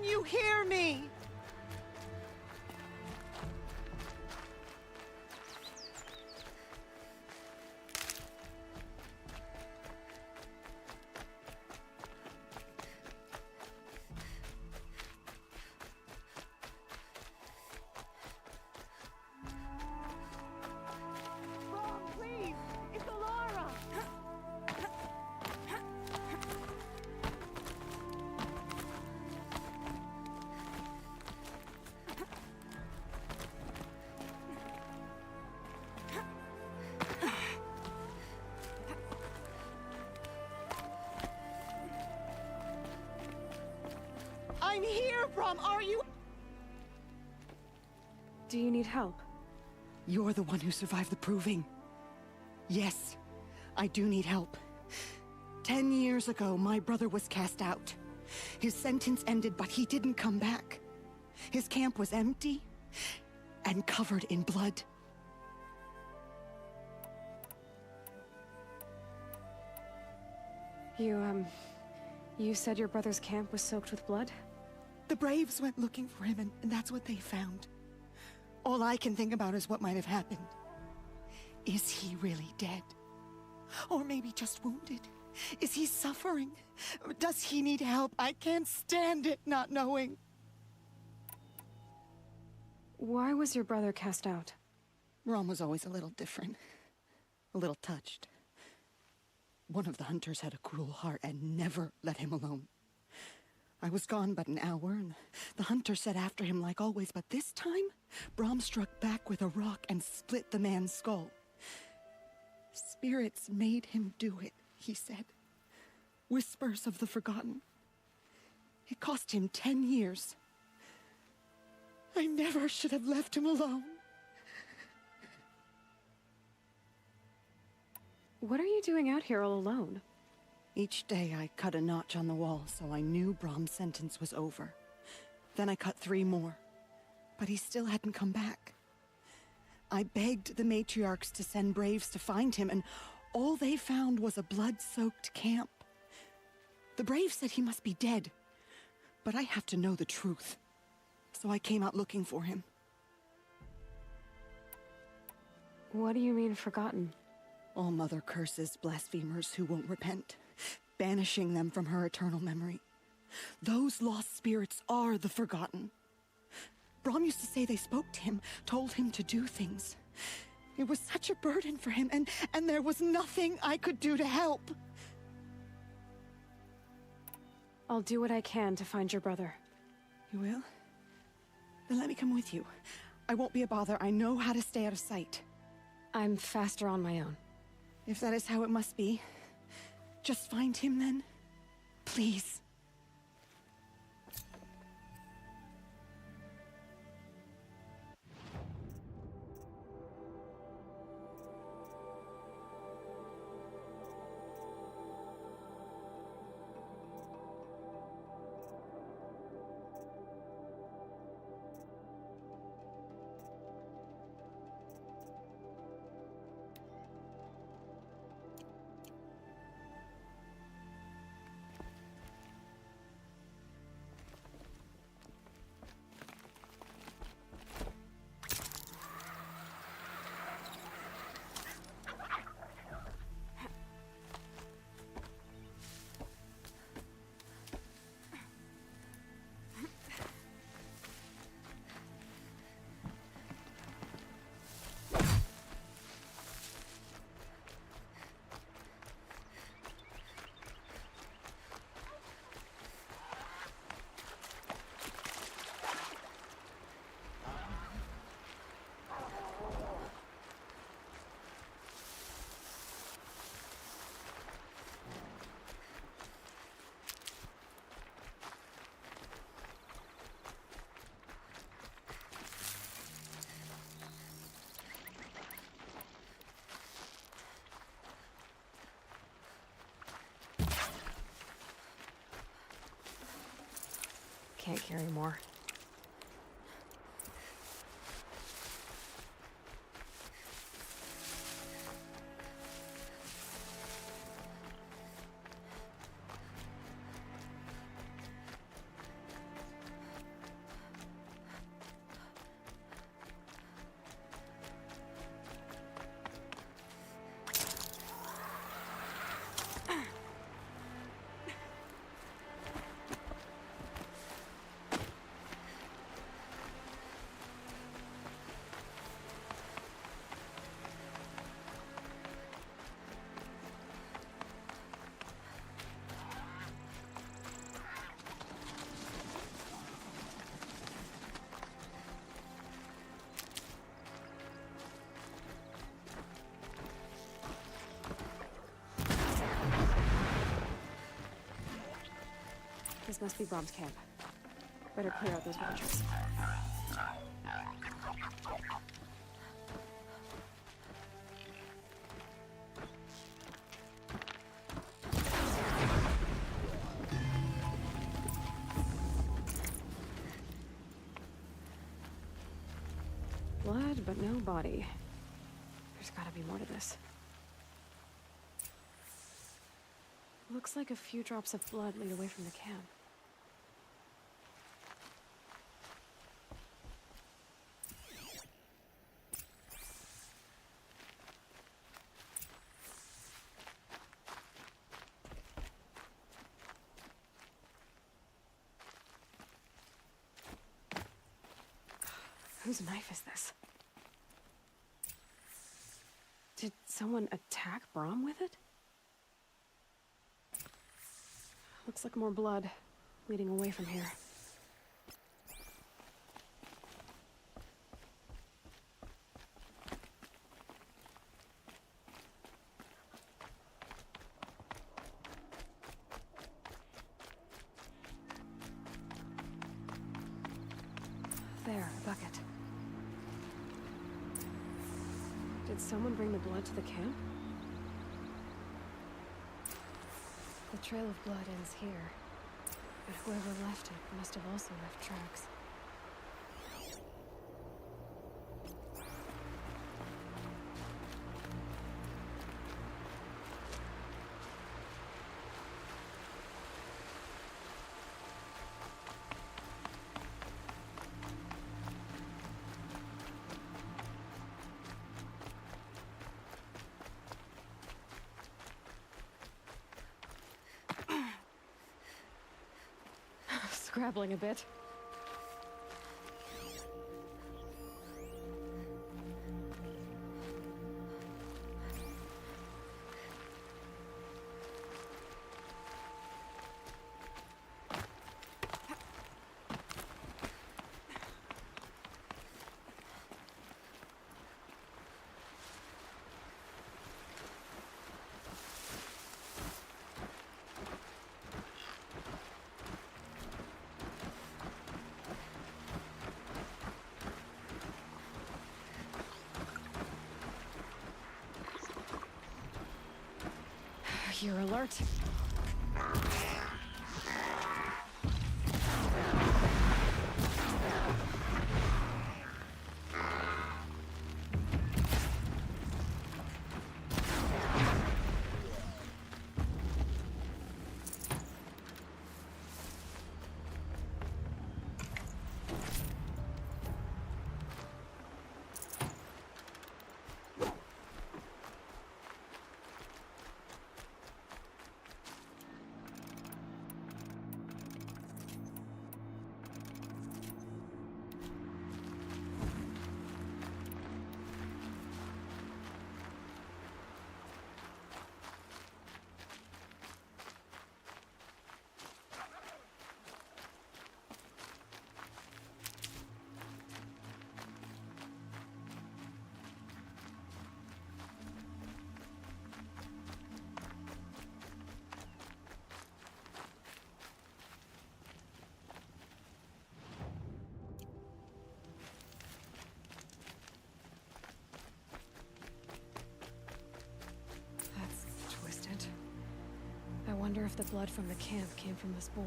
Speaker 9: you hear me? I'm here, Brom. Are you?
Speaker 2: Do you need help?
Speaker 9: You're the one who survived the proving. Yes, I do need help. 10 years ago, my brother was cast out. His sentence ended, but he didn't come back. His camp was empty and covered in blood.
Speaker 2: You said your brother's camp was soaked with blood?
Speaker 9: The Braves went looking for him, and that's what they found. All I can think about is what might have happened. Is he really dead? Or maybe just wounded? Is he suffering? Does he need help? I can't stand it not knowing.
Speaker 2: Why was your brother cast out?
Speaker 9: Rom was always a little different. A little touched. One of the hunters had a cruel heart and never let him alone. I was gone but an hour, and the hunter set after him like always, but this time, Brom struck back with a rock and split the man's skull. Spirits made him do it, he said. Whispers of the forgotten. It cost him 10 years. I never should have left him alone.
Speaker 2: What are you doing out here all alone?
Speaker 9: Each day I cut a notch on the wall, so I knew Brom's sentence was over. Then I cut 3 more, but he still hadn't come back. I begged the matriarchs to send Braves to find him, and all they found was a blood-soaked camp. The Braves said he must be dead, but I have to know the truth. So I came out looking for him.
Speaker 2: What do you mean, forgotten?
Speaker 9: All Mother curses blasphemers who won't repent, banishing them from her eternal memory. Those lost spirits are the forgotten. Brom used to say they spoke to him, told him to do things. It was such a burden for him, and there was nothing I could do to help.
Speaker 2: I'll do what I can to find your brother.
Speaker 9: You will? Then let me come with you. I won't be a bother. I know how to stay out of sight.
Speaker 2: I'm faster on my own.
Speaker 9: If that is how it must be, just find him then. Please.
Speaker 2: Can't carry more. This must be Brom's camp. Better clear out those watchers. Blood, but no body. There's gotta be more to this. Looks like a few drops of blood lead away from the camp. Whose knife is this? Did someone attack Brom with it? Looks like more blood leading away from here. There, a bucket. Did someone bring the blood to the camp? The trail of blood ends here, but whoever left it must have also left tracks. Scrabbling a bit. You're alert. I wonder if the blood from the camp came from the spore.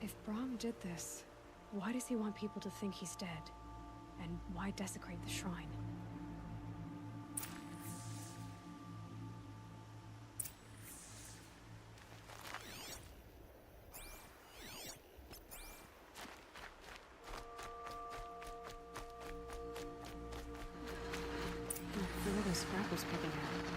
Speaker 2: If Brom did this, why does he want people to think he's dead? And why desecrate the shrine? Who are those scrappers picking at?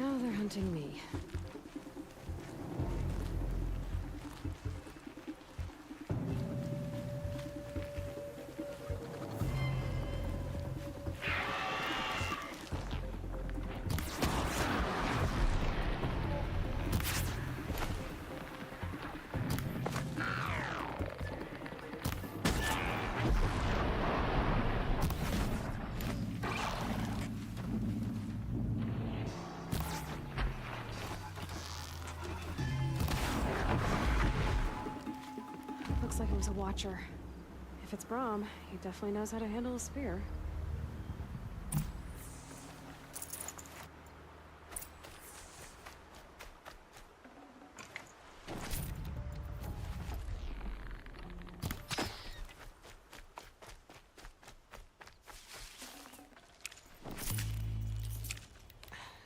Speaker 2: Now they're hunting me. Looks like it was a watcher. If it's Brahm, he definitely knows how to handle a spear.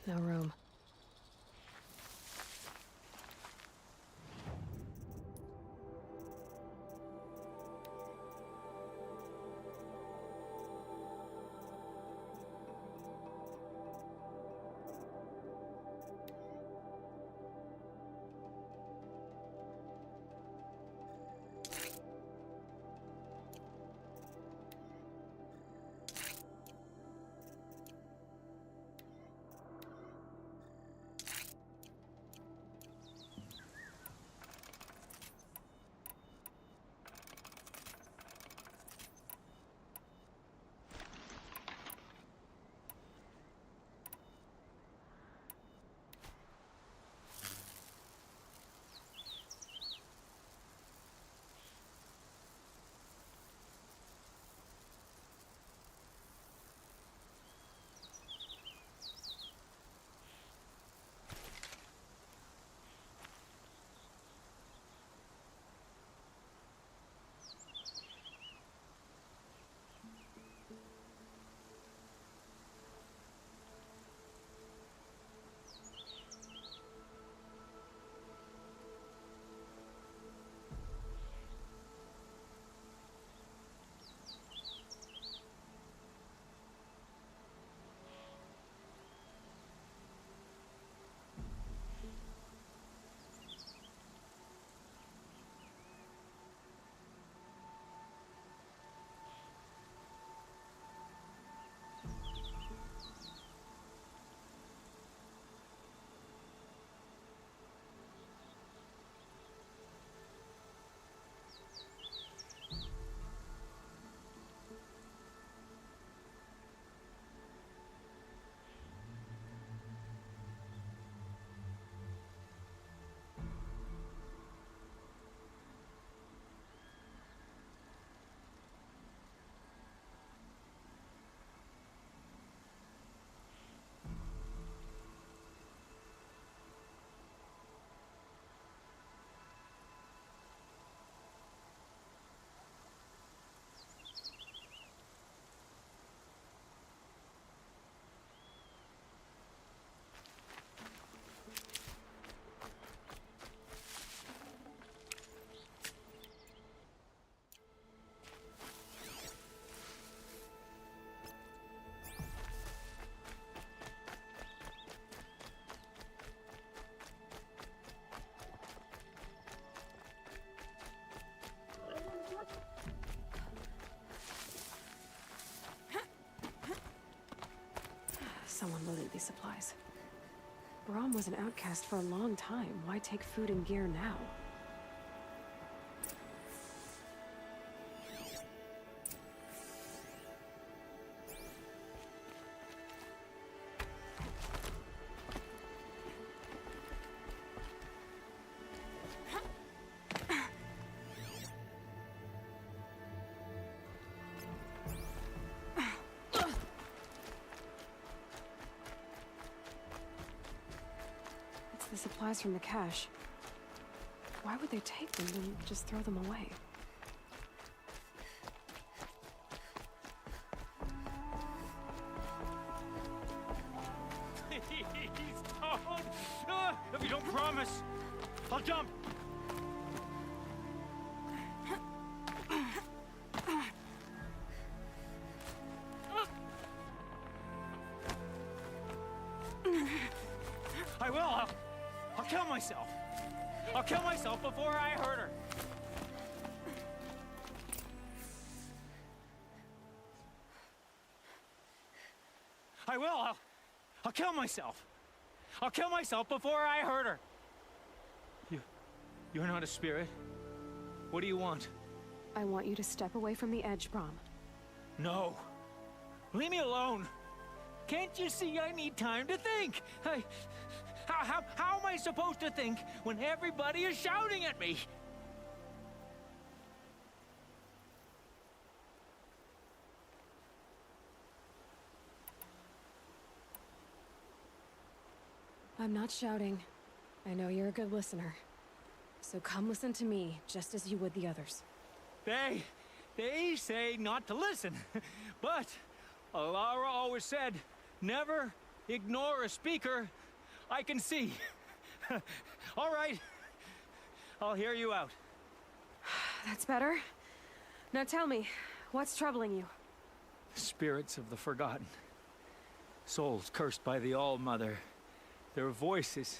Speaker 2: No room. Someone loaded these supplies. Brahm was an outcast for a long time. Why take food and gear now? The supplies from the cache. Why would they take them and just throw them away?
Speaker 22: Please don't! If you don't promise, I'll jump!
Speaker 4: I will. I'll kill myself. I'll kill myself before I hurt her. I will. I'll kill myself. I'll kill myself before I hurt her. You're not a spirit. What do you want?
Speaker 2: I want you to step away from the edge, Brom.
Speaker 4: No. Leave me alone. Can't you see I need time to think? How am I supposed to think when everybody is shouting at me?
Speaker 2: I'm not shouting. I know you're a good listener. So come listen to me, just as you would the others.
Speaker 4: They say not to listen. But Alara always said, never ignore a speaker I can see. All right. I'll hear you out.
Speaker 2: That's better. Now tell me, what's troubling you?
Speaker 4: Spirits of the forgotten. Souls cursed by the All-Mother. Their voices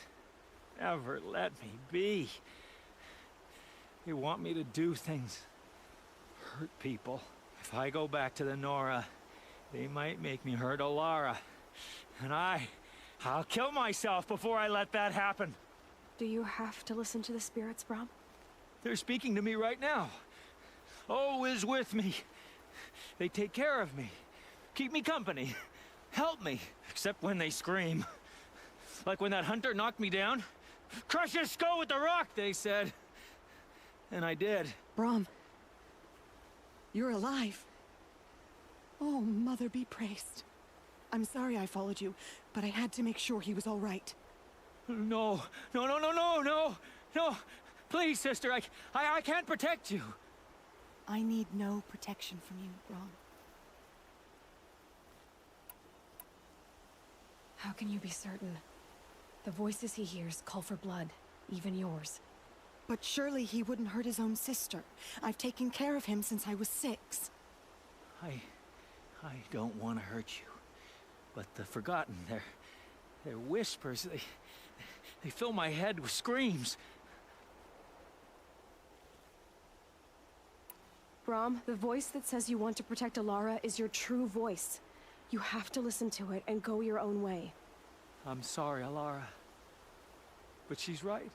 Speaker 4: never let me be. They want me to do things, hurt people. If I go back to the Nora, they might make me hurt Alara. And I'll kill myself before I let that happen.
Speaker 2: Do you have to listen to the spirits, Brom?
Speaker 4: They're speaking to me right now. O is with me. They take care of me, keep me company, help me, except when they scream. Like when that hunter knocked me down. Crush his skull with the rock, they said. And I did.
Speaker 16: Brom, you're alive. Oh, Mother be praised. I'm sorry I followed you, but I had to make sure he was all right.
Speaker 4: No. Please, sister, I can't protect you.
Speaker 16: I need no protection from you, Brom.
Speaker 2: How can you be certain? The voices he hears call for blood, even yours.
Speaker 16: But surely he wouldn't hurt his own sister. I've taken care of him since I was 6.
Speaker 4: I don't want to hurt you. But the Forgotten, their whispers, they fill my head with screams.
Speaker 2: Brom, the voice that says you want to protect Alara is your true voice. You have to listen to it and go your own way.
Speaker 4: I'm sorry, Alara. But she's right.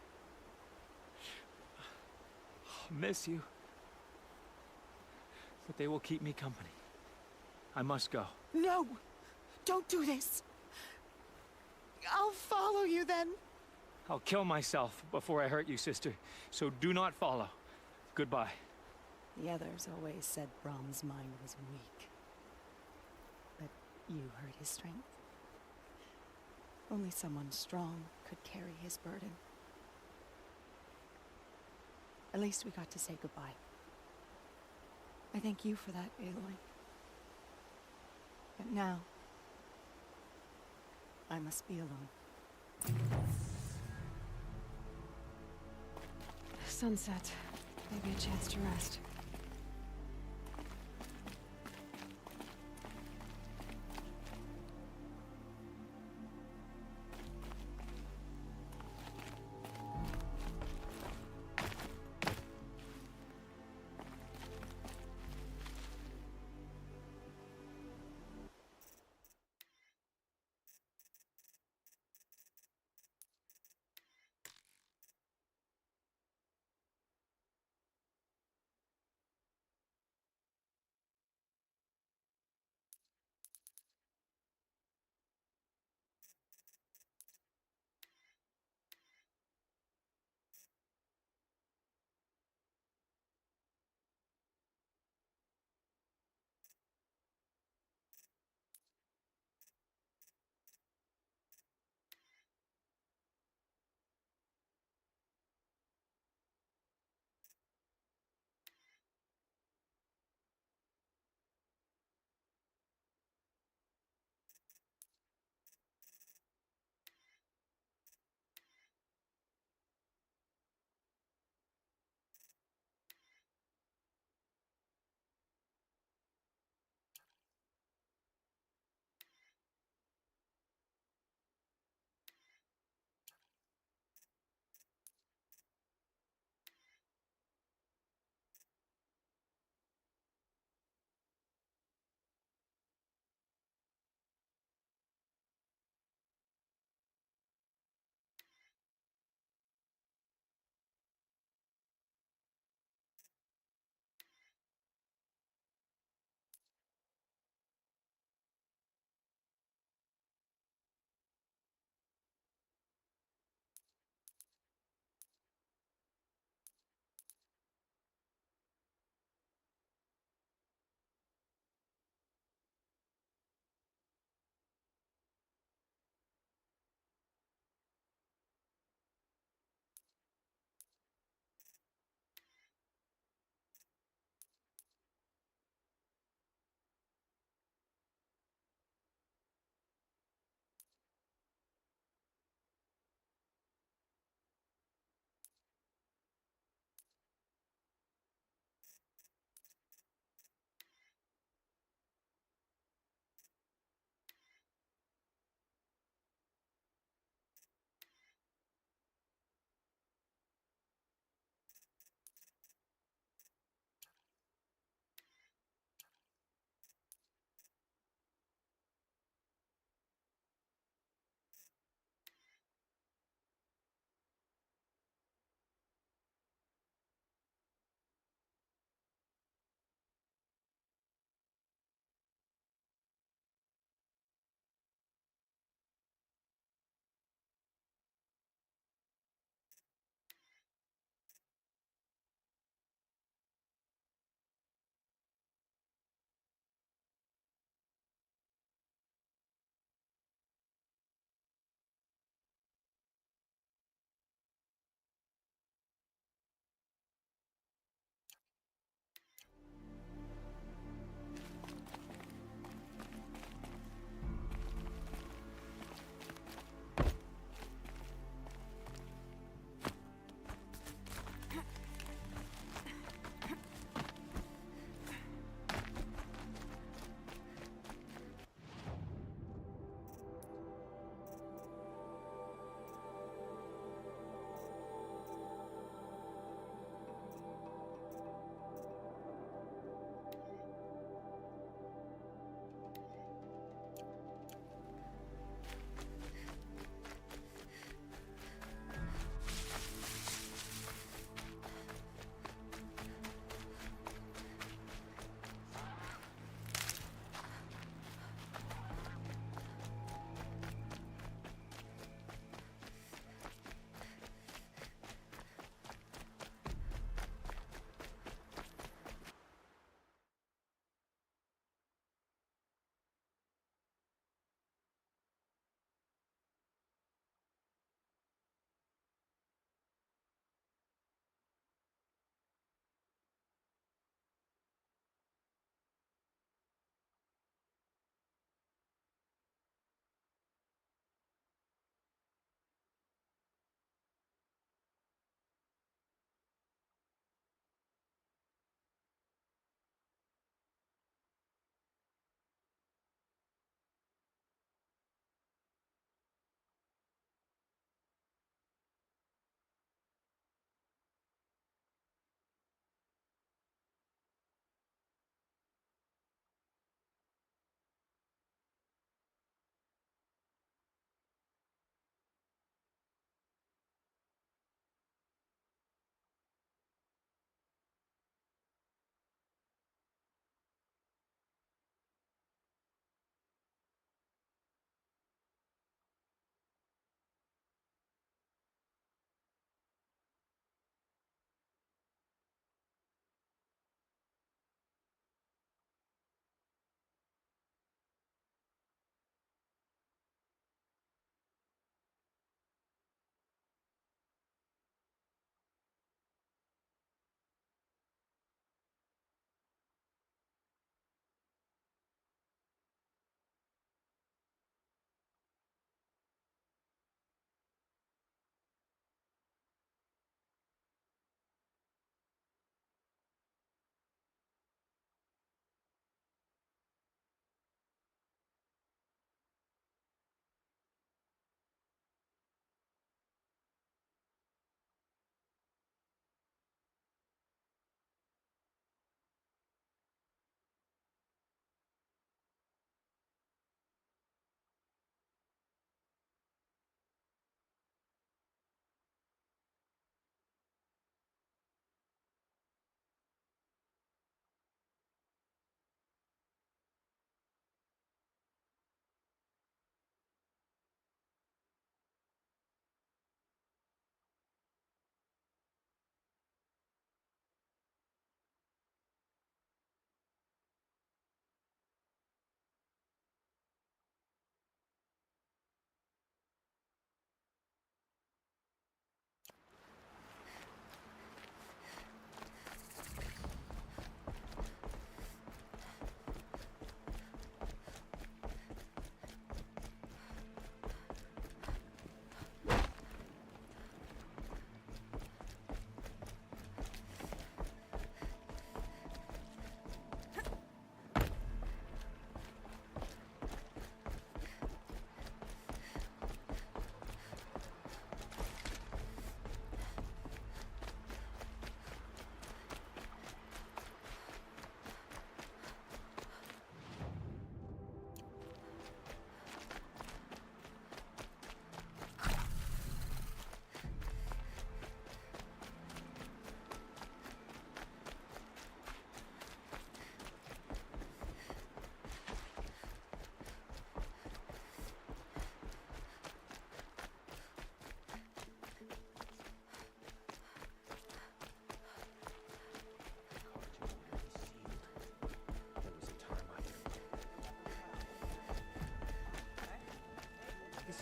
Speaker 4: I'll miss you. But they will keep me company. I must go.
Speaker 16: No! Don't do this! I'll follow you then.
Speaker 4: I'll kill myself before I hurt you, sister. So do not follow. Goodbye.
Speaker 16: The others always said Brom's mind was weak. But you heard his strength. Only someone strong could carry his burden. At least we got to say goodbye. I thank you for that, Aloy. But now, I must be alone.
Speaker 2: Sunset. Maybe a chance to rest.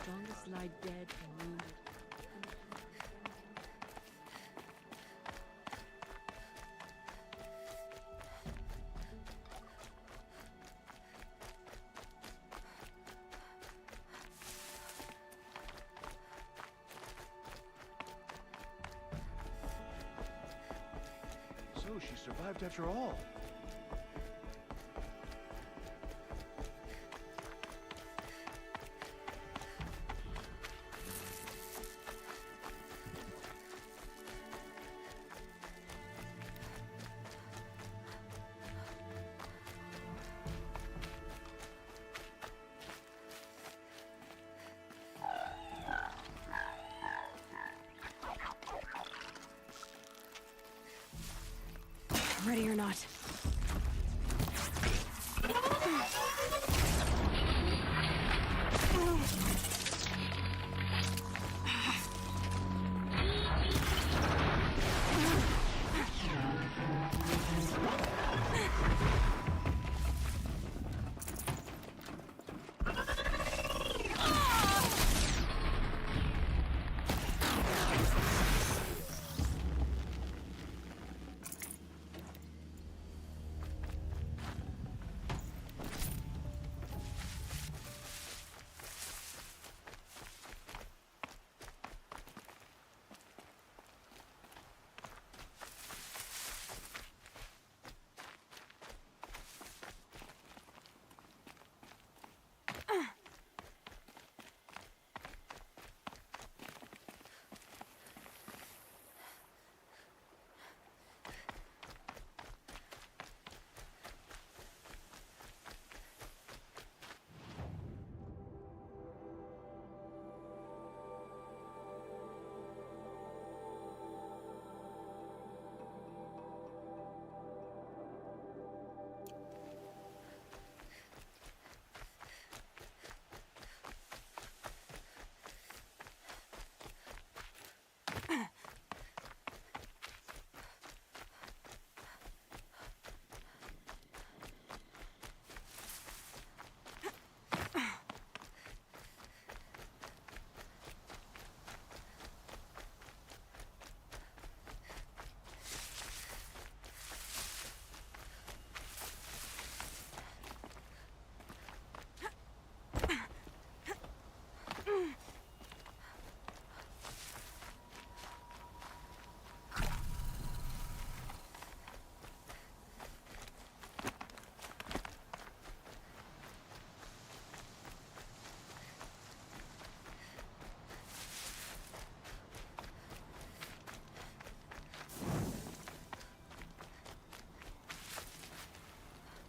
Speaker 11: strongest lie dead and wounded.
Speaker 6: So she survived after all.
Speaker 2: Ready or not.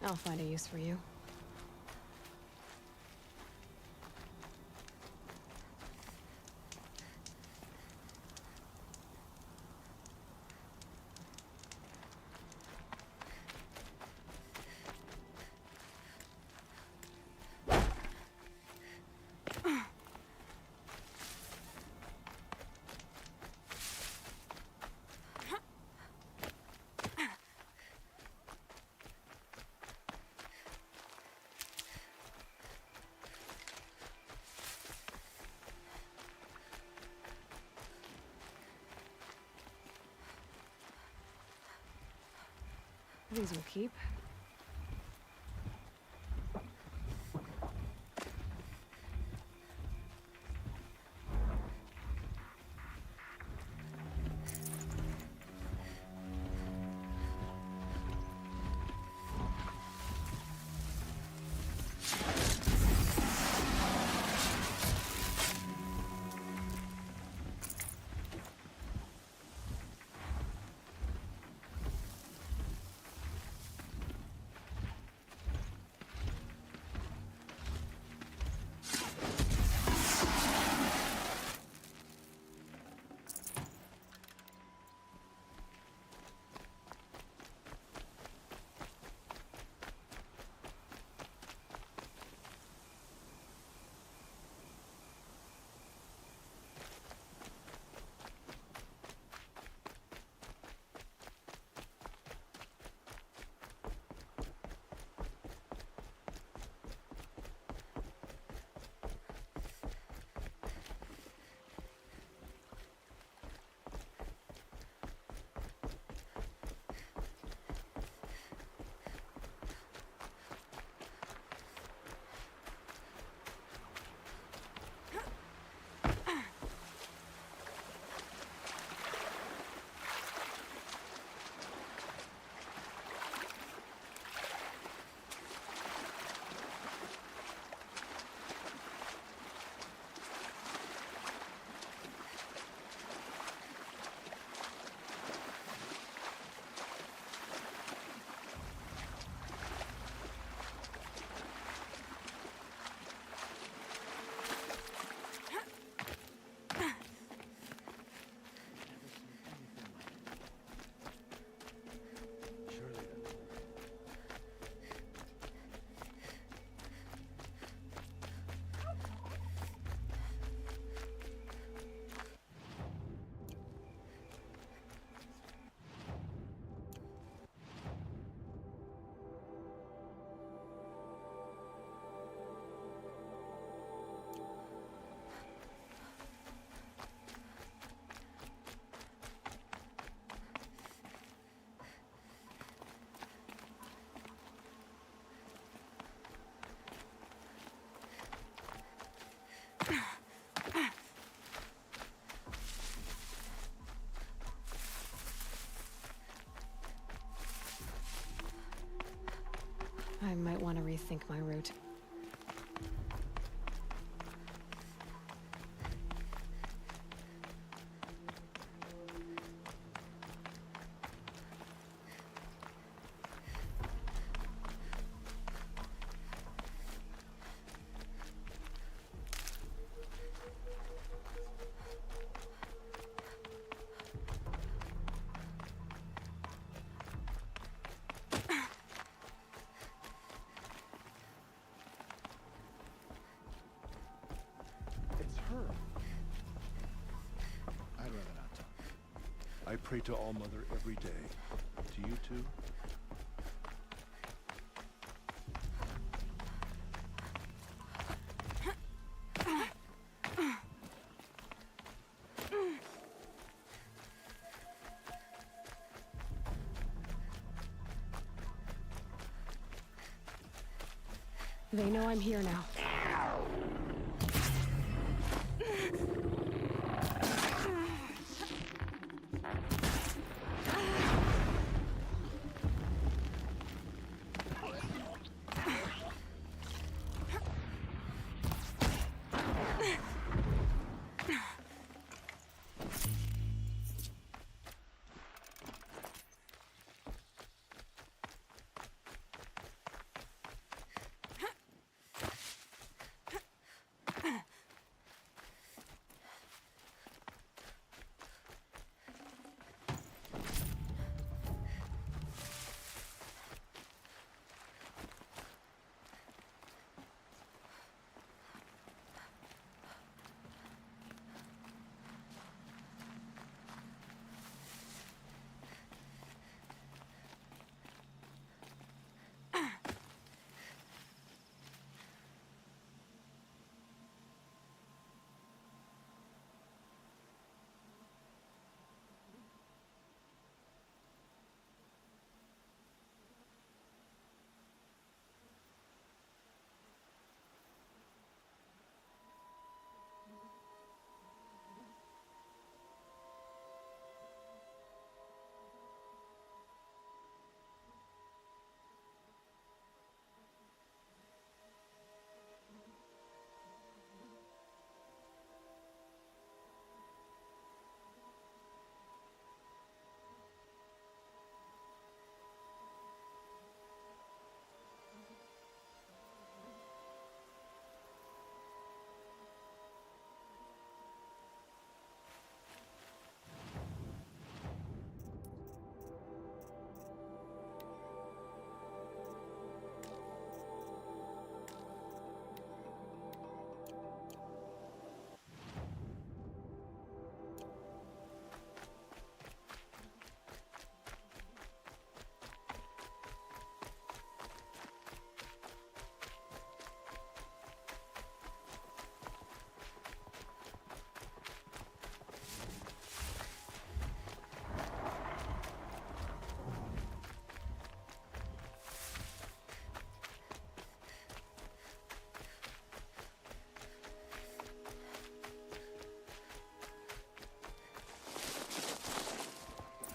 Speaker 2: I'll find a use for you. These will keep. to rethink my route.
Speaker 17: I'd rather not talk. I pray to All Mother every day. Do you too?
Speaker 2: They know I'm here now.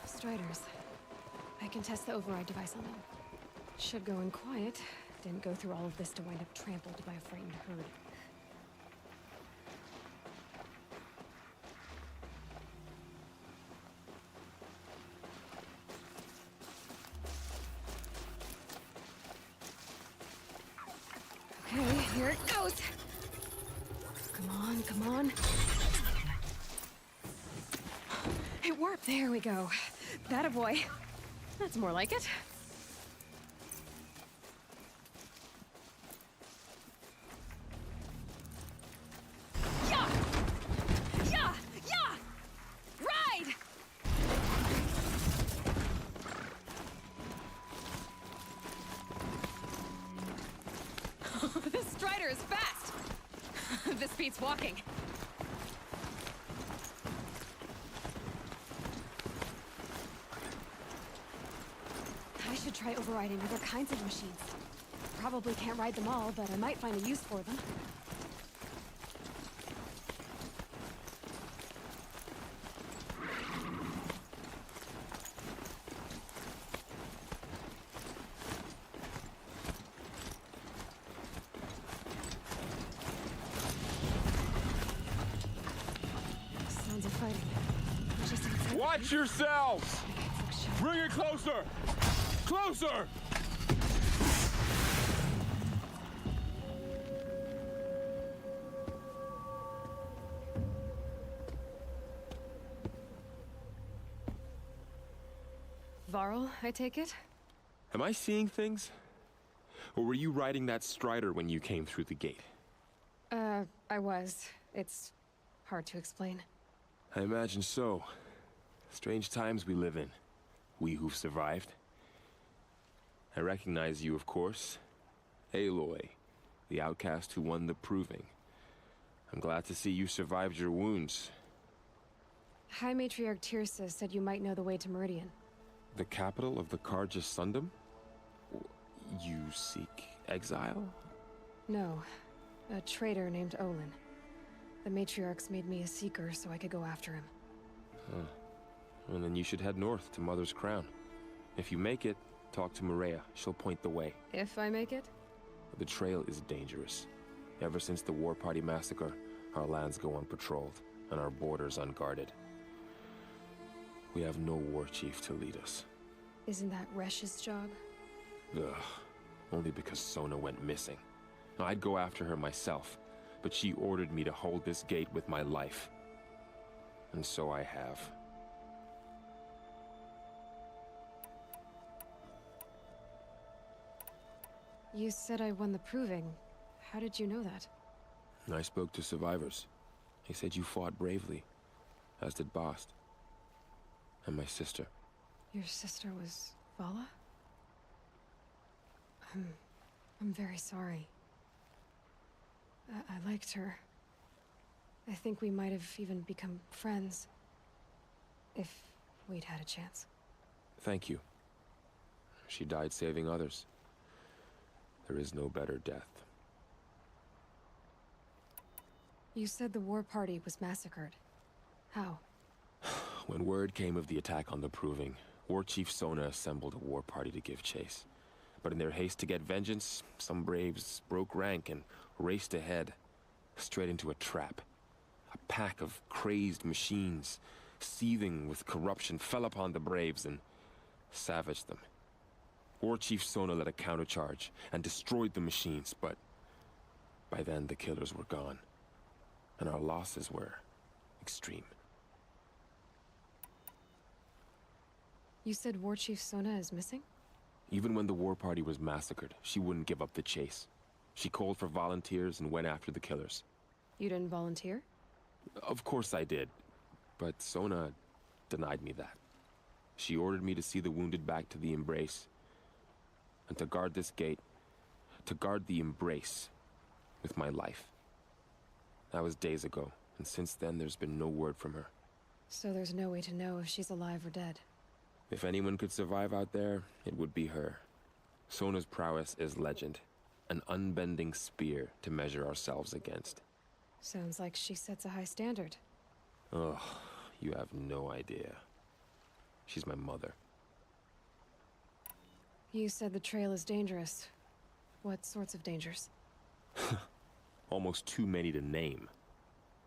Speaker 2: Striders. I can test the override device on them. Should go in quiet. Didn't go through all of this to wind up trampled by a frightened herd. Okay, here it goes! Come on, come on. It worked, there we go. That a boy. That's more like it. Yeah! Yeah! Yeah! Ride! This Strider is fast! This beats walking. I should try overriding other kinds of machines. Probably can't ride them all, but I might find a use for them. hiding. Just outside.
Speaker 7: Watch yourselves! Bring it closer! Closer!
Speaker 2: Varl, I take it?
Speaker 15: Am I seeing things? Or were you riding that strider when you came through the gate?
Speaker 2: I was. It's hard to explain.
Speaker 15: I imagine so. Strange times we live in. We who've survived. I recognize you, of course. Aloy, the outcast who won the proving. I'm glad to see you survived your wounds.
Speaker 2: High Matriarch Tirsa said you might know the way to Meridian.
Speaker 15: The capital of the Carja Sundom? You seek exile?
Speaker 2: No. A traitor named Olin. The Matriarchs made me a seeker so I could go after him.
Speaker 15: Huh. Well, then you should head north to Mother's Crown. If you make it, talk to Maria. She'll point the way.
Speaker 2: If I make it?
Speaker 15: The trail is dangerous. Ever since the War Party massacre, our lands go unpatrolled, and our borders unguarded. We have no war chief to lead us.
Speaker 2: Isn't that Resh's job?
Speaker 15: Ugh. Only because Sona went missing. I'd go after her myself, but she ordered me to hold this gate with my life. And so I have.
Speaker 2: You said I won the proving. How did you know that?
Speaker 15: I spoke to survivors. They said you fought bravely, as did Bast. And my sister.
Speaker 2: Your sister was Vala? I'm very sorry. I liked her. I think we might have even become friends. If we'd had a chance.
Speaker 15: Thank you. She died saving others. There is no better death.
Speaker 2: You said the war party was massacred. How?
Speaker 15: When word came of the attack on the Proving, War Chief Sona assembled a war party to give chase. But in their haste to get vengeance, some braves broke rank and raced ahead, straight into a trap. A pack of crazed machines, seething with corruption, fell upon the braves and savaged them. War Chief Sona led a countercharge and destroyed the machines, but by then the killers were gone, and our losses were extreme.
Speaker 2: You said War Chief Sona is missing?
Speaker 15: Even when the war party was massacred, she wouldn't give up the chase. She called for volunteers and went after the killers.
Speaker 2: You didn't volunteer?
Speaker 15: Of course I did, but Sona denied me that. She ordered me to see the wounded back to the Embrace, and to guard this gate, to guard the Embrace with my life. That was days ago, and since then there's been no word from her.
Speaker 2: So there's no way to know if she's alive or dead.
Speaker 15: If anyone could survive out there, it would be her. Sona's prowess is legend, an unbending spear to measure ourselves against.
Speaker 2: Sounds like she sets a high standard.
Speaker 15: Ugh, you have no idea. She's my mother.
Speaker 2: You said the trail is dangerous. What sorts of dangers?
Speaker 15: Almost too many to name.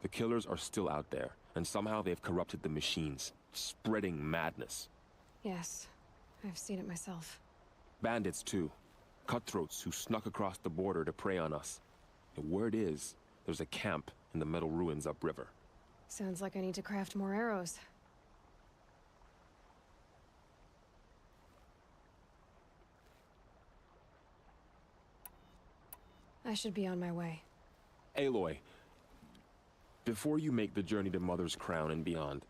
Speaker 15: The killers are still out there, and somehow they've corrupted the machines, spreading madness.
Speaker 2: Yes, I've seen it myself.
Speaker 15: Bandits, too. Cutthroats who snuck across the border to prey on us. The word is, there's a camp in the metal ruins upriver.
Speaker 2: Sounds like I need to craft more arrows. I should be on my way.
Speaker 15: Aloy, before you make the journey to Mother's Crown and beyond,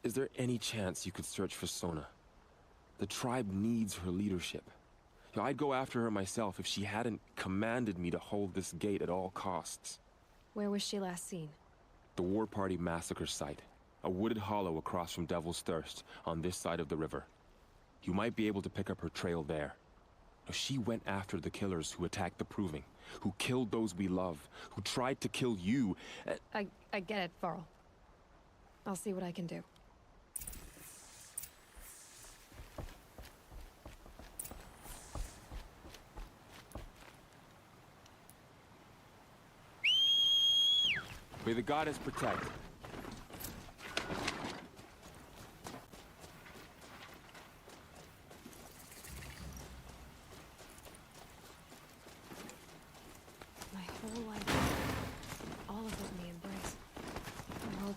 Speaker 15: is there any chance you could search for Sona? The tribe needs her leadership. I'd go after her myself if she hadn't commanded me to hold this gate at all costs.
Speaker 2: Where was she last seen?
Speaker 15: The War Party massacre site. A wooded hollow across from Devil's Thirst, on this side of the river. You might be able to pick up her trail there. She went after the killers who attacked the Proving, who killed those we love, who tried to kill you.
Speaker 2: I get it, Varl. I'll see what I can do.
Speaker 15: May the goddess protect.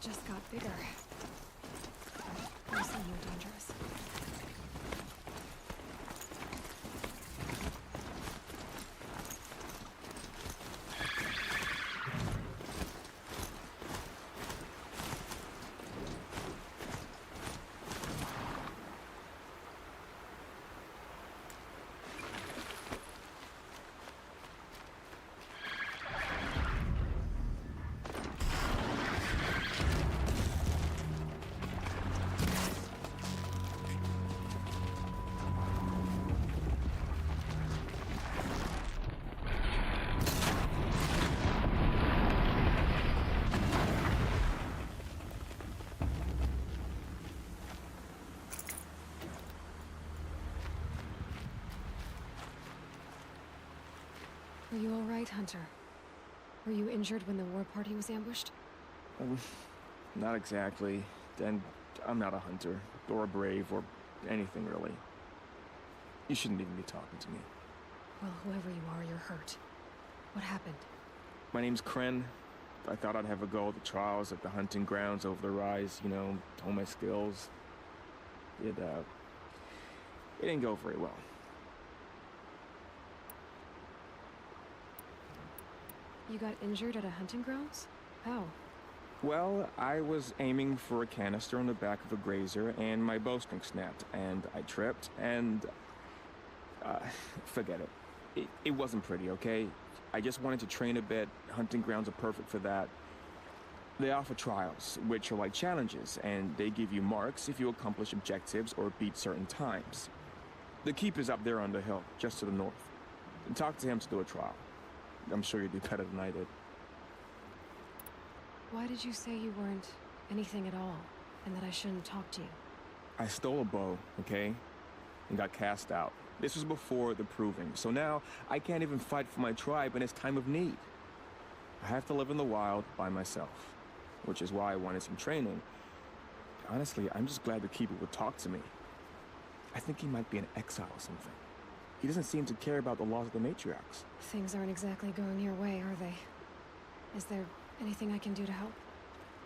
Speaker 2: just got bigger. Mostly more dangerous. Are you all right, Hunter? Were you injured when the war party was ambushed?
Speaker 5: Not exactly. And I'm not a hunter, or a brave, or anything really. You shouldn't even be talking to me.
Speaker 2: Well, whoever you are, you're hurt. What happened?
Speaker 5: My name's Kren. I thought I'd have a go at the trials at the hunting grounds over the rise, you know, hone my skills. It didn't go very well.
Speaker 2: You got injured at a hunting grounds? How?
Speaker 5: Well, I was aiming for a canister on the back of a grazer, and my bowstring snapped, and I tripped, and... forget it. It wasn't pretty, okay? I just wanted to train a bit. Hunting grounds are perfect for that. They offer trials, which are like challenges, and they give you marks if you accomplish objectives or beat certain times. The keeper's up there on the hill, just to the north. Talk to him to do a trial. I'm sure you'd do better than I did.
Speaker 2: Why did you say you weren't anything at all, and that I shouldn't talk to you?
Speaker 5: I stole a bow, okay? And got cast out. This was before the proving, so now I can't even fight for my tribe in its time of need. I have to live in the wild by myself, which is why I wanted some training. Honestly, I'm just glad the keeper would talk to me. I think he might be in exile or something. He doesn't seem to care about the laws of the matriarchs.
Speaker 2: Things aren't exactly going your way, are they? Is there anything I can do to help?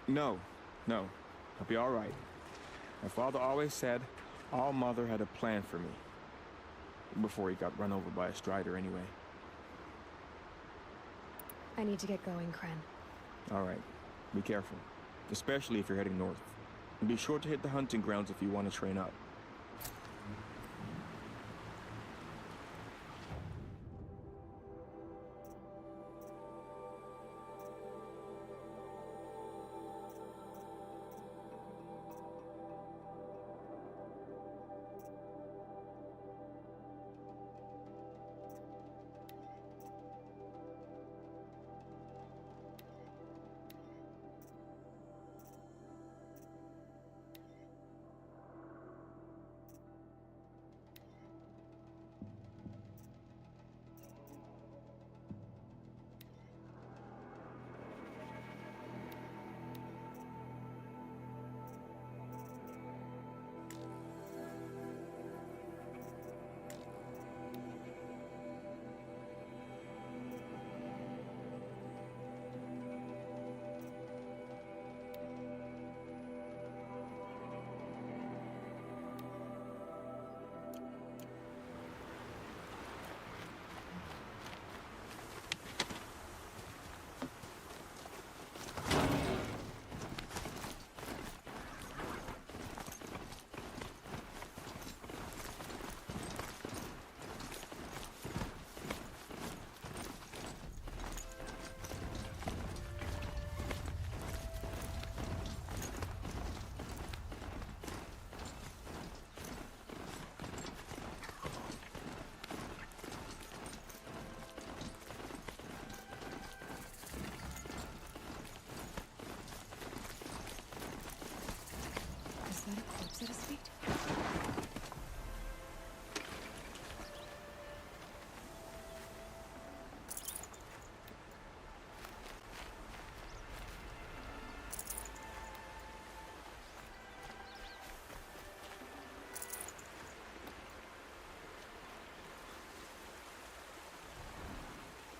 Speaker 5: No. I'll be all right. My father always said All Mother had a plan for me. Before he got run over by a strider, anyway.
Speaker 2: I need to get going, Kren.
Speaker 5: All right. Be careful. Especially if you're heading north. And be sure to hit the hunting grounds if you want to train up.
Speaker 2: Is that a corpse at his feet?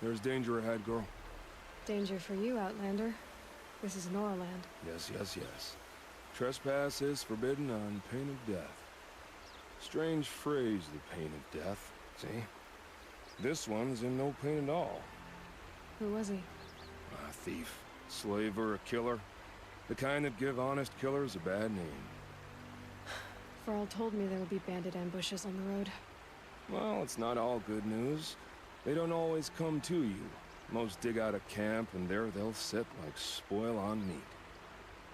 Speaker 13: There's danger ahead, girl.
Speaker 2: Danger for you, Outlander. This is Noraland.
Speaker 13: Yes, yes, yes. Trespass is forbidden on pain of death. Strange phrase, the pain of death. See? This one's in no pain at all.
Speaker 2: Who was he?
Speaker 13: A thief, slaver, a killer. The kind that give honest killers a bad name.
Speaker 2: Varl told me there would be bandit ambushes on the road.
Speaker 13: Well, it's not all good news. They don't always come to you. Most dig out a camp, and there they'll sit like spoil on meat.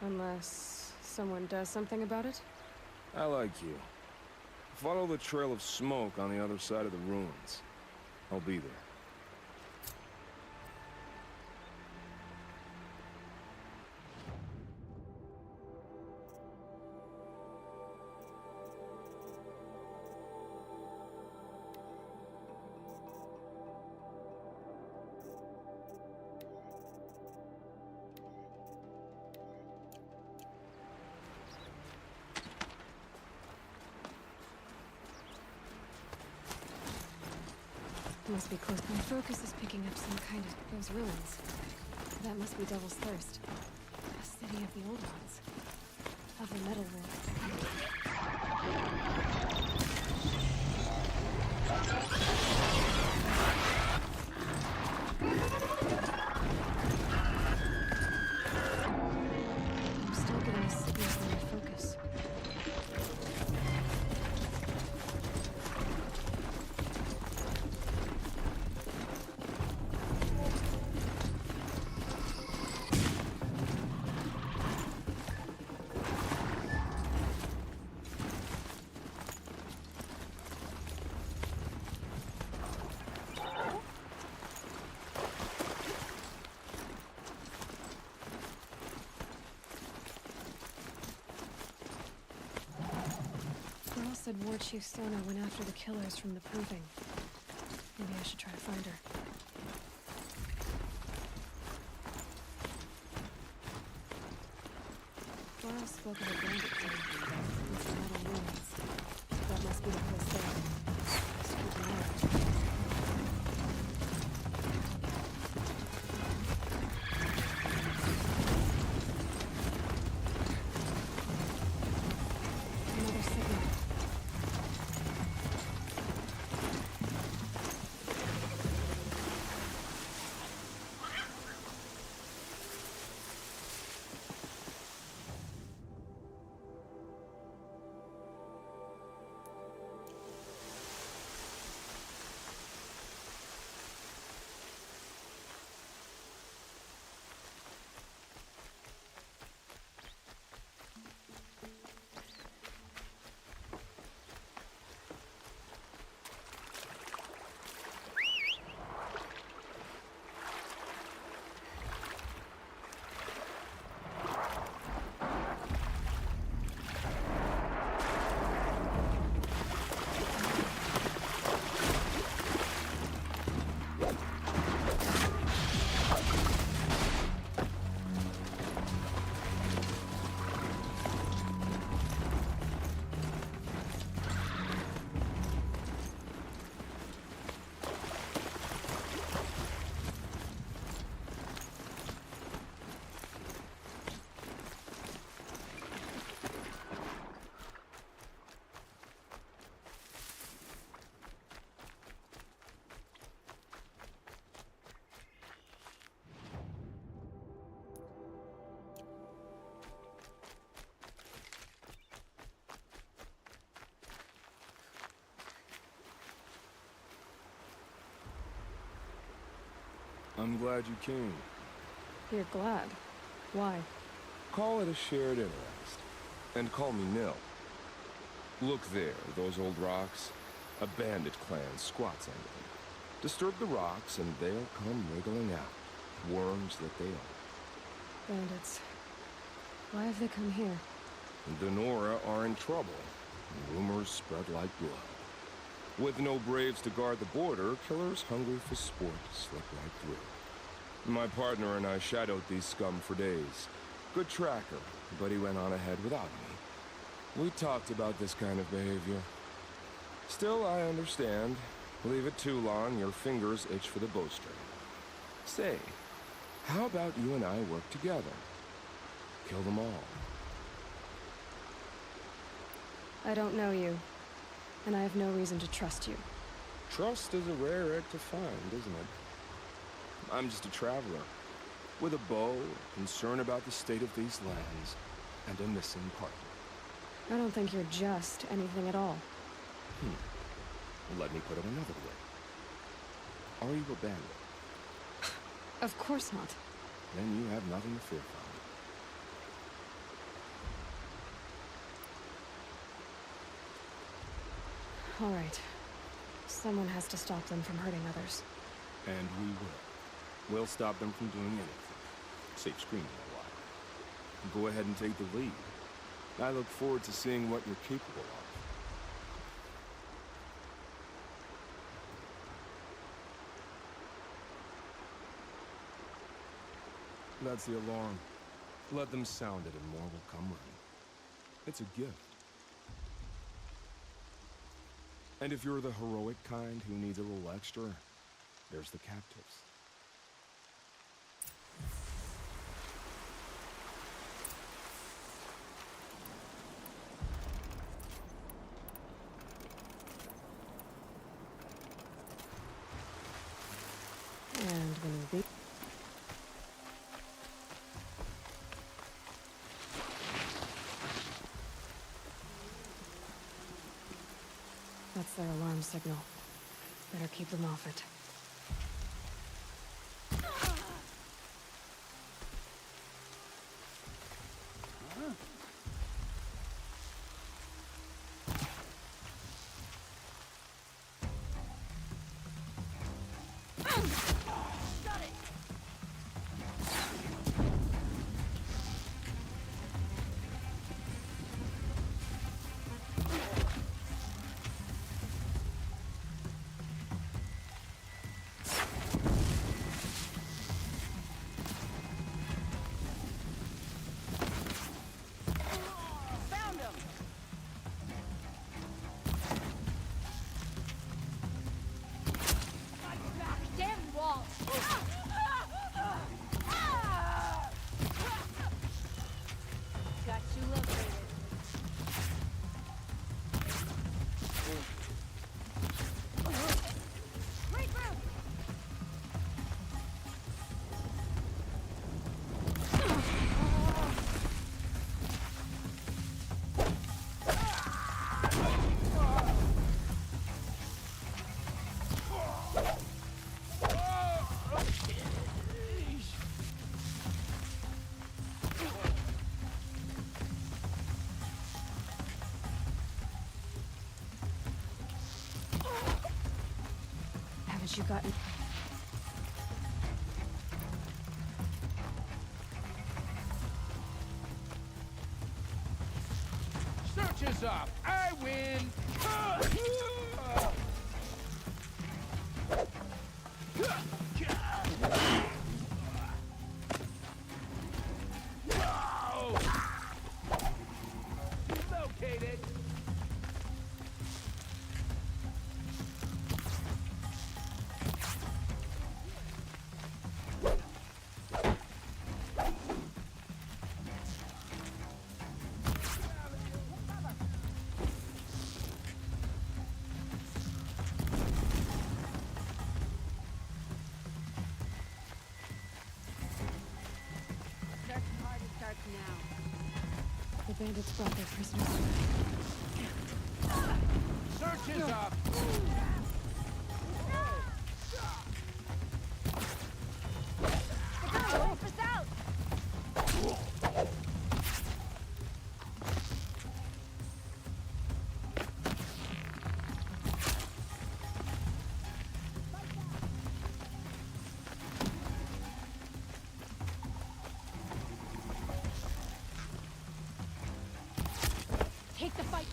Speaker 2: Unless someone does something about it?
Speaker 13: I like you. Follow the trail of smoke on the other side of the ruins. I'll be there.
Speaker 2: Must be close. My focus is picking up some kind of those ruins. That must be Devil's Thirst. A city of the old ones. Of the metal I'm still getting a signal from my focus. Said War Chief Sona went after the killers from the Proving. Maybe I should try to find her. Varl spoke of a bandit camp in some metal ruins. That must be the place there. Just keep an eye out.
Speaker 13: I'm glad you came.
Speaker 2: You're glad? Why?
Speaker 13: Call it a shared interest. And call me Nil. Look there, those old rocks. A bandit clan squats under them. Disturb the rocks and they'll come wriggling out. Worms that they are.
Speaker 2: Bandits. Why have they come here?
Speaker 13: The Nora are in trouble. Rumors spread like blood. With no braves to guard the border, killers hungry for sport slip right through. My partner and I shadowed these scum for days. Good tracker, but he went on ahead without me. We talked about this kind of behavior. Still, I understand. Leave it too long, your fingers itch for the bowstring. Say, how about you and I work together? Kill them all.
Speaker 2: I don't know you, and I have no reason to trust you.
Speaker 13: Trust is a rare egg to find, isn't it? I'm just a traveler, with a bow, concern about the state of these lands, and a missing partner.
Speaker 2: I don't think you're just anything at all.
Speaker 13: Let me put it another way. Are you a bandit?
Speaker 2: Of course not.
Speaker 13: Then you have nothing to fear from.
Speaker 2: All right. Someone has to stop them from hurting others.
Speaker 13: And we will. We'll stop them from doing anything. Save screaming a while. Go ahead and take the lead. I look forward to seeing what you're capable of. That's the alarm. Let them sound it and more will come running. It's a gift. And if you're the heroic kind who needs a little extra, there's the captives.
Speaker 2: And when we reach... That's their alarm signal. Better keep them off it. Haven't you gotten...
Speaker 14: Search is up. I win. Located.
Speaker 2: The bandits brought their prisoners.
Speaker 14: Search is up.
Speaker 2: Take the fight.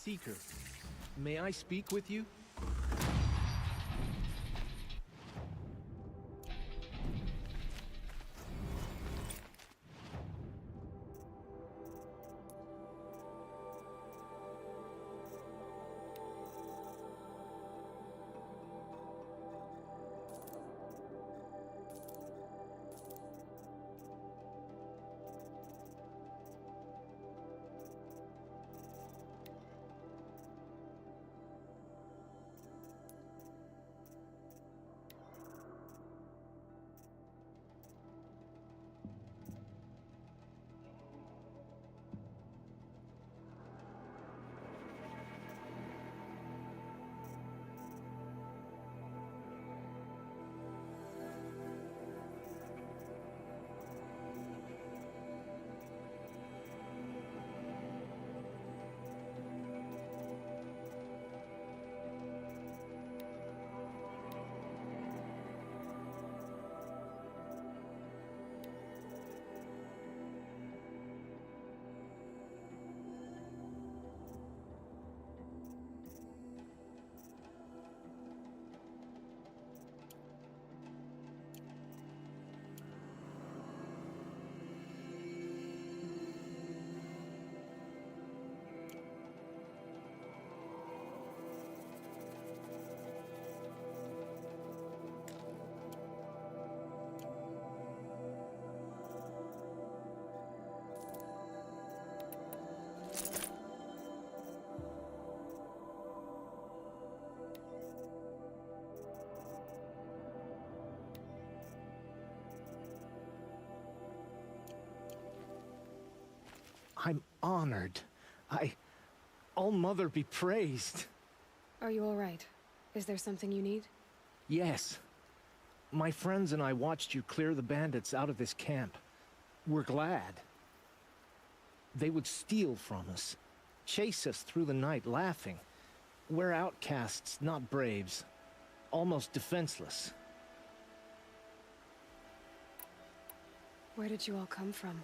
Speaker 8: Seeker. May I speak with you? I'm honored. All-Mother be praised.
Speaker 2: Are you all right? Is there something you need?
Speaker 8: Yes. My friends and I watched you clear the bandits out of this camp. We're glad. They would steal from us, chase us through the night laughing. We're outcasts, not braves. Almost defenseless.
Speaker 2: Where did you all come from?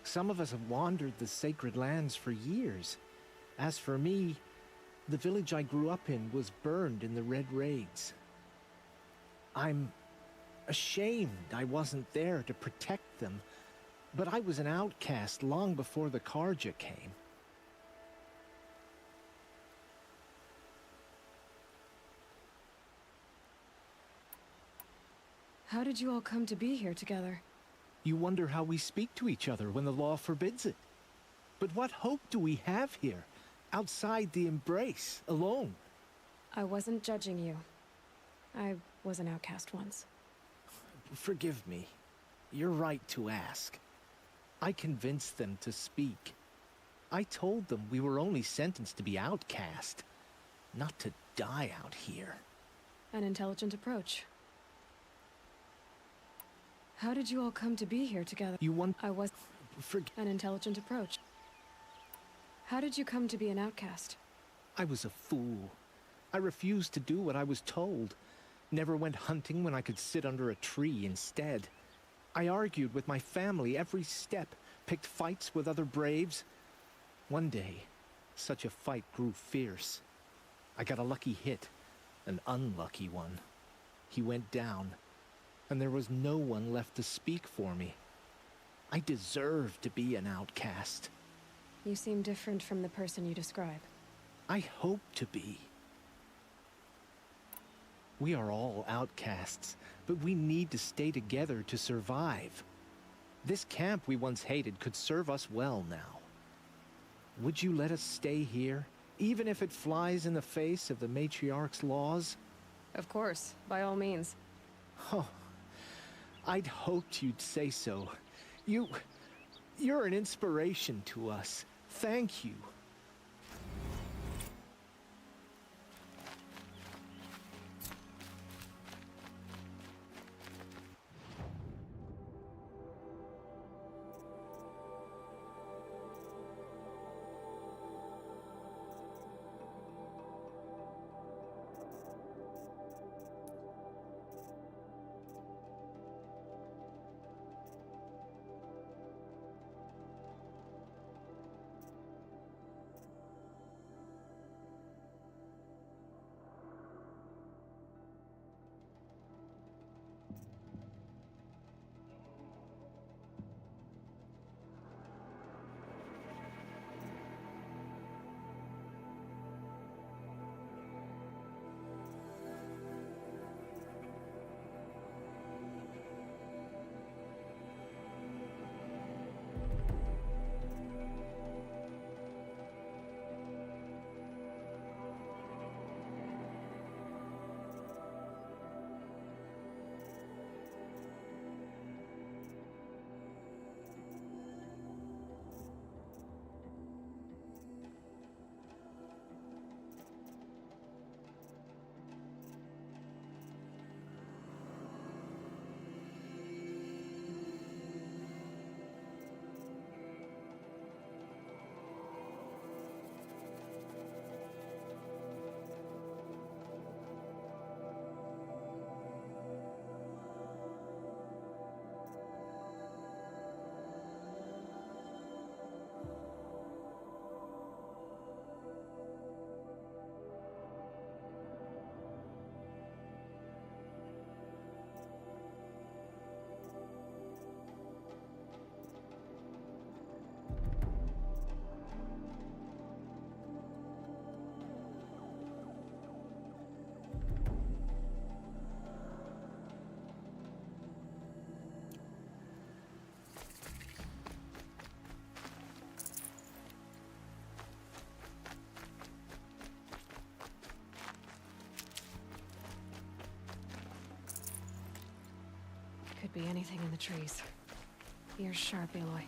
Speaker 8: Some of us have wandered the sacred lands for years. As for me, the village I grew up in was burned in the Red Raids. I'm ashamed I wasn't there to protect them, but I was an outcast long before the Karja came.
Speaker 2: How did you all come to be here together?
Speaker 8: You wonder how we speak to each other when the law forbids it. But what hope do we have here, outside the embrace, alone?
Speaker 2: I wasn't judging you. I was an outcast once.
Speaker 8: Forgive me. You're right to ask. I convinced them to speak. I told them we were only sentenced to be outcast, not to die out here.
Speaker 2: An intelligent approach. How did you all come to be here together? I was... An intelligent approach. How did you come to be an outcast?
Speaker 8: I was a fool. I refused to do what I was told. Never went hunting when I could sit under a tree instead. I argued with my family every step, picked fights with other braves. One day, such a fight grew fierce. I got a lucky hit, an unlucky one. He went down, and there was no one left to speak for me. I deserved to be an outcast.
Speaker 2: You seem different from the person you describe.
Speaker 8: I hope to be. We are all outcasts, but we need to stay together to survive. This camp we once hated could serve us well now. Would you let us stay here, even if it flies in the face of the matriarch's laws?
Speaker 2: Of course, by all means.
Speaker 8: Oh, I'd hoped you'd say so. You're an inspiration to us. Thank you.
Speaker 2: be anything in the trees. Ears sharp, Aloy.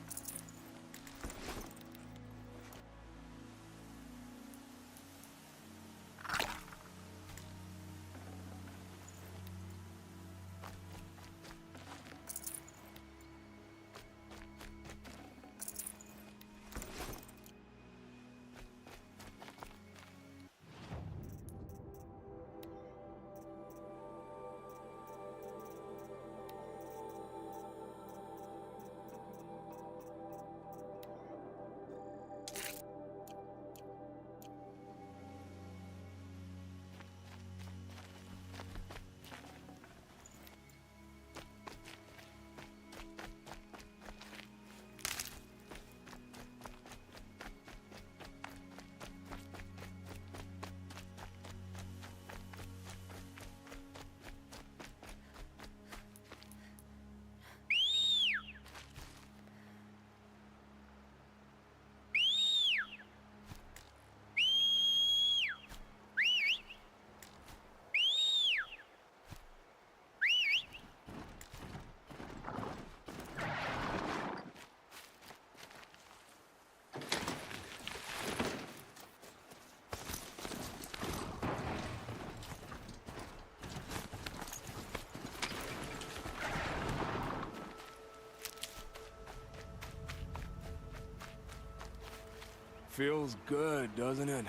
Speaker 13: Feels good, doesn't it?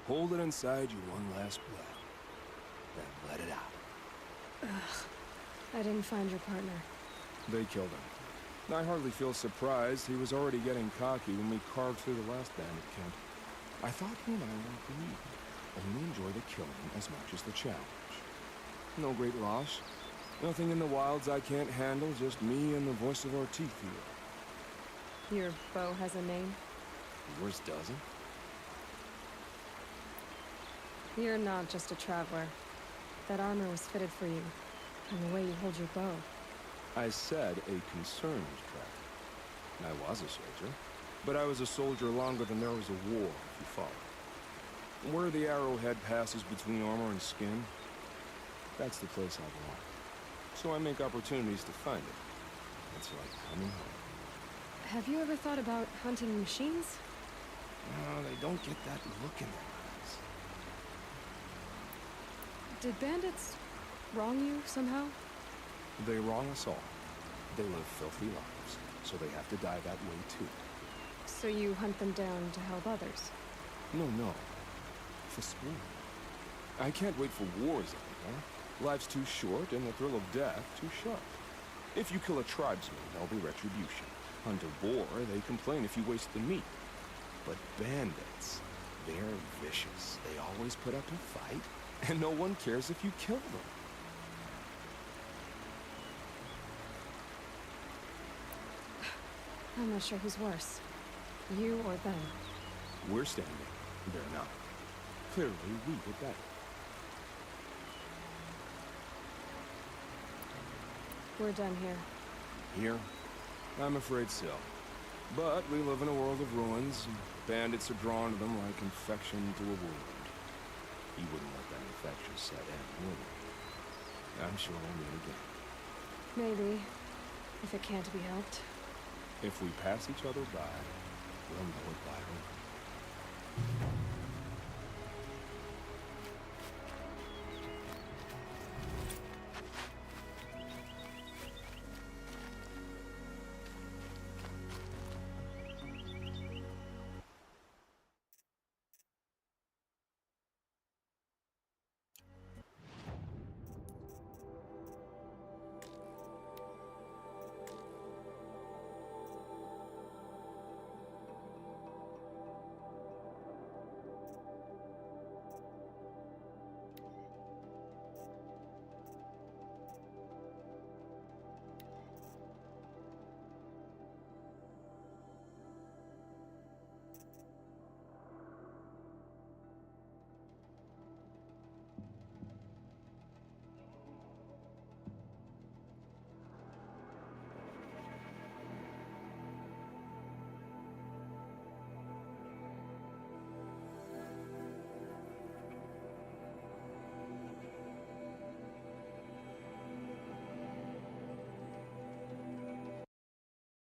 Speaker 13: Hold it inside you one last breath. Then let it out.
Speaker 2: Ugh. I didn't find your partner.
Speaker 13: They killed him. I hardly feel surprised. He was already getting cocky when we carved through the last bandit camp. I thought he and I would agree. Only enjoy the killing as much as the challenge. No great loss. Nothing in the wilds I can't handle, just me and the voice of our teeth here.
Speaker 2: Your bow has a name?
Speaker 13: Yours doesn't?
Speaker 2: You're not just a traveler. That armor was fitted for you, and the way you hold your bow.
Speaker 13: I said a concerned traveler. I was a soldier, but I was a soldier longer than there was a war, if you follow. Where the arrowhead passes between armor and skin, that's the place I belong. So I make opportunities to find it. It's like coming home.
Speaker 2: Have you ever thought about hunting machines?
Speaker 13: No, they don't get that look in their eyes.
Speaker 2: Did bandits wrong you somehow?
Speaker 13: They wrong us all. They live filthy lives, so they have to die that way too.
Speaker 2: So you hunt them down to help others?
Speaker 13: No. For sport. I can't wait for wars anymore. Life's too short, and the thrill of death too sharp. If you kill a tribesman, there'll be retribution. Hunt a boar, they complain if you waste the meat. But bandits, they're vicious. They always put up a fight, and no one cares if you kill them.
Speaker 2: I'm not sure who's worse. You or them.
Speaker 13: We're standing. They're not. Clearly, we did better.
Speaker 2: We're done here.
Speaker 13: Here? I'm afraid so. But we live in a world of ruins, and bandits are drawn to them like infection to a wound. You wouldn't let that infection set in, would you? I'm sure we'll meet again.
Speaker 2: Maybe. If it can't be helped.
Speaker 13: If we pass each other by, we'll know it by our